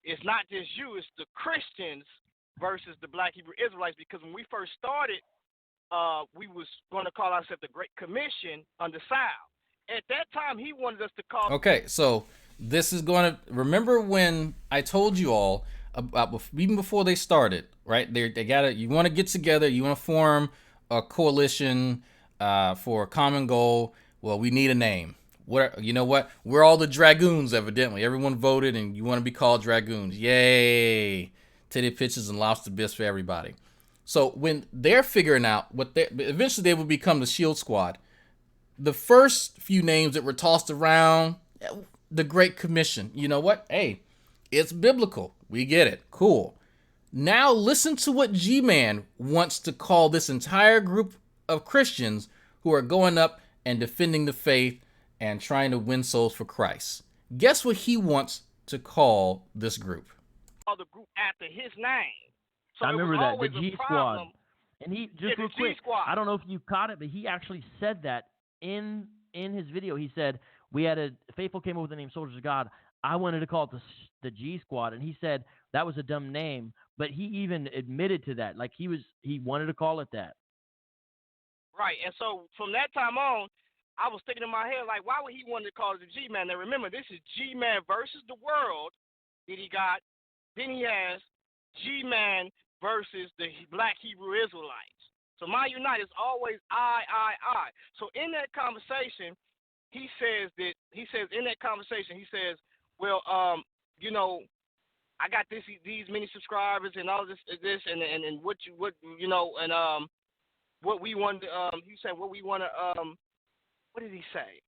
S8: It's not just you. It's the Christians versus the Black Hebrew Israelites. Because when we first started, we was going to call ourselves the Great Commission under Sal. At that time, he wanted us to call...
S1: Okay, so... This is going to remember when I told you all about even before they started, right? You want to get together, you want to form a coalition for a common goal. Well, we need a name. You know what? We're all the Dragoons, evidently. Everyone voted, and you want to be called Dragoons. Yay! Titty pitches and lobster bisque for everybody. So when they're figuring out eventually they will become the Shield Squad. The first few names that were tossed around. The Great Commission. You know what? Hey, it's biblical. We get it. Cool. Now listen to what Gman wants to call this entire group of Christians who are going up and defending the faith and trying to win souls for Christ. Guess what he wants to call this group?
S8: The group after his name. So
S9: I remember that, the
S8: G
S9: Squad. And he, just real quick,
S8: G-Squad.
S9: I don't know if you caught it, but he actually said that in his video. He said, Faithful came up with the name Soldiers of God. I wanted to call it the G Squad. And he said that was a dumb name, but he even admitted to that. Like, he wanted to call it that.
S8: Right, and so from that time on, I was thinking in my head, like, why would he want to call it the G-Man? Now, remember, this is G-Man versus the world that he got. Then he has G-Man versus the Black Hebrew Israelites. So my unite is always I. So in that conversation, he says, well, you know, I got these many subscribers and all this and what we want to he said what we want to what did he say?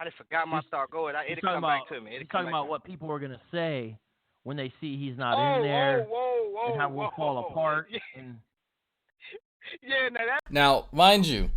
S8: I just forgot my thought. Go ahead. It'll come back to me.
S9: He's talking about what people are gonna say when they see he's not in there, and how we'll fall apart.
S8: Yeah.
S9: And
S1: Now, mind you,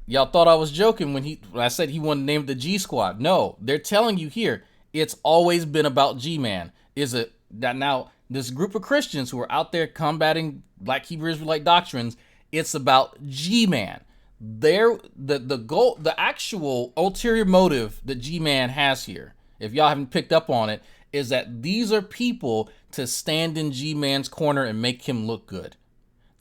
S1: y'all thought I was joking when I said he wanted to name it the G Squad. No, they're telling you here it's always been about G-Man. Is it that now this group of Christians who are out there combating Black Hebrew Israelite doctrines? It's about G-Man. The goal, the actual ulterior motive that G-Man has here, if y'all haven't picked up on it, is that these are people to stand in G-Man's corner and make him look good.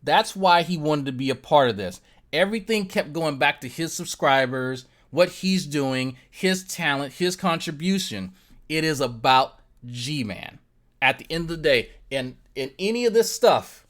S1: That's why he wanted to be a part of this. Everything kept going back to his subscribers, what he's doing, his talent, his contribution. It is about G-Man. At the end of the day, in any of this stuff,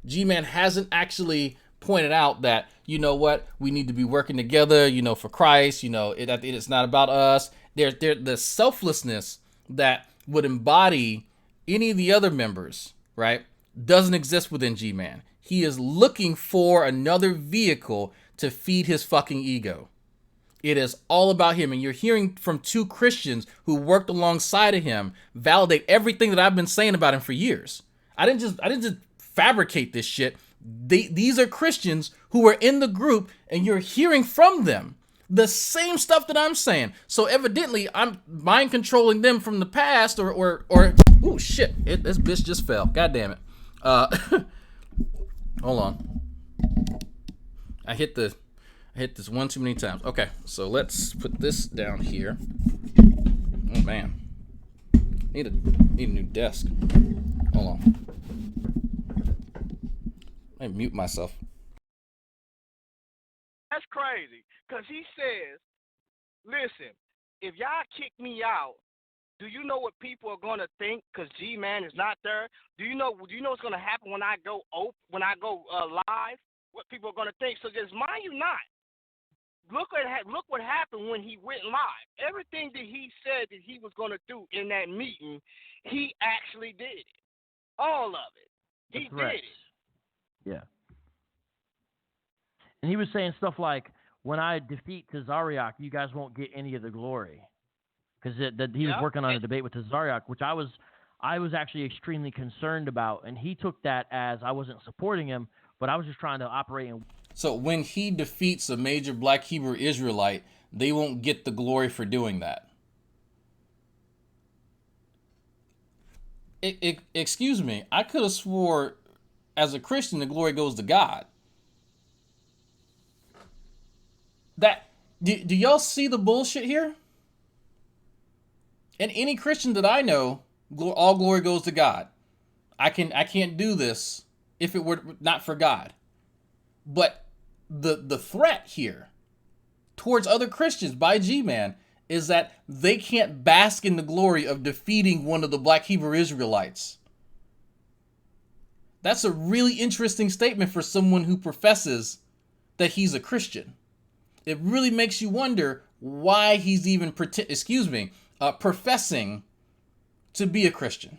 S1: G-Man hasn't actually pointed out that, you know what, we need to be working together, you know, for Christ, you know, it's not about us. The selflessness that would embody any of the other members, right, doesn't exist within G-Man. He is looking for another vehicle to feed his fucking ego. It is all about him, and you're hearing from two Christians who worked alongside of him validate everything that I've been saying about him for years. I didn't just fabricate this shit. These are Christians who are in the group, and you're hearing from them the same stuff that I'm saying. So evidently, I'm mind controlling them from the past, or oh shit, this bitch just fell. God damn it. Hold on. I hit this one too many times. Okay, so let's put this down here. Oh man, need a new desk. Hold on. Let me mute myself.
S8: That's crazy, because he says, listen, if y'all kick me out, do you know what people are going to think because G-Man is not there? Do you know what's going to happen when I go live? What people are going to think? So just mind you not. Look what happened when he went live. Everything that he said that he was going to do in that meeting, he actually did it. All of it. He did it.
S9: Yeah. And he was saying stuff like, when I defeat Tazariak, you guys won't get any of the glory. Because he was working on a debate with Tazariak, which I was actually extremely concerned about. And he took that as I wasn't supporting him, but I was just trying to operate in...
S1: So when he defeats a major Black Hebrew Israelite, they won't get the glory for doing that. Excuse me, I could have swore as a Christian the glory goes to God. Do y'all see the bullshit here? And any Christian that I know, all glory goes to God. I can't do this if it were not for God. But the threat here towards other Christians by G-Man is that they can't bask in the glory of defeating one of the Black Hebrew Israelites. That's a really interesting statement for someone who professes that he's a Christian. It really makes you wonder why he's even professing to be a Christian.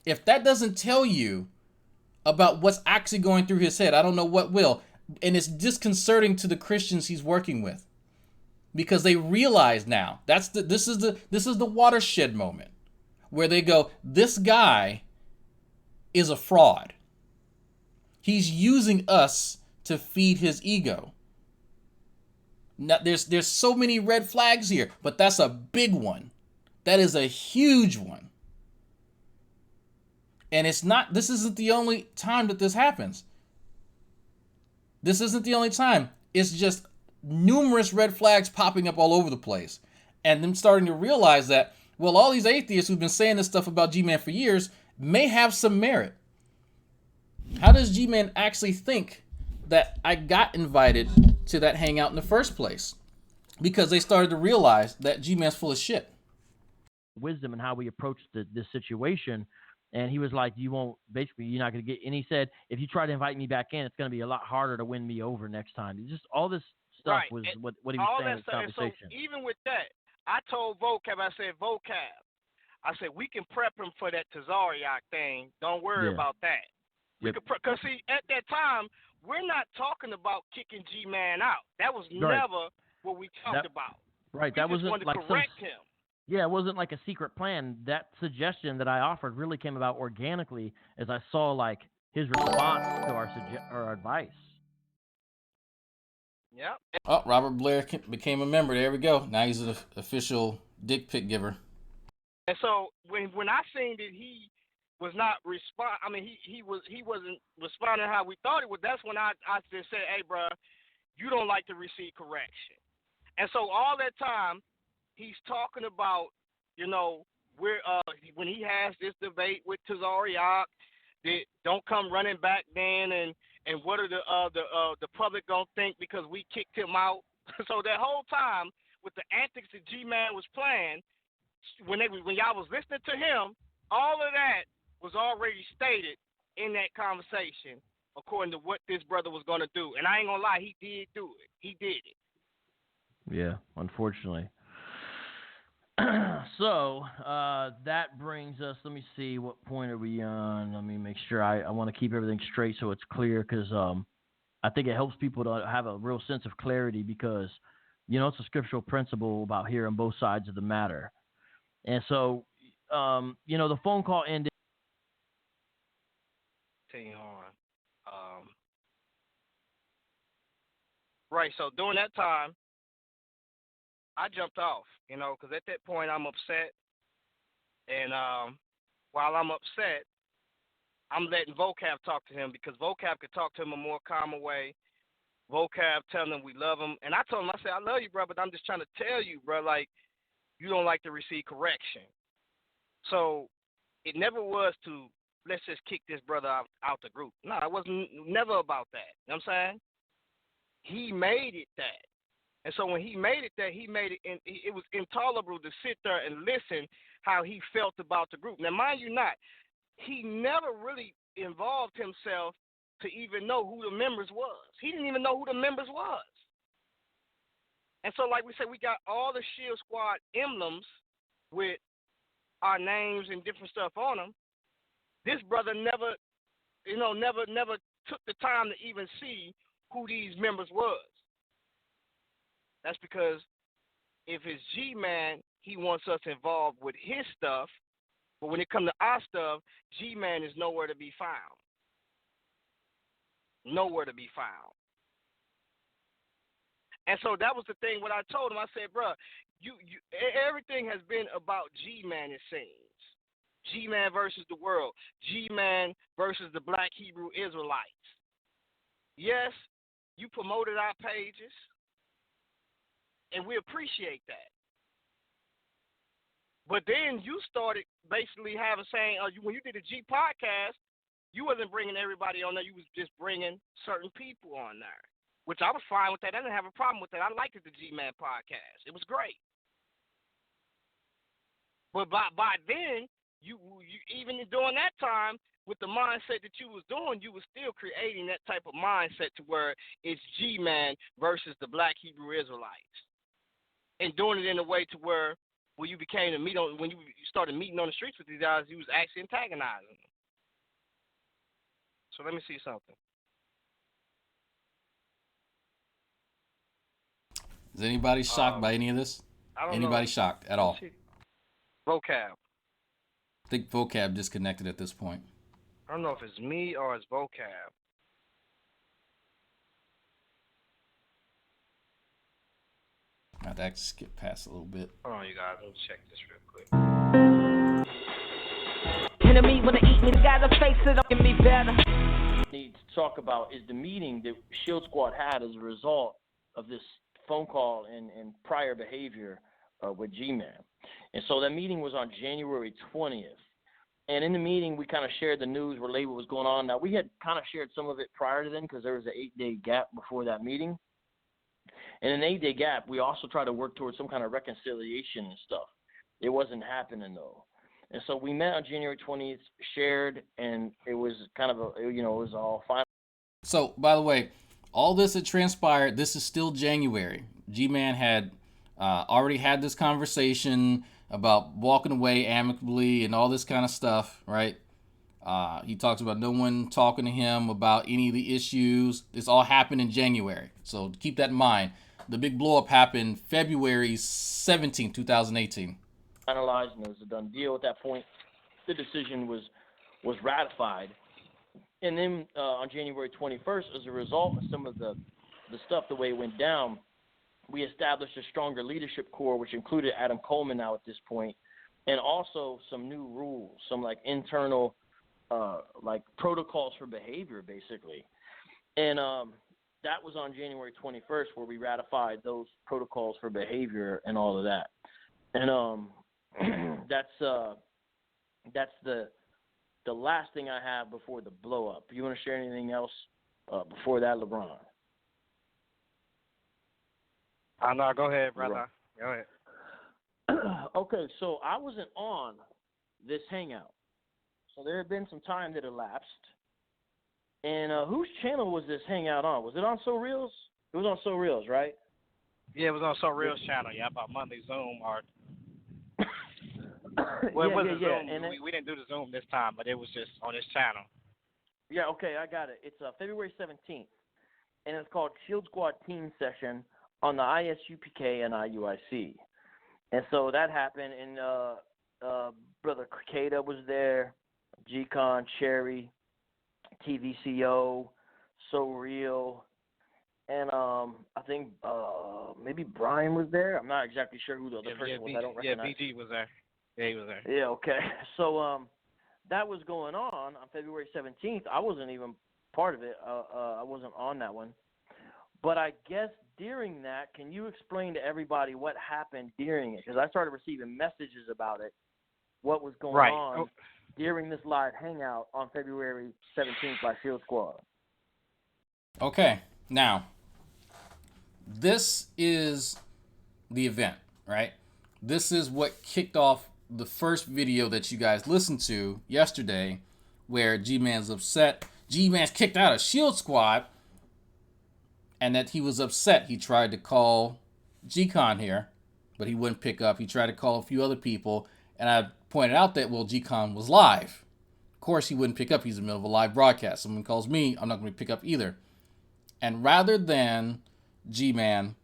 S1: If that doesn't tell you about what's actually going through his head, I don't know what will. And it's disconcerting to the Christians he's working with, because they realize now this is the watershed moment where they go, this guy is a fraud. He's using us to feed his ego. Now, there's so many red flags here, but that's a big one. That is a huge one. And this isn't the only time that this happens. This isn't the only time. It's just numerous red flags popping up all over the place. And them starting to realize that, well, all these atheists who've been saying this stuff about G-Man for years may have some merit. How does G-Man actually think that I got invited to that hangout in the first place? Because they started to realize that G-Man's full of shit.
S9: Wisdom and how we approached this situation. And he was like, you're not going to get, and he said, if you try to invite me back in, it's going to be a lot harder to win me over next time. It's just all this stuff
S8: right.
S9: was
S8: and
S9: what he was saying in the conversation.
S8: So even with that, I told Vocab, I said, we can prep him for that Tazariak thing. Don't worry about that. Because see, at that time, we're not talking about kicking G-Man out. That was never what we talked about.
S9: Right.
S8: We
S9: that
S8: just
S9: wasn't
S8: wanted
S9: like
S8: to correct him.
S9: Yeah, it wasn't like a secret plan. That suggestion that I offered really came about organically as I saw like his response to our advice.
S8: Yep.
S1: Oh, Robert Blair became a member. There we go. Now he's an official dick pic giver.
S8: And so when I seen that he was not he wasn't responding how we thought he would. That's when I just said, hey, bro, you don't like to receive correction. And so all that time, he's talking about, when he has this debate with Tazariak, that don't come running back then, and what are the public gonna think because we kicked him out. So that whole time with the antics that G-Man was playing, when y'all was listening to him, all of that was already stated in that conversation according to what this brother was gonna do. And I ain't gonna lie, he did do it. He did it.
S9: Yeah, unfortunately. So that brings us, let me see, what point are we on? Let me make sure I want to keep everything straight so it's clear, because I think it helps people to have a real sense of clarity, because, it's a scriptural principle about hearing both sides of the matter. And so, the phone call ended.
S8: Continue on. Right, so during that time, I jumped off, because at that point I'm upset. And while I'm upset, I'm letting Vocab talk to him, because Vocab could talk to him a more calmer way. Vocab telling him we love him. And I told him, I said, I love you, bro, but I'm just trying to tell you, bro, like, you don't like to receive correction. So it never was to, let's just kick this brother out the group. No, it wasn't never about that. You know what I'm saying? He made it that. And so when he made it that, and it was intolerable to sit there and listen how he felt about the group. Now, mind you not, he never really involved himself to even know who the members was. He didn't even know who the members was. And so, like we said, we got all the Shield Squad emblems with our names and different stuff on them. This brother never took the time to even see who these members was. That's because if it's G-Man, he wants us involved with his stuff, but when it comes to our stuff, G-Man is nowhere to be found. Nowhere to be found. And so that was the thing. What I told him, I said, bro, you everything has been about G-Man, it seems. G-Man versus the world. G-Man versus the Black Hebrew Israelites. Yes, you promoted our pages, and we appreciate that. But then you started basically saying, when you did the G podcast, you wasn't bringing everybody on there. You was just bringing certain people on there, which I was fine with that. I didn't have a problem with that. I liked the G-Man podcast. It was great. But by then, you even during that time, with the mindset that you was doing, you was still creating that type of mindset to where it's G-Man versus the Black Hebrew Israelites. And doing it in a way to where when you when you started meeting on the streets with these guys, you was actually antagonizing them. So let me see something.
S1: Is anybody shocked by any of this? Anybody shocked at all?
S8: Vocab.
S1: I think Vocab disconnected at this point.
S8: I don't know if it's me or it's vocab.
S1: I had to actually skip past a little bit.
S8: Hold on, you guys. Let me check this real quick.
S4: Enemy wanna eat me, gotta face it, don't give me better.
S9: Need to talk about is the meeting that Shield Squad had as a result of this phone call and prior behavior with Gman. And so that meeting was on January 20th. And in the meeting, we kind of shared the news, relayed what was going on. Now, we had kind of shared some of it prior to then because there was an 8-day gap before that meeting. And in an 8-day gap, we also tried to work towards some kind of reconciliation and stuff. It wasn't happening, though. And so we met on January 20th, shared, and it was kind of it was all fine.
S1: So, by the way, all this had transpired. This is still January. G-Man had already had this conversation about walking away amicably and all this kind of stuff, right? He talks about no one talking to him about any of the issues. This all happened in January. So keep that in mind. The big blow up happened February 17, 2018.
S9: Finalized, and it was a done deal at that point. The decision was ratified. And then on January 21st, as a result of some of the stuff, the way it went down, we established a stronger leadership core, which included Adam Coleman now at this point, and also some new rules, some like internal like protocols for behavior, basically. And that was on January 21st where we ratified those protocols for behavior and all of that. And that's the last thing I have before the blow up. You want to share anything else before that, LeBron?
S8: No, go ahead, brother.
S9: Right.
S8: Go ahead.
S9: Okay, so I wasn't on this hangout. So there had been some time that elapsed. And whose channel was this hangout on? Was it on So Reels? It was on So Reels, right?
S8: Yeah, it was on So Real's channel. Yeah, about Monday Zoom or.
S9: Well,
S8: it wasn't
S9: yeah.
S8: Zoom.
S9: And
S8: We didn't do the Zoom this time, but it was just on his channel.
S9: Yeah, okay, I got it. It's February 17th, and it's called Shield Squad Team Session on the ISUPK and IUIC. And so that happened, and Brother Cicada was there, Gcon, Cherry, TVCO, So Real, and I think maybe Brian was there. I'm not exactly sure who the other person was. I don't recognize.
S8: Yeah, BG was there. Yeah, he was there.
S9: Yeah, okay. So that was going on February 17th. I wasn't even part of it. I wasn't on that one. But I guess during that, can you explain to everybody what happened during it? Because I started receiving messages about it, what was going on during this live hangout on February 17th by Shield Squad.
S1: Okay, now, this is the event, right? This is what kicked off the first video that you guys listened to yesterday, where G-Man's upset. G-Man's kicked out of Shield Squad, and that he was upset. He tried to call Gcon here, but he wouldn't pick up. He tried to call a few other people, and I pointed out that, well, Gcon was live. Of course, he wouldn't pick up. He's in the middle of a live broadcast. Someone calls me, I'm not going to pick up either. And rather than G-Man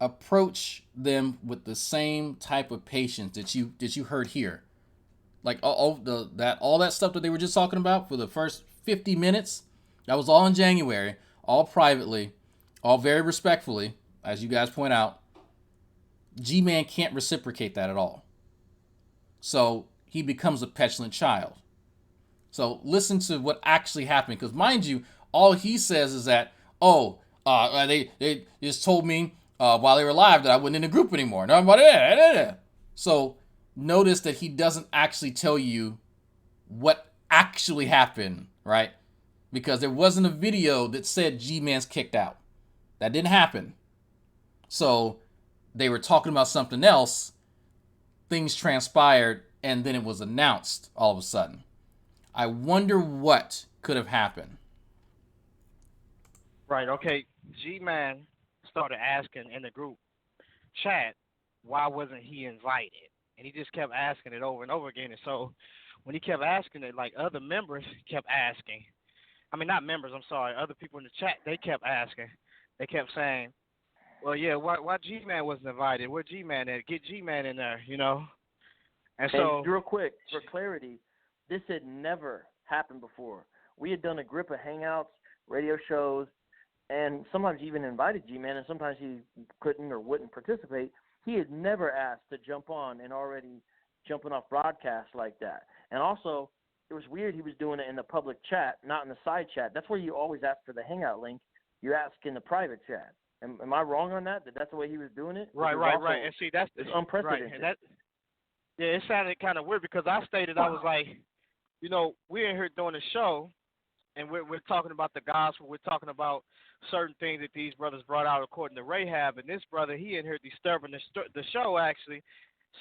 S1: approach them with the same type of patience that you heard here, like all that stuff that they were just talking about for the first 50 minutes, that was all in January, all privately, all very respectfully, as you guys point out. G-Man can't reciprocate that at all. So he becomes a petulant child. So listen to what actually happened, because mind you, all he says is that, they just told me while they were live that I wasn't in the group anymore. So notice that he doesn't actually tell you what actually happened, right? Because there wasn't a video that said G-Man's kicked out. That didn't happen. So they were talking about something else. Things transpired, and then it was announced all of a sudden. I wonder what could have happened.
S8: Right, okay. G-Man started asking in the group chat, why wasn't he invited? And he just kept asking it over and over again. And so when he kept asking it, like other members kept asking. I mean, not members, I'm sorry. Other people in the chat, they kept asking. They kept saying, well, yeah, why G-Man wasn't invited? Where G-Man at? Get G-Man in there, you know? And so,
S9: real quick, for clarity, this had never happened before. We had done a grip of hangouts, radio shows, and sometimes even invited G-Man, and sometimes he couldn't or wouldn't participate. He had never asked to jump on and already jumping off broadcast like that. And also, it was weird he was doing it in the public chat, not in the side chat. That's where you always ask for the hangout link. You ask in the private chat. Am I wrong on that? That that's the way he was doing it?
S8: right. And see,
S9: It's unprecedented.
S8: Right. And yeah, it sounded kind of weird because I stated, I was like, we're in here doing a show, and we're talking about the gospel. We're talking about certain things that these brothers brought out according to Rahab, and this brother, he in here disturbing the show, actually,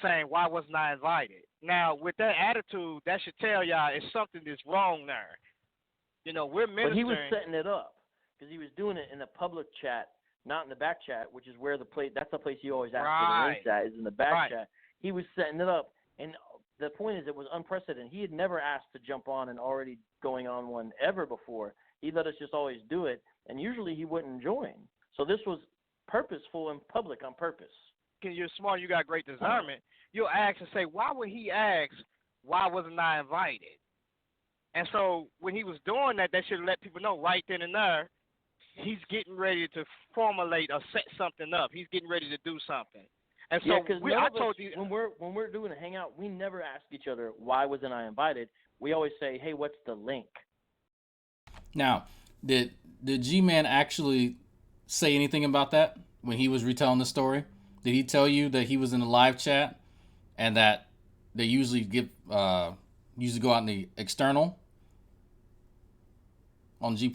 S8: saying, why wasn't I invited? Now, with that attitude, that should tell y'all it's something that's wrong there. We're ministering.
S9: But he was setting it up because he was doing it in the public chat, not in the back chat, which is where that's the place you always ask for the links at, is in the back chat. He was setting it up, and the point is it was unprecedented. He had never asked to jump on and already going on one ever before. He let us just always do it, and usually he wouldn't join. So this was purposeful and public on purpose.
S8: You're smart, you got great discernment. You'll ask and say, why would he ask, why wasn't I invited? And so when he was doing that, they should have let people know right then and there, he's getting ready to formulate or set something up. He's getting ready to do something. And so I told you,
S9: when we're doing a hangout, we never ask each other, why wasn't I invited? We always say, hey, what's the link?
S1: Now, did G-Man actually say anything about that when he was retelling the story? Did he tell you that he was in the live chat and that they usually go out in the external on G+?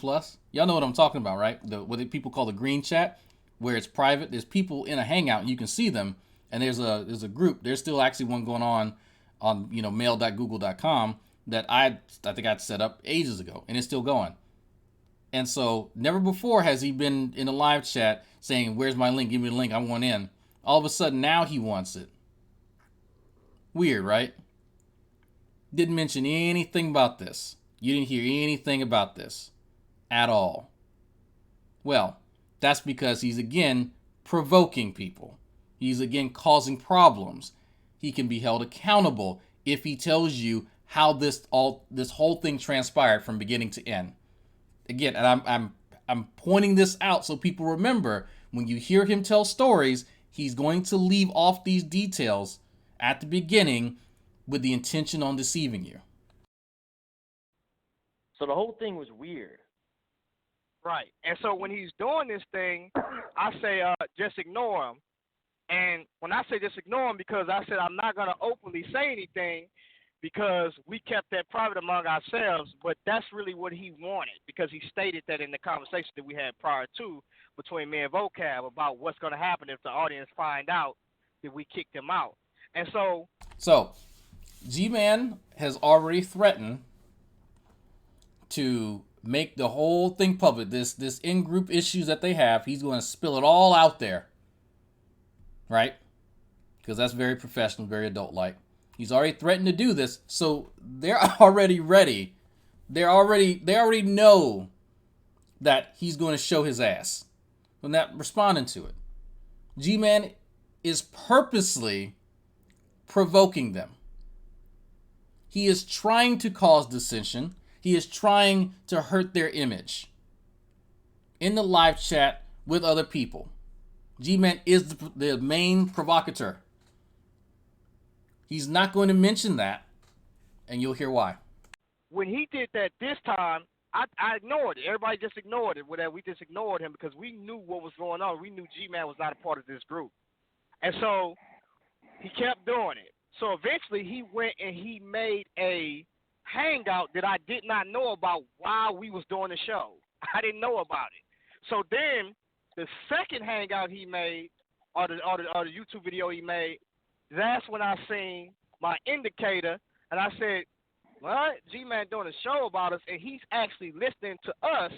S1: Y'all know what I'm talking about, right? What people call the green chat, where it's private. There's people in a hangout and you can see them, and there's a group. There's still actually one going on mail.google.com that I think I'd set up ages ago, and it's still going. And so never before has he been in a live chat saying, where's my link? Give me the link. I want in. All of a sudden now he wants it. Weird, right? Didn't mention anything about this. You didn't hear anything about this at all. Well, that's because he's again provoking people. He's again causing problems. He can be held accountable if he tells you how this whole thing transpired from beginning to end. Again, and I'm pointing this out so people remember, when you hear him tell stories, he's going to leave off these details at the beginning with the intention on deceiving you.
S9: So the whole thing was weird.
S8: Right. And so when he's doing this thing, I say just ignore him. And when I say just ignore him, because I said I'm not going to openly say anything because we kept that private among ourselves, but that's really what he wanted, because he stated that in the conversation that we had prior to between me and Vocab about what's going to happen if the audience find out that we kicked him out. And so
S1: G-Man has already threatened to make the whole thing public. This in-group issues that they have, he's going to spill it all out there. Right? Because that's very professional, very adult-like. He's already threatened to do this, so they're already ready. They already know that he's going to show his ass. They're not responding to it. G-Man is purposely provoking them. He is trying to cause dissension. He is trying to hurt their image in the live chat with other people. G-Man is the main provocateur. He's not going to mention that, and you'll hear why.
S8: When he did that this time, I ignored it. Everybody just ignored it. We just ignored him because we knew what was going on. We knew G-Man was not a part of this group. And so he kept doing it. So eventually he went and he made a hangout that I did not know about while we was doing the show. I didn't know about it. So then the second hangout he made, or the YouTube video he made, that's when I seen my indicator, and I said, what? G-Man doing a show about us, and he's actually listening to us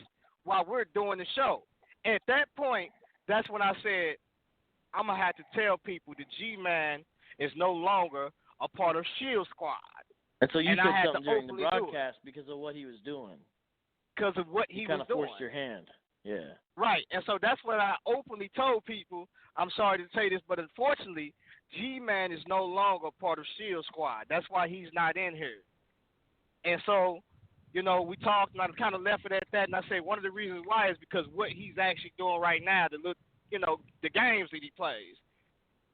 S8: while we're doing the show. And at that point, that's when I said, I'm going to have to tell people that G-Man is no longer a part of Shield Squad.
S9: And so you said something during the broadcast because of what he was doing.
S8: Because of what he was doing.
S9: You kind of forced your hand. Yeah.
S8: Right. And so that's when I openly told people, I'm sorry to say this, but unfortunately, G-Man is no longer part of Shield Squad. That's why he's not in here. And so, you know, we talked, and I kind of left it at that. And I said one of the reasons why is because what he's actually doing right now, the games that he plays.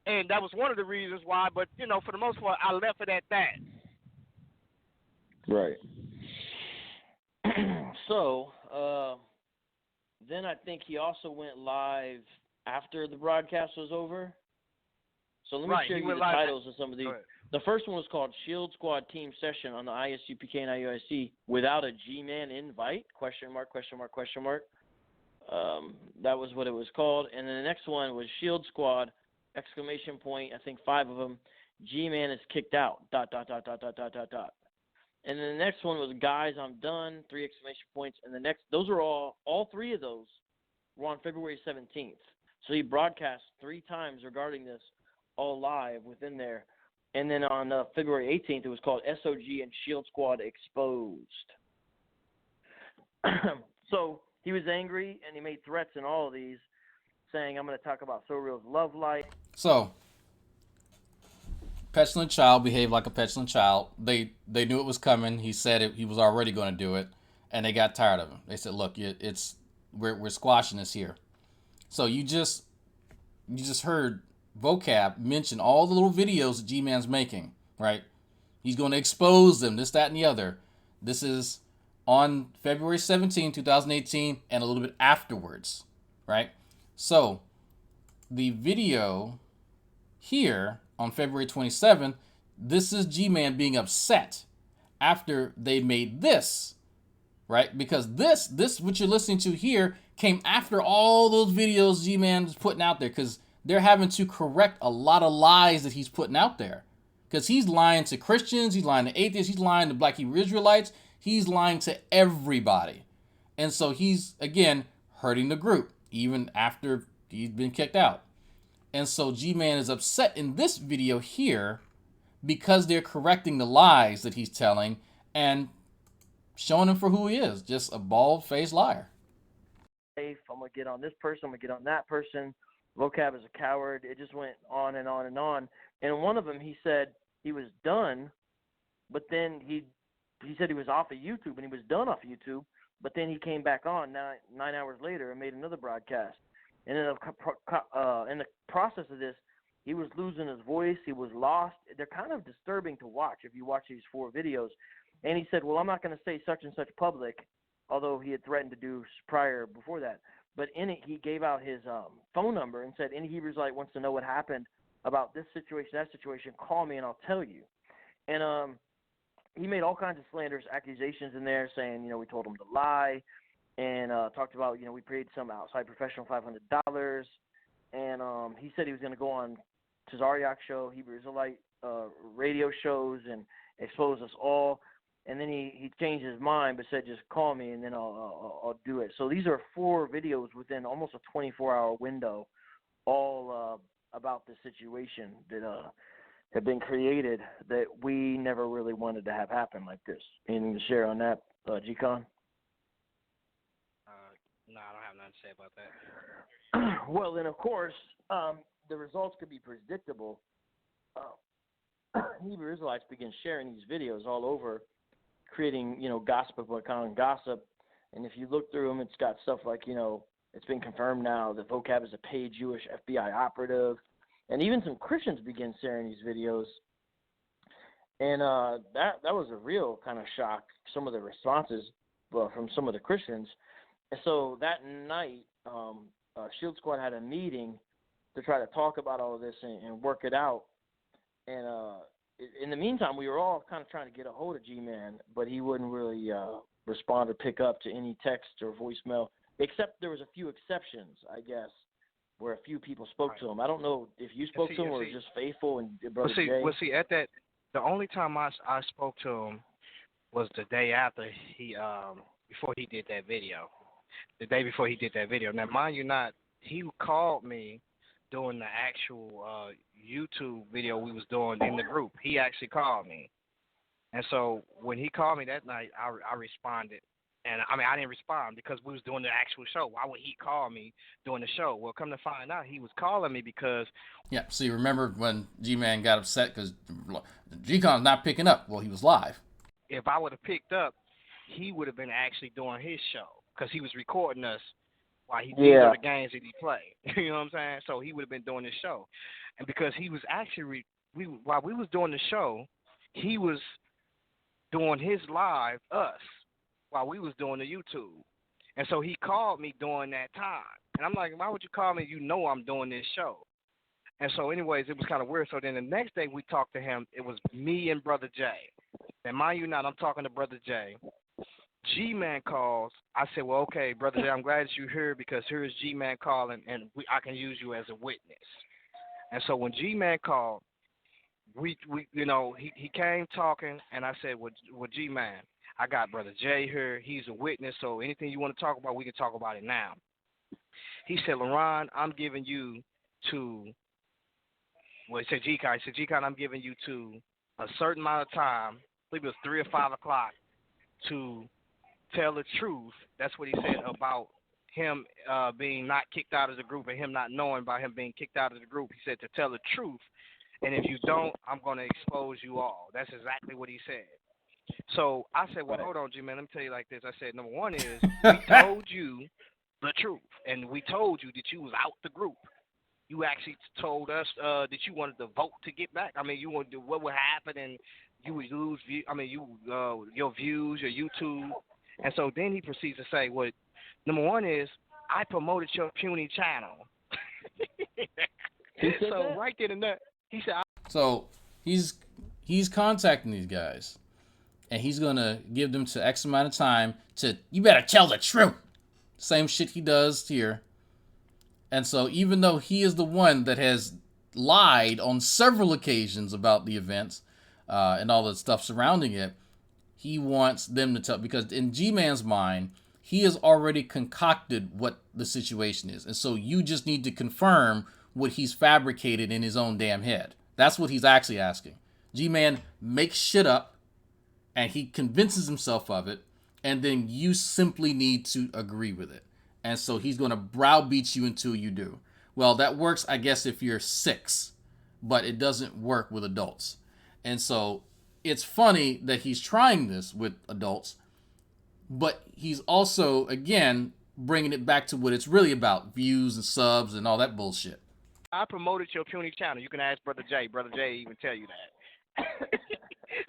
S8: And that was one of the reasons why. But, you know, for the most part, I left it at that.
S9: Right. So, then I think he also went live after the broadcast was over. So let me show you the titles of some of these. The first one was called Shield Squad Team Session on the ISUPK and IUIC without a G-Man invite? Question mark. That was what it was called. And then the next one was Shield Squad, ! I think 5 of them. G-Man is kicked out, .. And then the next one was Guys, I'm Done, 3 exclamation points. And the next, those are all 3 of those were on February 17th. So he broadcast 3 times regarding this, all live within there. And then on February 18th, it was called SoG and Shield Squad Exposed. So he was angry, and he made threats in all of these, saying, I'm going to talk about So Real's love life.
S1: So, petulant child behaved like a petulant child. They knew it was coming. He said it. He was already going to do it, and they got tired of him. They said, "Look, we're squashing this here." So you just heard Vocab mention all the little videos that G-Man's making, right? He's going to expose them, this, that, and the other. This is on February 17, 2018, and a little bit afterwards, right? So the video here on February 27, this is G-Man being upset after they made this, right? Because this what you're listening to here came after all those videos G-Man was putting out there, because they're having to correct a lot of lies that he's putting out there. Because he's lying to Christians, he's lying to atheists, he's lying to Black Hebrew Israelites, he's lying to everybody. And so he's, again, hurting the group, even after he's been kicked out. And so G-Man is upset in this video here because they're correcting the lies that he's telling and showing him for who he is, just a bald-faced liar.
S9: I'm going to get on this person, I'm going to get on that person. Vocab is a coward. It just went on and on and on. And one of them, he said he was done, but then he said he was off of YouTube, and he was done off of YouTube, but then he came back on 9 hours later and made another broadcast. And in the process of this, he was losing his voice. He was lost. They're kind of disturbing to watch if you watch these 4 videos. And he said, well, I'm not going to say such and such public, although he had threatened to do prior before that. But in it, he gave out his phone number and said, any Hebrew Israelite wants to know what happened about this situation, that situation, call me and I'll tell you. And he made all kinds of slanderous accusations in there, saying, we told him to lie, and talked about, we paid some outside professional $500. And he said he was going to go on Tazariak's show, Hebrew Israelite radio shows, and expose us all. And then he changed his mind, but said, just call me, and then I'll do it. So these are 4 videos within almost a 24-hour window, all about the situation that have been created that we never really wanted to have happen like this. Anything to share on that, G-Con?
S8: No, I don't have nothing to say about that.
S9: Well, then, of course, the results could be predictable. Hebrew Israelites begin sharing these videos all over, creating, gossip upon gossip. And if you look through them, it's got stuff like, it's been confirmed now that Vocab is a paid Jewish FBI operative. And even some Christians begin sharing these videos. And that was a real kind of shock, some of the responses from some of the Christians. And so that night, Shield Squad had a meeting to try to talk about all of this and work it out. And in the meantime, we were all kind of trying to get a hold of G-Man, but he wouldn't really respond or pick up to any text or voicemail, except there was a few exceptions, I guess, where a few people spoke to him. I don't know if you spoke to him or just Faithful and Brother Jay.
S8: At that, the only time I spoke to him was the day after before he did that video. The day before he did that video. Now, mind you not, he called me doing the actual YouTube video we was doing in the group. He actually called me. And so when he called me that night, I responded And I mean, I didn't respond because we was doing the actual show. Why would he call me during the show? Well, come to find out, he was calling me because.
S1: Yeah, so you remember when G-Man got upset because G-Con's not picking up? Well, he was live.
S8: If I would have picked up, he would have been actually doing his show because he was recording us while he did the games that he played. You know what I'm saying? So he would have been doing his show. And because he was actually, while we was doing the show, he was doing his live, us, while we was doing the YouTube. And so he called me during that time. And I'm like, why would you call me? You know I'm doing this show. And so anyways, it was kind of weird. So then the next day we talked to him. It was me and Brother Jay. And mind you not, I'm talking to Brother Jay. G-Man calls. I said, well, okay, Brother Jay, I'm glad you're here because here's G-Man calling, and I can use you as a witness. And so when G-Man called, we he came talking, and I said, well G-Man, I got Brother Jay here. He's a witness, so anything you want to talk about, we can talk about it now. He said, LaRon, I'm giving you to, well, he said, G-Con. He said, G-Con, I'm giving you to a certain amount of time, I believe it was 3 or 5 o'clock, to tell the truth. That's what he said about him being not kicked out of the group and him not knowing about him being kicked out of the group. He said to tell the truth, and if you don't, I'm going to expose you all. That's exactly what he said. So I said, well, hold on, G-Man, let me tell you like this. I said, number one is we told you the truth, and we told you that you was out the group. You actually told us that you wanted to vote to get back. I mean, you wanted to, what would happen, and you would lose your views, your YouTube. And so then he proceeds to say, well, number one is I promoted your puny channel. So right there and there, he said.
S1: So he's contacting these guys, and he's gonna give them to X amount of time to, you better tell the truth. Same shit he does here. And so even though he is the one that has lied on several occasions about the events and all the stuff surrounding it, he wants them to tell, because in G-Man's mind, he has already concocted what the situation is. And so you just need to confirm what he's fabricated in his own damn head. That's what he's actually asking. G-Man makes shit up, and he convinces himself of it, and then you simply need to agree with it. And so he's going to browbeat you until you do. Well, that works, I guess, if you're 6, but it doesn't work with adults. And so it's funny that he's trying this with adults, but he's also, again, bringing it back to what it's really about, views and subs and all that bullshit.
S8: I promoted your puny channel. You can ask Brother Jay. Brother Jay even tell you that.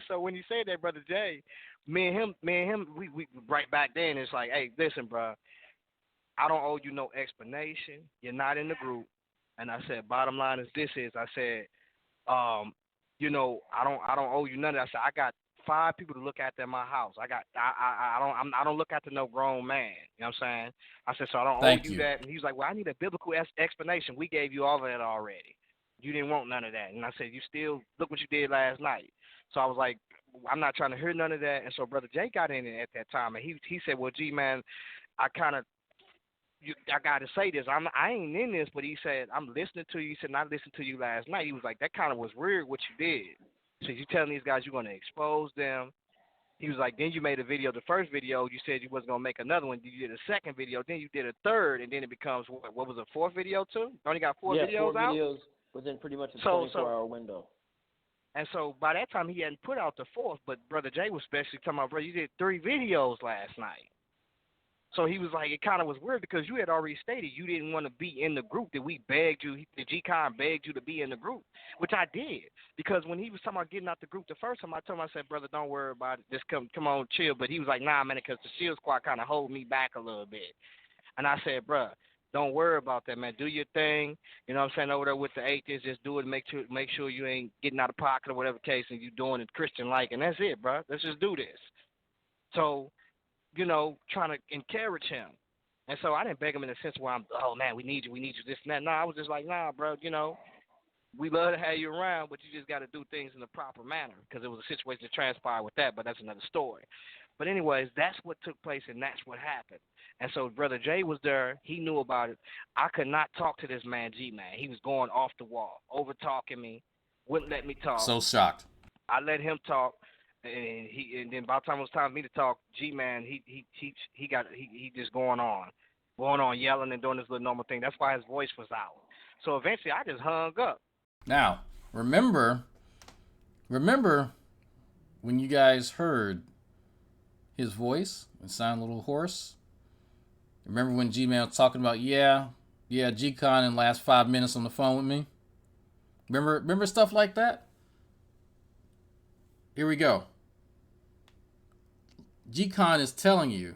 S8: So when you say that, Brother Jay, me and him, we right back then, it's like, hey, listen, bro, I don't owe you no explanation. You're not in the group. And I said, bottom line is this is, I said, I don't owe you none of that. I said, I got 5 people to look after in my house. I don't look after no grown man. You know what I'm saying? I said, so I don't owe you that. And he was like, well, I need a biblical explanation. We gave you all of that already. You didn't want none of that. And I said, you still look what you did last night. So I was like, I'm not trying to hear none of that. And so Brother Jay got in at that time, and he said, well, G-Man, I got to say this. I ain't in this, but he said, I'm listening to you. He said, I listened to you last night. He was like, that kind of was weird what you did. So you telling these guys you're going to expose them. He was like, then you made a video. The first video, you said you wasn't going to make another one. You did a second video. Then you did a third, and then it becomes, what was a 4th video too? You only got 4 videos out?
S10: 4 videos within pretty much a 24-hour window.
S8: And so by that time, he hadn't put out the 4th, but Brother Jay was especially talking about, bro, you did 3 videos last night. So he was like, it kind of was weird because you had already stated you didn't want to be in the group, that we begged you, the G-Con begged you to be in the group, which I did. Because when he was talking about getting out the group the first time, I told him, I said, brother, don't worry about it. Just come on, chill. But he was like, nah, man, because the Shield Squad kind of hold me back a little bit. And I said, bro, don't worry about that, man. Do your thing. You know what I'm saying? Over there with the atheists, just do it. Make sure you ain't getting out of pocket or whatever case, and you doing it Christian-like. And that's it, bro. Let's just do this. So, trying to encourage him. And so I didn't beg him in the sense where oh, man, we need you, this and that. No, I was just like, nah, bro, we love to have you around, but you just got to do things in the proper manner, because there was a situation that transpired with that, but that's another story. But anyways, that's what took place, and that's what happened. And so Brother Jay was there. He knew about it. I could not talk to this man, G-Man. He was going off the wall, over-talking me, wouldn't let me talk.
S1: So shocked.
S8: I let him talk. and then by the time it was time for me to talk, Gman he just going on yelling and doing this little normal thing. That's why his voice was out. So eventually I just hung up.
S1: Now, remember when you guys heard his voice? It sounded a little hoarse. Remember when Gman was talking about, G-Con in the last 5 minutes on the phone with me? Remember stuff like that? Here we go. G-Con is telling you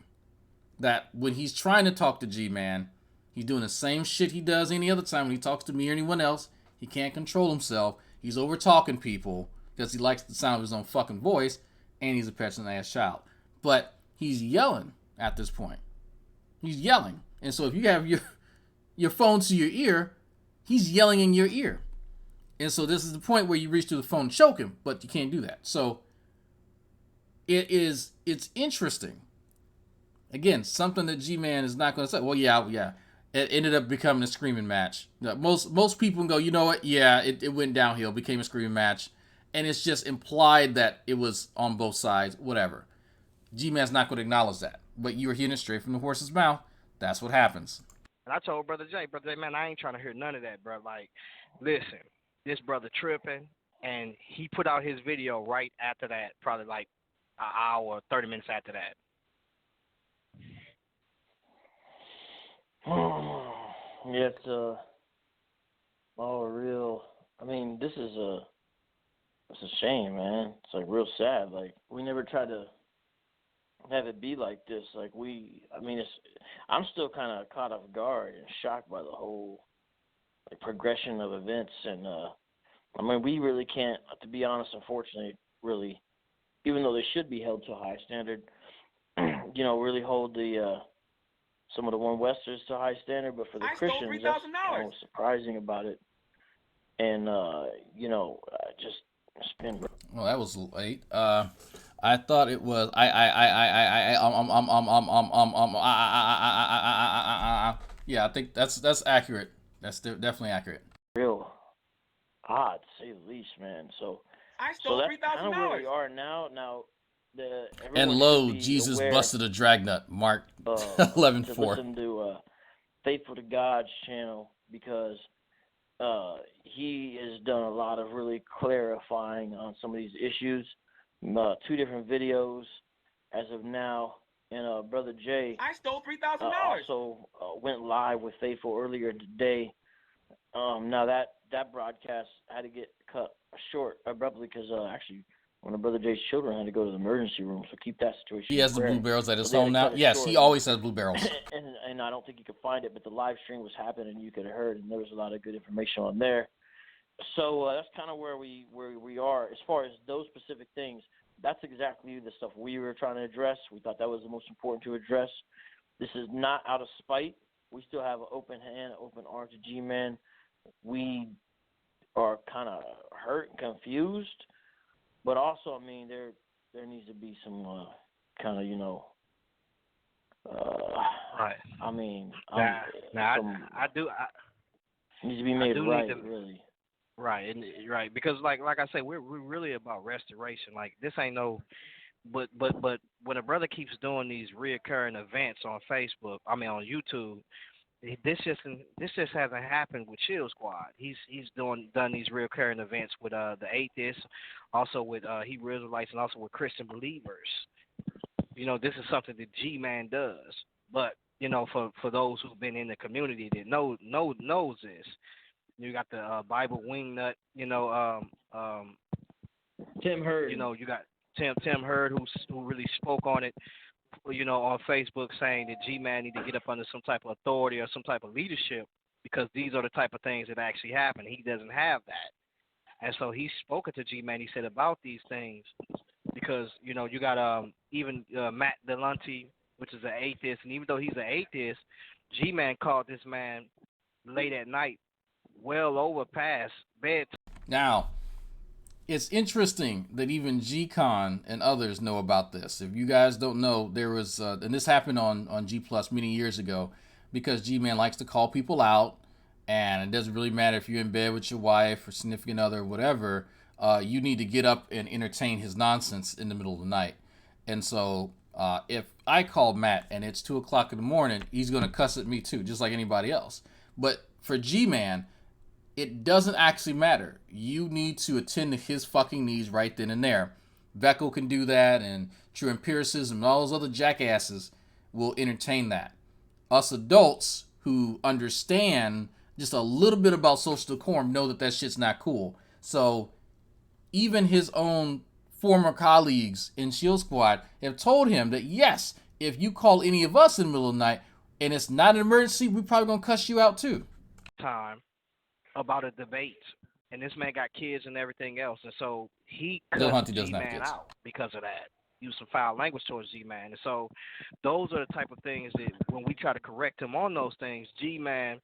S1: that when he's trying to talk to G-Man, he's doing the same shit he does any other time when he talks to me or anyone else. He can't control himself. He's over talking people because he likes the sound of his own fucking voice, and he's a petulant ass child. But he's yelling at this point. He's yelling. And so if you have your phone to your ear, he's yelling in your ear. And so this is the point where you reach to the phone and choke him, but you can't do that. So it's interesting. Again, something that G-Man is not going to say. Well, yeah. It ended up becoming a screaming match. Most people go, you know what? Yeah, it went downhill, became a screaming match. And it's just implied that it was on both sides, whatever. G-Man's not going to acknowledge that. But you were hearing it straight from the horse's mouth. That's what happens.
S8: And I told Brother J, man, I ain't trying to hear none of that, bro. Like, listen, this brother tripping, and he put out his video right after that, probably like an hour, 30 minutes after that.
S10: Yeah, it's all real. I mean, it's a shame, man. It's like real sad. Like, we never tried to have it be like this. Like, I'm still kind of caught off guard and shocked by the whole progression of events. And we really can't, to be honest, unfortunately, really, even though they should be held to a high standard, really hold some of the One Westers to a high standard. But for the Christians, that's what's surprising about it. And it's been.
S1: Well, that was late. I thought it was. Yeah, I think that's accurate. That's definitely accurate.
S10: Real odd, to say the least, man. So that's kind of where we are now. Now,
S1: and lo, Jesus busted a Dragnauct. Mark 11:4.
S10: Listen to Faithful to God's channel, because he has done a lot of really clarifying on some of these issues. 2 different videos as of now, and Brother Jay also went live with Faithful earlier today. Now that broadcast had to get cut short abruptly because actually one of Brother Jay's children had to go to the emergency room, so keep that situation.
S1: He has the blue barrels at his home now. Yes, he always has blue barrels.
S10: and I don't think you could find it, but the live stream was happening, and you could have heard, and there was a lot of good information on there. So that's kind of where we are as far as those specific things. That's exactly the stuff we were trying to address. We thought that was the most important to address. This is not out of spite. We still have an open hand, open arm to G-Man. We are kind of hurt and confused, but also, there needs to be some kind of,
S8: right.
S10: Needs to be made right, really.
S8: Right, right. Because like I say, we're really about restoration. Like, this ain't no, but when a brother keeps doing these reoccurring events on Facebook, on YouTube, this just hasn't happened with Chill Squad. He's done these reoccurring events with the atheists, also with Hebrew Israelites, and also with Christian believers. This is something that G-Man does. But for those who've been in the community that knows this. You got the Bible wingnut,
S10: Tim Hurd.
S8: You got Tim Hurd who really spoke on it, on Facebook, saying that G-Man need to get up under some type of authority or some type of leadership, because these are the type of things that actually happen. He doesn't have that. And so he's spoken to G-Man. He said about these things because, you got even Matt Delunte, which is an atheist. And even though he's an atheist, G-Man called this man late at night, well over past bedtime.
S1: Now, it's interesting that even G-Con and others know about this. If you guys don't know, there was, and this happened on G Plus many years ago, because G-Man likes to call people out, and it doesn't really matter if you're in bed with your wife or significant other or whatever. you need to get up and entertain his nonsense in the middle of the night. And so if I call Matt and it's 2 o'clock in the morning, he's going to cuss at me too, just like anybody else. But for Gman, it doesn't actually matter. You need to attend to his fucking needs right then and there. Beckel can do that, and True Empiricism and all those other jackasses will entertain that. Us adults who understand just a little bit about social decorum know that shit's not cool. So even his own former colleagues in Shield Squad have told him that, yes, if you call any of us in the middle of the night and it's not an emergency, we're probably going to cuss you out too.
S8: Time about a debate, and this man got kids and everything else, and so he
S1: Bill
S8: cut
S1: Hunty doesn't have
S8: G-Man
S1: kids.
S8: out because of that. Use some foul language towards G-Man, and so those are the type of things that when we try to correct him on those things, G-Man,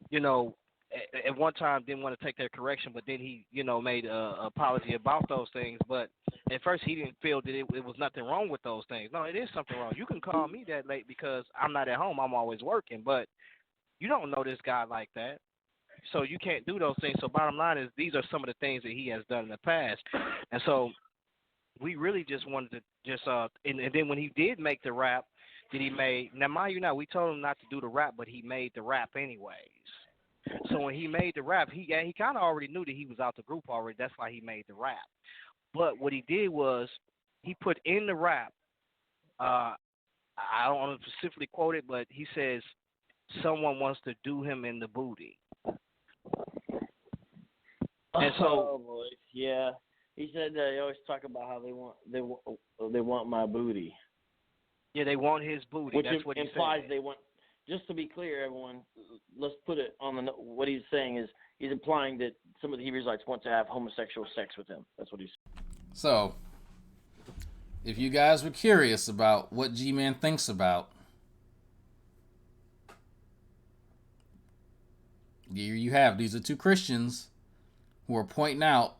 S8: you know, at one time didn't want to take that correction, but then he, you know, made a apology about those things. But at first he didn't feel that it was nothing wrong with those things. No, it is something wrong. You can call me that late because I'm not at home. I'm always working, but you don't know this guy like that. So you can't do those things. So bottom line is these are some of the things that he has done in the past. And so we really just wanted to just and then when he did make the rap that he made, now mind you, now we told him not to do the rap, but he made the rap anyways. So when he made the rap, he kind of already knew that he was out the group already. That's why he made the rap. But what he did was he put in the rap, I don't want to specifically quote it, but he says, someone wants to do him in the booty. And so,
S10: oh boy, yeah, he said that they always talk about how they want my booty.
S8: Yeah, they want his booty.
S10: Which
S8: that's what he
S10: implies
S8: said.
S10: they want. Just to be clear, everyone, let's put it on the. What he's saying is he's implying that some of the Hebrewites want to have homosexual sex with him. That's what he's saying.
S1: So, if you guys were curious about what G-Man thinks about, here you have. These are two Christians who are pointing out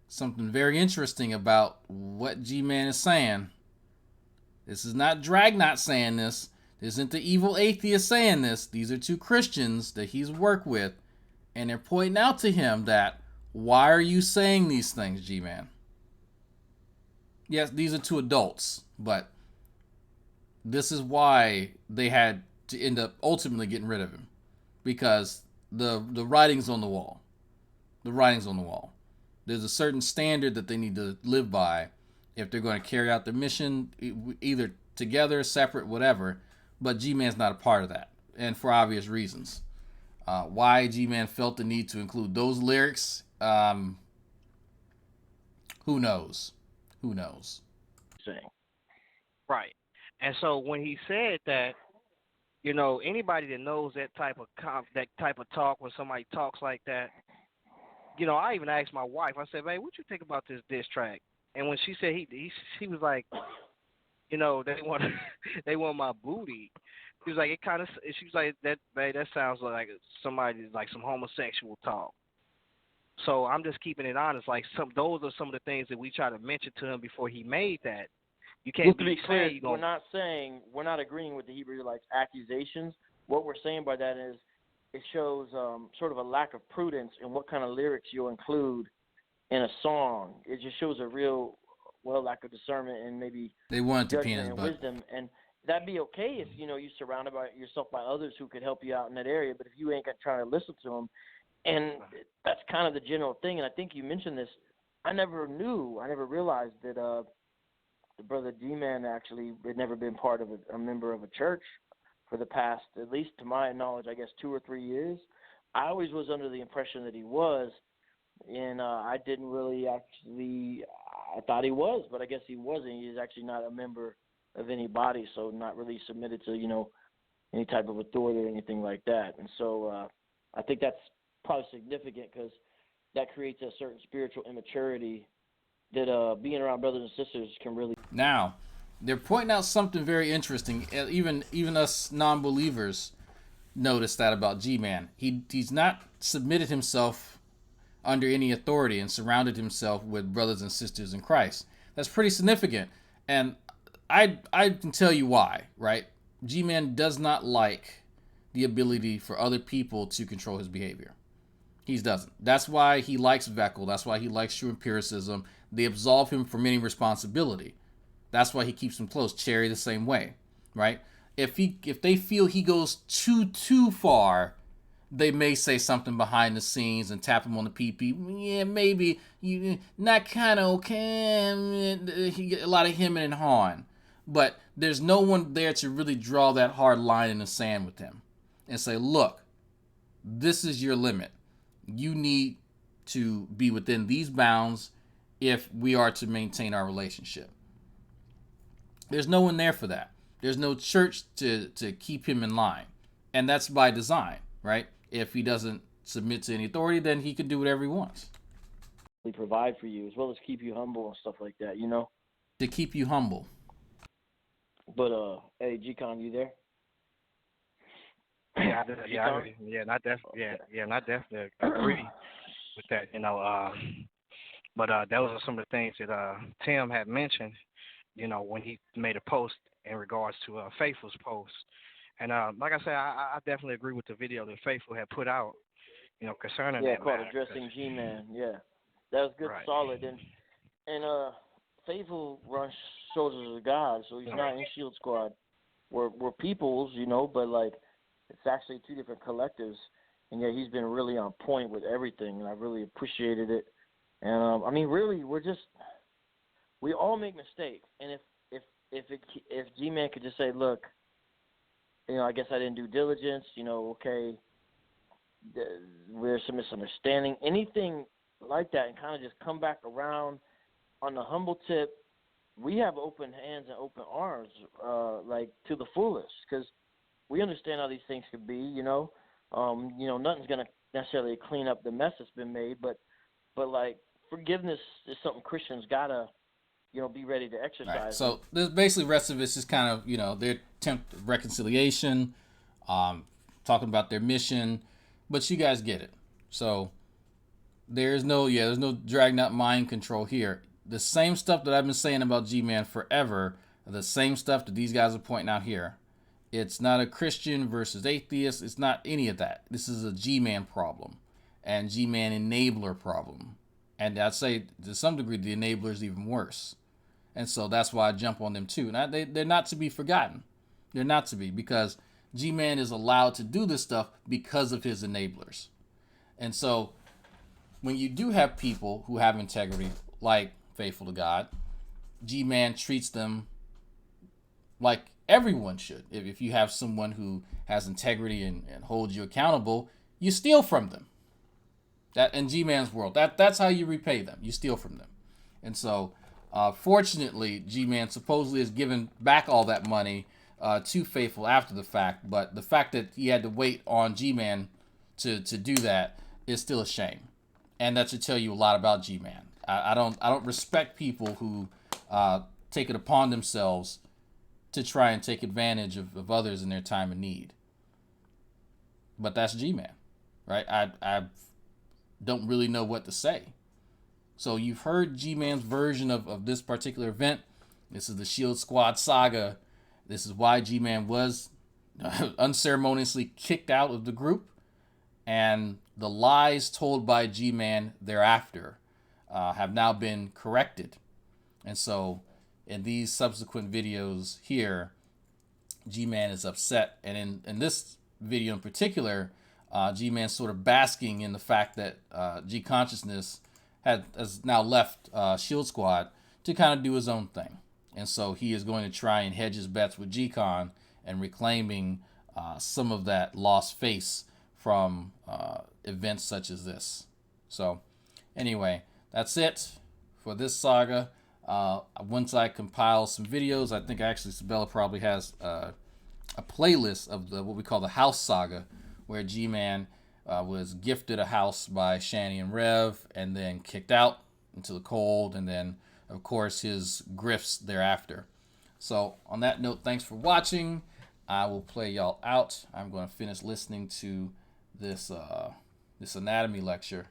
S1: something very interesting about what G-Man is saying. This is not Dragnauct saying this. This isn't the evil atheist saying this. These are two Christians that he's worked with, and they're pointing out to him that, why are you saying these things, G-Man? Yes, these are two adults, but this is why they had to end up ultimately getting rid of him, because the writing's on the wall. The writing's on the wall. There's a certain standard that they need to live by if they're going to carry out the mission, either together, separate, whatever. But G-Man's not a part of that, and for obvious reasons. Why G-Man felt the need to include those lyrics, who knows? Who knows?
S8: Right. And so when he said that, you know, anybody that knows that type of talk, when somebody talks like that, you know, I even asked my wife. I said, "Babe, what you think about this diss track?" And when she said she was like, you know, they want my booty. She was like, she was like, that, babe, that sounds like somebody, like some homosexual talk. So I'm just keeping it honest. Like those are some of the things that we try to mention to him before he made that. You can't
S10: to be clear, we're not agreeing with the Hebrew Israelites' accusations. What we're saying by that is it shows sort of a lack of prudence in what kind of lyrics you'll include in a song. It just shows a real lack of discernment and maybe
S1: they want to
S10: judgment
S1: penis,
S10: and
S1: but
S10: wisdom. And that'd be okay if you're surrounded by yourself by others who could help you out in that area. But if you ain't trying to listen to them, and that's kind of the general thing. And I think you mentioned this. I never realized that the brother G-Man actually had never been part of a member of a church for the past, at least to my knowledge, I guess 2 or 3 years. I always was under the impression that he was, and I didn't really actually. I thought he was, but I guess he wasn't. He's actually not a member of any body, so not really submitted to any type of authority or anything like that. And so I think that's probably significant because that creates a certain spiritual immaturity that being around brothers and sisters can really.
S1: Now, they're pointing out something very interesting. Even us non-believers notice that about G-Man. He's not submitted himself under any authority and surrounded himself with brothers and sisters in Christ. That's pretty significant. And I can tell you why, right? G-Man does not like the ability for other people to control his behavior. He doesn't. That's why he likes Veckel. That's why he likes true empiricism. They absolve him from any responsibility. That's why he keeps them close. Cherry the same way, right? If they feel he goes too far, they may say something behind the scenes and tap him on the PP. Yeah, maybe you not kind of okay. A lot of him and Han, but there's no one there to really draw that hard line in the sand with him and say, look, this is your limit. You need to be within these bounds if we are to maintain our relationship. There's no one there for that. There's no church to keep him in line. And that's by design, right? If he doesn't submit to any authority, then he can do whatever he wants.
S10: We provide for you as well as keep you humble and stuff like that, you know?
S1: To keep you humble.
S10: But, hey, Gcon, you there?
S8: Yeah, not definitely agree with that, you know. But those are some of the things that Tim had mentioned, you know, when he made a post in regards to Faithful's post. And like I said, I definitely agree with the video that Faithful had put out, you know, concerning that.
S10: Yeah, called Addressing Gman. Yeah, that was good, right. Solid. And Faithful runs Soldiers of God, so he's not in Shield Squad. We're peoples, you know, but like it's actually two different collectives. And yeah, he's been really on point with everything, and I really appreciated it. And I mean, really, we all make mistakes, and if G-Man could just say, look, you know, I guess I didn't do diligence, you know, okay, there's some misunderstanding, anything like that, and kind of just come back around on the humble tip. We have open hands and open arms, like to the fullest, because we understand how these things could be, you know. Nothing's gonna necessarily clean up the mess that's been made, but like forgiveness is something Christians gotta, you know, be ready to exercise.
S1: Right. So there's basically the rest of it's just kind of, you know, their attempt at reconciliation, talking about their mission, but you guys get it. So there's no Dragnauct mind control here. The same stuff that I've been saying about G-Man forever, the same stuff that these guys are pointing out here. It's not a Christian versus atheist. It's not any of that. This is a G-Man problem and G-Man enabler problem. And I'd say to some degree the enabler is even worse. And so that's why I jump on them too. Now, they're not to be forgotten. They're not to be, because G-Man is allowed to do this stuff because of his enablers. And so when you do have people who have integrity, like Faithful to God, G-Man treats them like everyone should. If you have someone who has integrity and holds you accountable, you steal from them. That in G-Man's world, that's how you repay them. You steal from them. And so fortunately, G-Man supposedly has given back all that money to Faithful after the fact, but the fact that he had to wait on G-Man to do that is still a shame. And that should tell you a lot about G-Man. I don't respect people who take it upon themselves to try and take advantage of others in their time of need. But that's G-Man, right? I don't really know what to say. So you've heard G-Man's version of this particular event. This is the Shield Squad saga. This is why G-Man was unceremoniously kicked out of the group. And the lies told by G-Man thereafter have now been corrected. And so in these subsequent videos here, G-Man is upset. And in this video in particular, G-Man's sort of basking in the fact that G-Consciousness has now left Shield Squad to kind of do his own thing. And so he is going to try and hedge his bets with G-Con and reclaiming some of that lost face from events such as this. So anyway, that's it for this saga. Once I compile some videos, I think actually Sabella probably has a playlist of what we call the House Saga, where G-Man was gifted a house by Shani and Rev and then kicked out into the cold, and then of course his grifts thereafter. So on that note, thanks for watching. I will play y'all out. I'm going to finish listening to this anatomy lecture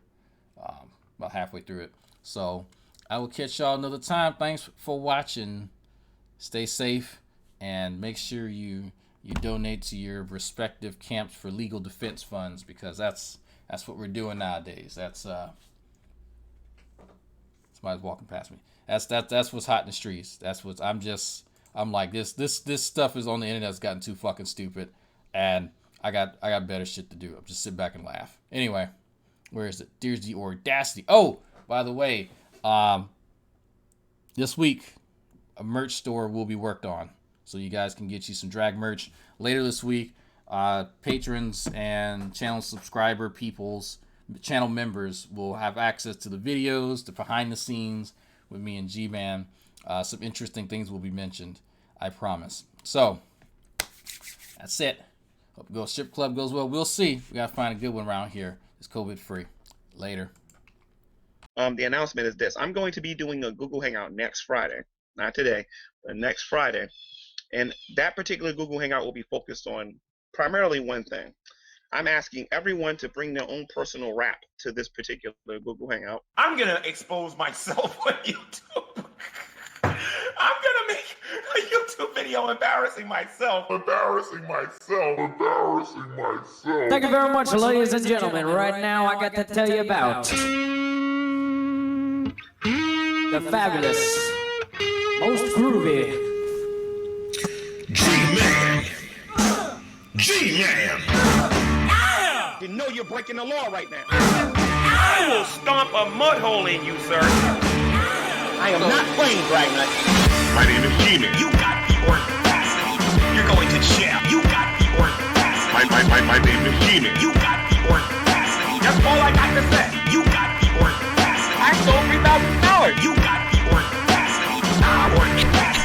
S1: about halfway through it. So I will catch y'all another time. Thanks for watching. Stay safe and make sure you donate to your respective camps for legal defense funds, because that's That's what we're doing nowadays. That's somebody's walking past me. That's what's hot in the streets. That's what's I'm like this stuff is on the internet that's gotten too fucking stupid, and I got better shit to do. I'm just sit back and laugh. Anyway, where is it? There's the audacity. Oh, by the way, this week a merch store will be worked on, so you guys can get you some drag merch later this week. Patrons and channel subscriber channel members will have access to the videos, the behind the scenes with me and Gman. Some interesting things will be mentioned, I promise. So that's it. Hope the strip club goes well. We'll see. We gotta find a good one around here. It's COVID free. Later.
S2: The announcement is this. I'm going to be doing a Google Hangout next Friday. Not today, but next Friday. And that particular Google Hangout will be focused on primarily one thing. I'm asking everyone to bring their own personal rap to this particular Google Hangout.
S7: I'm going to expose myself on YouTube. I'm going to make a YouTube video embarrassing myself.
S4: Thank you very much, ladies and gentlemen. Right now, I got to tell you about the fabulous, most groovy
S3: Gman.
S7: You know you're breaking the law right now. I will stomp a mud hole in you, sir. I am not playing, Dragnauct.
S3: My name is Gman.
S7: You got the audacity. You're going to jail. You got the audacity.
S3: My name is Gman.
S7: You got the audacity. That's all I got to say. You got the audacity. I stole $3,000. You got the audacity. You got the audacity.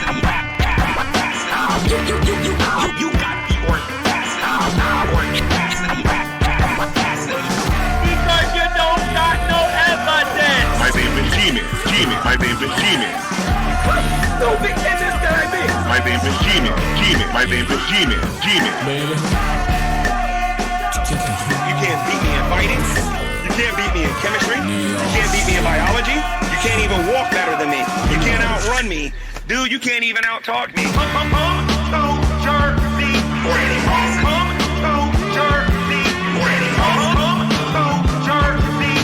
S7: Because you don't got no evidence.
S3: My name is Gman. My name is Gman.
S7: So big in this guy, me.
S3: My name is Gman. My name is Gman.
S7: You can't beat me in fighting. You can't beat me in chemistry. You can't beat me in biology. You can't even walk better than me. You can't outrun me. Dude, you can't even out-talk me. Come to Jersey. Come to Jersey. Come to Jersey. Come to Jersey.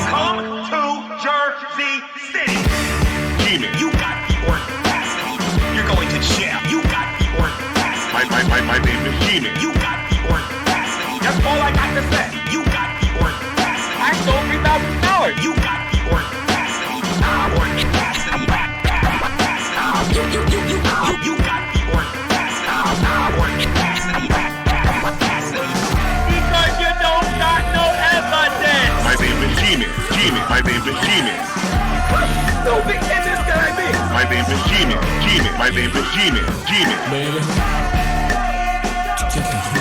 S7: Come to Jersey City.
S3: Gman.
S7: You got the audacity. You're going to jail. You got the audacity.
S3: My name is Gman.
S7: You got the audacity. That's all I got to say. You got the audacity. I stole $3,000. You got the audacity. You got the audacity. Because you don't got no evidence.
S3: My name is Gman. My name is Gman.
S7: So big in this guy, me.
S3: My name is Gman. My name is Gman.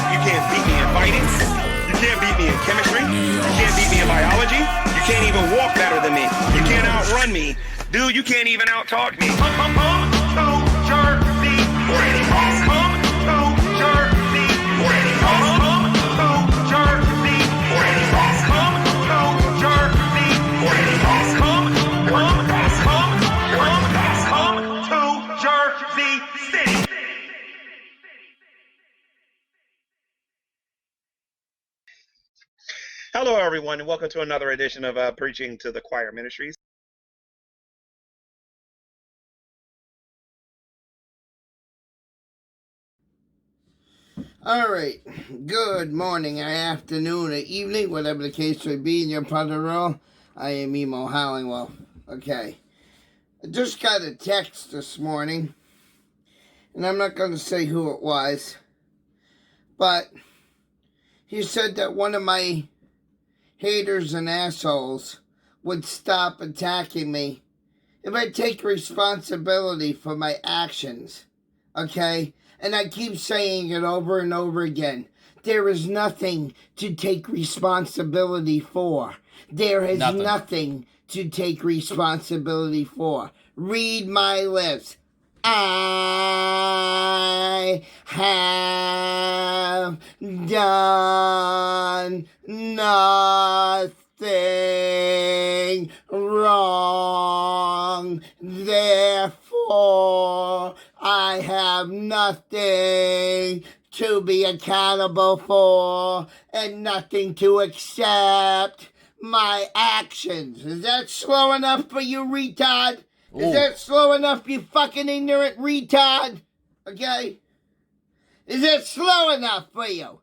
S7: You can't beat me in fighting. You can't beat me in chemistry. You can't beat me in biology. You can't even walk better than me. You can't outrun me. Dude, you can't even out-talk me. Come to Jersey. Come to Jersey. Come to Jersey. Come to Jersey. Come to Jersey City.
S2: Hello, everyone, and welcome to another edition of Preaching to the Choir Ministries.
S11: All right. Good morning, or afternoon, or evening, whatever the case may be in your part of the world. I am Emo Hollingwell. Okay. I just got a text this morning, and I'm not going to say who it was, but he said that one of my haters and assholes would stop attacking me if I take responsibility for my actions. Okay? And I keep saying it over and over again. There is nothing to take responsibility for. There is nothing to take responsibility for. Read my lips. I have done nothing wrong. Therefore, I I have nothing to be accountable for and nothing to accept my actions. Is that slow enough for you, retard? Is that slow enough, you fucking ignorant retard? Okay? Is that slow enough for you?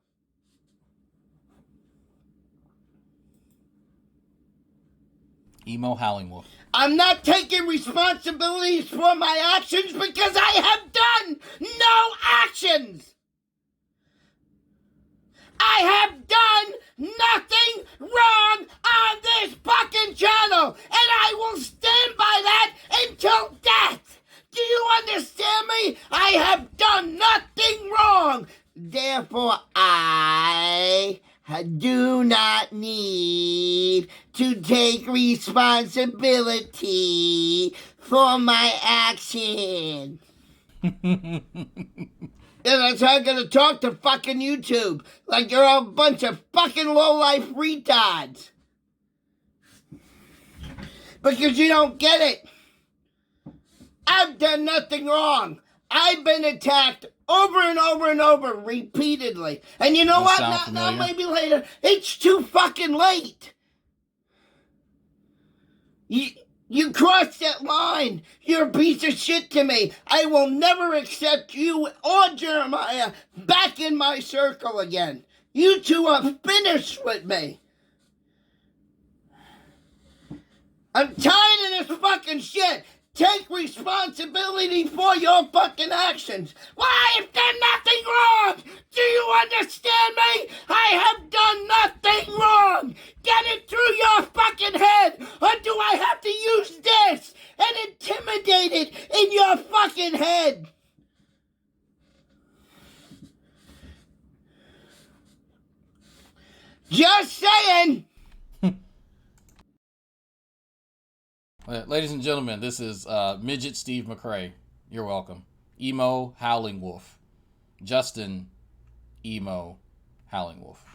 S1: Emo Howling Wolf.
S11: I'm not taking responsibilities for my actions because I have done no actions. I have done nothing wrong on this fucking channel, and I will stand by that until death. Do you understand me? I have done nothing wrong. Therefore, I do not need to take responsibility for my actions. Yeah, that's how I'm gonna talk to fucking YouTube. Like you're all a bunch of fucking low-life retards. Because you don't get it. I've done nothing wrong. I've been attacked over and over and over repeatedly. And you know what? Now maybe later. It's too fucking late. You crossed that line. You're a piece of shit to me. I will never accept you or Jeremiah back in my circle again. You two are finished with me. I'm tired of this fucking shit. Take responsibility for your fucking actions. Well, I've done nothing wrong. Do you understand me? I have done nothing wrong. Get it through your fucking head. Or do I have to use this and intimidate it in your fucking head? Just saying.
S1: Ladies and gentlemen, this is Midget Steve McCrae. You're welcome. Emo Howling Wolf. Justin Emo Howling Wolf.